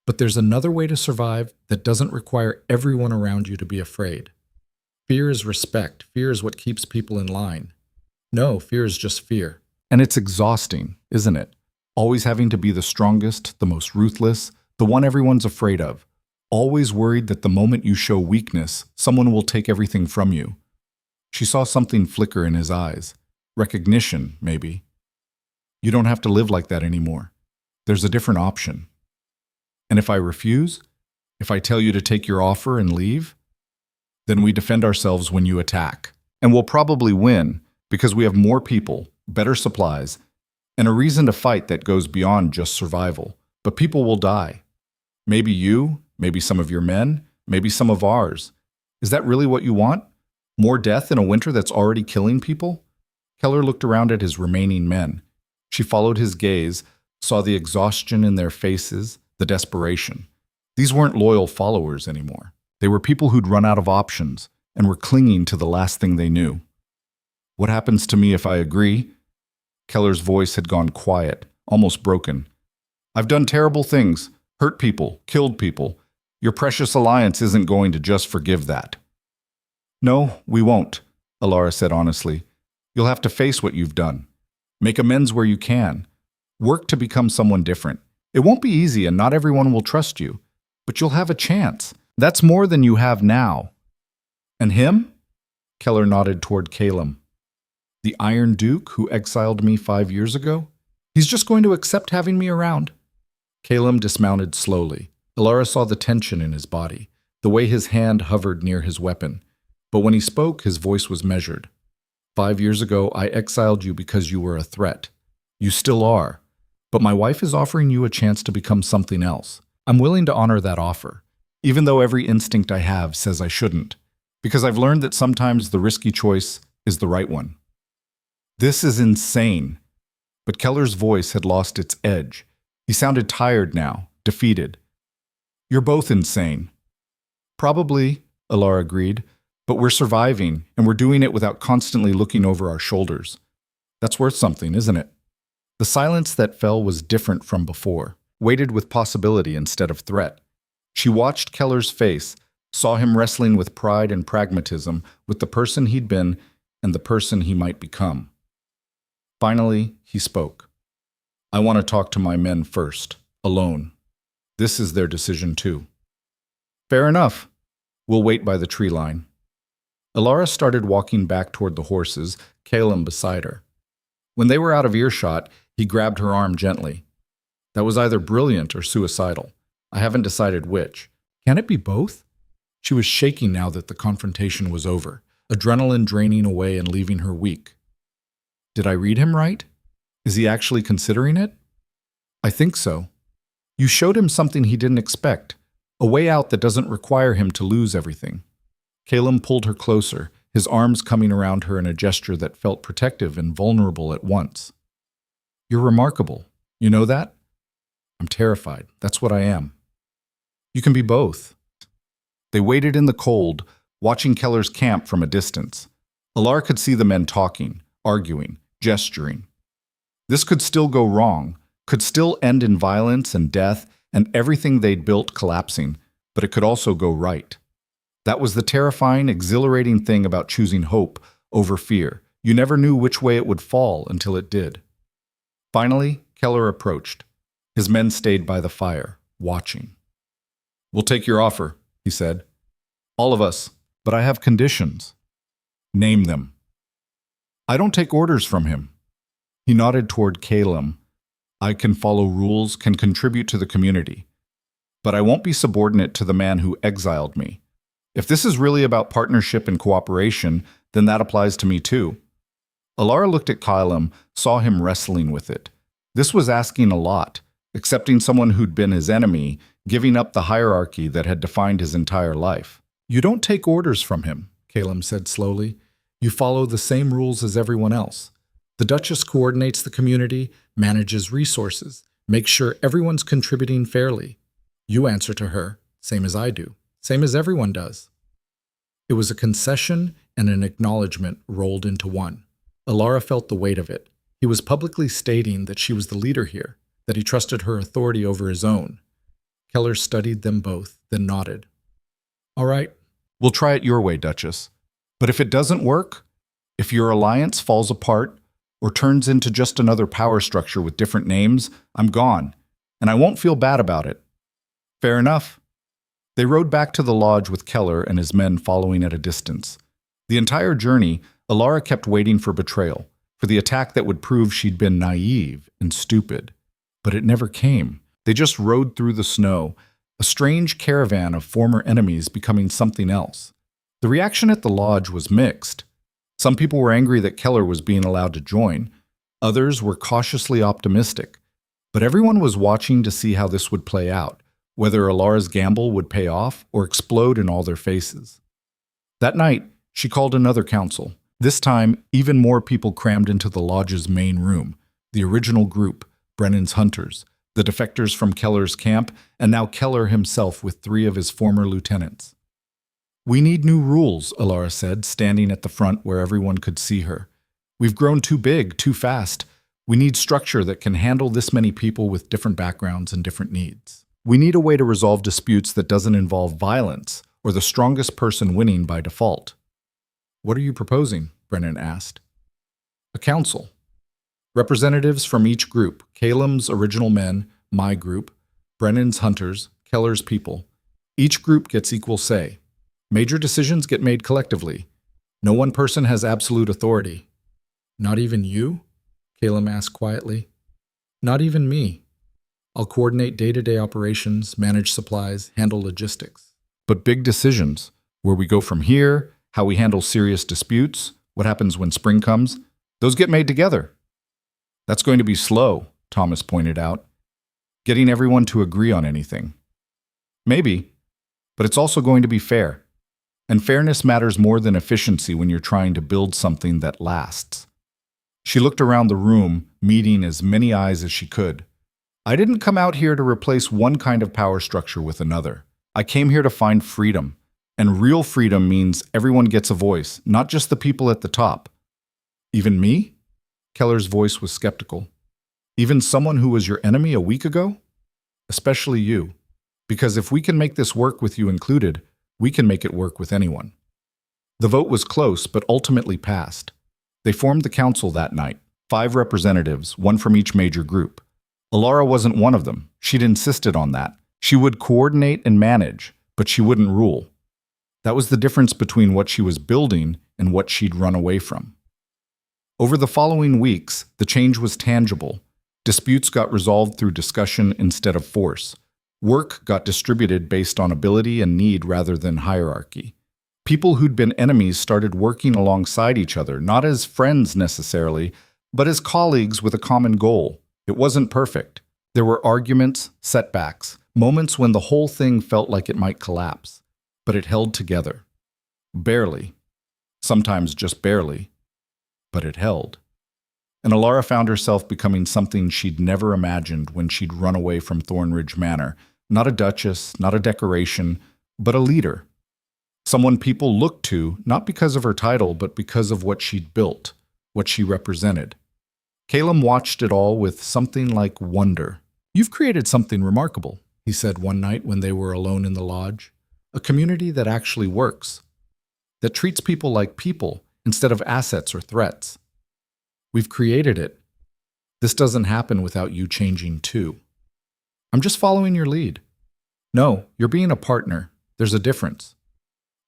S2: But there's another way to survive that doesn't require everyone around you to be afraid. Fear is respect. Fear is what keeps people in line. No, fear is just fear. And it's exhausting, isn't it? Always having to be the strongest, the most ruthless, the one everyone's afraid of. Always worried that the moment you show weakness, someone will take everything from you. She saw something flicker in his eyes. Recognition, maybe. You don't have to live like that anymore. There's a different option. And if I refuse, if I tell you to take your offer and leave, then we defend ourselves when you attack. And we'll probably win because we have more people, better supplies, and a reason to fight that goes beyond just survival. But people will die. Maybe you, maybe some of your men, maybe some of ours. Is that really what you want? More death in a winter that's already killing people? Keller looked around at his remaining men. She followed his gaze, saw the exhaustion in their faces, the desperation. These weren't loyal followers anymore. They were people who'd run out of options and were clinging to the last thing they knew. What happens to me if I agree? Keller's voice had gone quiet, almost broken. I've done terrible things, hurt people, killed people. Your precious alliance isn't going to just forgive that. No, we won't, Alara said honestly. You'll have to face what you've done. Make amends where you can. Work to become someone different. It won't be easy and not everyone will trust you, but you'll have a chance. That's more than you have now. And him? Keller nodded toward Calum. The Iron Duke who exiled me 5 years ago? He's just going to accept having me around. Calum dismounted slowly. Alara saw the tension in his body, the way his hand hovered near his weapon. But when he spoke, his voice was measured. 5 years ago, I exiled you because you were a threat. You still are. But my wife is offering you a chance to become something else. I'm willing to honor that offer, even though every instinct I have says I shouldn't, because I've learned that sometimes the risky choice is the right one. This is insane. But Keller's voice had lost its edge. He sounded tired now, defeated. You're both insane. Probably, Alara agreed, but we're surviving, and we're doing it without constantly looking over our shoulders. That's worth something, isn't it? The silence that fell was different from before, weighted with possibility instead of threat. She watched Keller's face, saw him wrestling with pride and pragmatism, with the person he'd been and the person he might become. Finally, he spoke. I want to talk to my men first, alone. This is their decision too. Fair enough. We'll wait by the tree line. Alara started walking back toward the horses, Calum beside her. When they were out of earshot, he grabbed her arm gently. That was either brilliant or suicidal. I haven't decided which. Can it be both? She was shaking now that the confrontation was over, adrenaline draining away and leaving her weak. Did I read him right? Is he actually considering it? I think so. You showed him something he didn't expect, a way out that doesn't require him to lose everything. Calum pulled her closer, his arms coming around her in a gesture that felt protective and vulnerable at once. You're remarkable. You know that? I'm terrified. That's what I am. You can be both. They waited in the cold, watching Keller's camp from a distance. Alara could see the men talking, arguing, gesturing. This could still go wrong, could still end in violence and death and everything they'd built collapsing, but it could also go right. That was the terrifying, exhilarating thing about choosing hope over fear. You never knew which way it would fall until it did. Finally, Keller approached. His men stayed by the fire, watching. We'll take your offer, he said. All of us, but I have conditions. Name them. I don't take orders from him. He nodded toward Calum. I can follow rules, can contribute to the community. But I won't be subordinate to the man who exiled me. If this is really about partnership and cooperation, then that applies to me too. Alara looked at Calum, saw him wrestling with it. This was asking a lot, accepting someone who'd been his enemy, giving up the hierarchy that had defined his entire life. You don't take orders from him, Calum said slowly. You follow the same rules as everyone else. The Duchess coordinates the community, manages resources, makes sure everyone's contributing fairly. You answer to her, same as I do, same as everyone does. It was a concession and an acknowledgement rolled into one. Alara felt the weight of it. He was publicly stating that she was the leader here, that he trusted her authority over his own. Keller studied them both, then nodded. All right, we'll try it your way, Duchess. But if it doesn't work, if your alliance falls apart or turns into just another power structure with different names, I'm gone, and I won't feel bad about it. Fair enough. They rode back to the lodge with Keller and his men following at a distance. The entire journey, Alara kept waiting for betrayal, for the attack that would prove she'd been naive and stupid. But it never came. They just rode through the snow, a strange caravan of former enemies becoming something else. The reaction at the lodge was mixed. Some people were angry that Keller was being allowed to join. Others were cautiously optimistic. But everyone was watching to see how this would play out, whether Alara's gamble would pay off or explode in all their faces. That night, she called another council. This time, even more people crammed into the lodge's main room, the original group, Brennan's hunters, the defectors from Keller's camp, and now Keller himself with 3 of his former lieutenants. We need new rules, Alara said, standing at the front where everyone could see her. We've grown too big, too fast. We need structure that can handle this many people with different backgrounds and different needs. We need a way to resolve disputes that doesn't involve violence or the strongest person winning by default.
S1: What are you proposing? Brennan asked.
S2: A council. Representatives from each group, Calum's original men, my group, Brennan's hunters, Keller's people. Each group gets equal say. Major decisions get made collectively. No one person has absolute authority.
S1: Not even you? Calum asked quietly. Not even me. I'll coordinate day-to-day operations, manage supplies, handle logistics.
S2: But big decisions, where we go from here, how we handle serious disputes, what happens when spring comes, those get made together. That's going to be slow, Thomas pointed out. Getting everyone to agree on anything. Maybe, but it's also going to be fair. And fairness matters more than efficiency when you're trying to build something that lasts. She looked around the room, meeting as many eyes as she could. I didn't come out here to replace one kind of power structure with another. I came here to find freedom. And real freedom means everyone gets a voice, not just the people at the top. Even me? Keller's voice was skeptical. Even someone who was your enemy a week ago? Especially you. Because if we can make this work with you included, we can make it work with anyone. The vote was close, but ultimately passed. They formed the council that night, 5 representatives, 1 from each major group. Alara wasn't one of them. She'd insisted on that. She would coordinate and manage, but she wouldn't rule. That was the difference between what she was building and what she'd run away from. Over the following weeks, the change was tangible. Disputes got resolved through discussion instead of force. Work got distributed based on ability and need rather than hierarchy. People who'd been enemies started working alongside each other, not as friends necessarily, but as colleagues with a common goal. It wasn't perfect. There were arguments, setbacks, moments when the whole thing felt like it might collapse. But it held together. Barely. Sometimes just barely. But it held. And Alara found herself becoming something she'd never imagined when she'd run away from Thornridge Manor. Not a duchess, not a decoration, but a leader. Someone people looked to, not because of her title, but because of what she'd built, what she represented. Calum watched it all with something like wonder.
S1: You've created something remarkable, he said one night when they were alone in the lodge. A community that actually works, that treats people like people instead of assets or threats. We've created it. This doesn't happen without you changing too. I'm just following your lead. No, you're being a partner. There's a difference.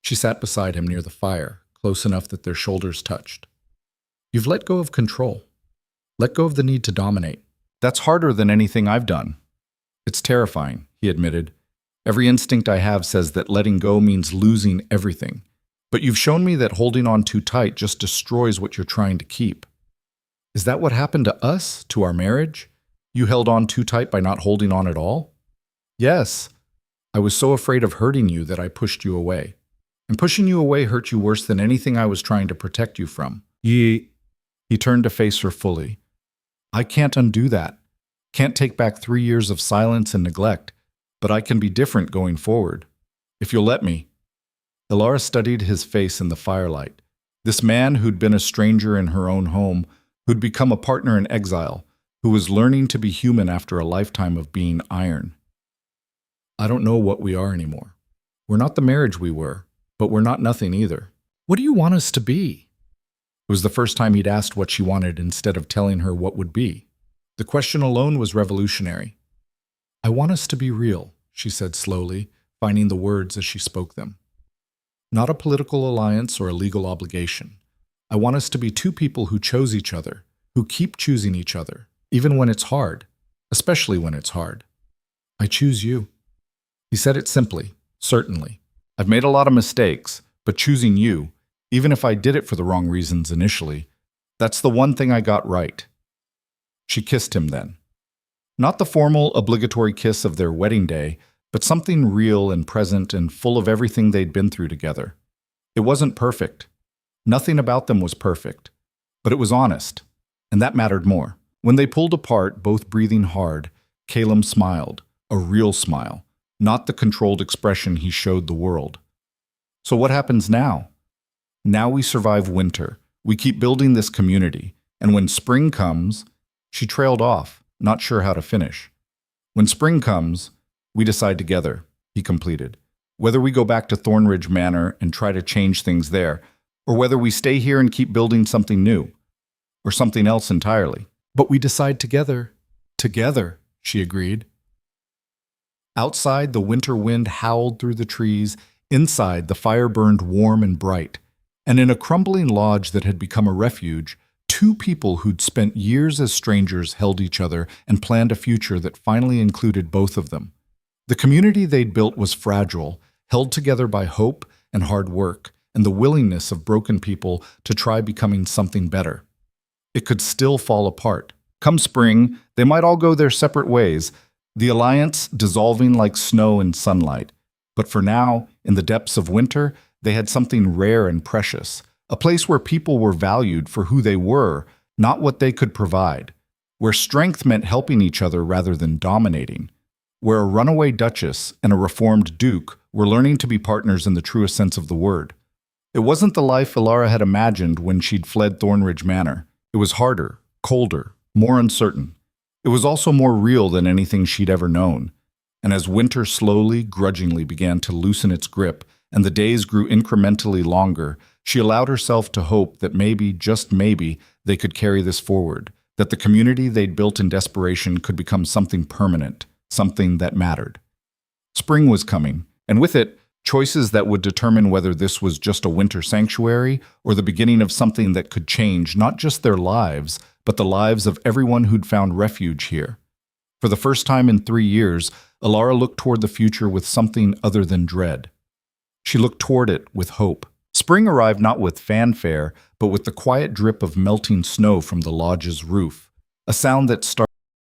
S1: She sat beside him near the fire, close enough that their shoulders touched. You've let go of control. Let go of the need to dominate.
S2: That's harder than anything I've done. It's terrifying, he admitted. Every instinct I have says that letting go means losing everything. But you've shown me that holding on too tight just destroys what you're trying to keep. Is that what happened to us, to our marriage? You held on too tight by not holding on at all? Yes. I was so afraid of hurting you that I pushed you away. And pushing you away hurt you worse than anything I was trying to protect you from. He turned to face her fully. I can't undo that. Can't take back 3 years of silence and neglect. But I can be different going forward. If you'll let me. Alara studied his face in the firelight. This man who'd been a stranger in her own home, who'd become a partner in exile, who was learning to be human after a lifetime of being iron. I don't know what we are anymore. We're not the marriage we were, but we're not nothing either.
S1: What do you want us to be?
S2: It was the first time he'd asked what she wanted instead of telling her what would be. The question alone was revolutionary.
S1: I want us to be real, she said slowly, finding the words as she spoke them. Not a political alliance or a legal obligation. I want us to be 2 people who chose each other, who keep choosing each other, even when it's hard, especially when it's hard. I choose you. He said it simply, certainly. I've made a lot of mistakes, but choosing you, even if I did it for the wrong reasons initially, that's the one thing I got right. She kissed him then. Not the formal, obligatory kiss of their wedding day, but something real and present and full of everything they'd been through together. It wasn't perfect. Nothing about them was perfect. But it was honest, and that mattered more. When they pulled apart, both breathing hard, Calum smiled, a real smile, not the controlled expression he showed the world. So what happens now? Now we survive winter. We keep building this community, and when spring comes, she trailed off, not sure how to finish. When spring comes,
S2: We decide together, he completed. Whether we go back to Thornridge Manor and try to change things there, or whether we stay here and keep building something new, or something else entirely.
S1: But we decide together. Together, she agreed.
S2: Outside, the winter wind howled through the trees. Inside, the fire burned warm and bright. And in a crumbling lodge that had become a refuge, two people who'd spent years as strangers held each other and planned a future that finally included both of them. The community they'd built was fragile, held together by hope and hard work, and the willingness of broken people to try becoming something better. It could still fall apart. Come spring, they might all go their separate ways, the alliance dissolving like snow in sunlight. But for now, in the depths of winter, they had something rare and precious, a place where people were valued for who they were, not what they could provide, where strength meant helping each other rather than dominating, where a runaway duchess and a reformed duke were learning to be partners in the truest sense of the word. It wasn't the life Elara had imagined when she'd fled Thornridge Manor. It was harder, colder, more uncertain. It was also more real than anything she'd ever known. And as winter slowly, grudgingly began to loosen its grip, and the days grew incrementally longer, she allowed herself to hope that maybe, just maybe, they could carry this forward, that the community they'd built in desperation could become something permanent, something that mattered. Spring was coming, and with it, choices that would determine whether this was just a winter sanctuary or the beginning of something that could change not just their lives, but the lives of everyone who'd found refuge here. For the first time in 3 years, Elara looked toward the future with something other than dread. She looked toward it with hope. Spring arrived not with fanfare, but with the quiet drip of melting snow from the lodge's roof, a sound that started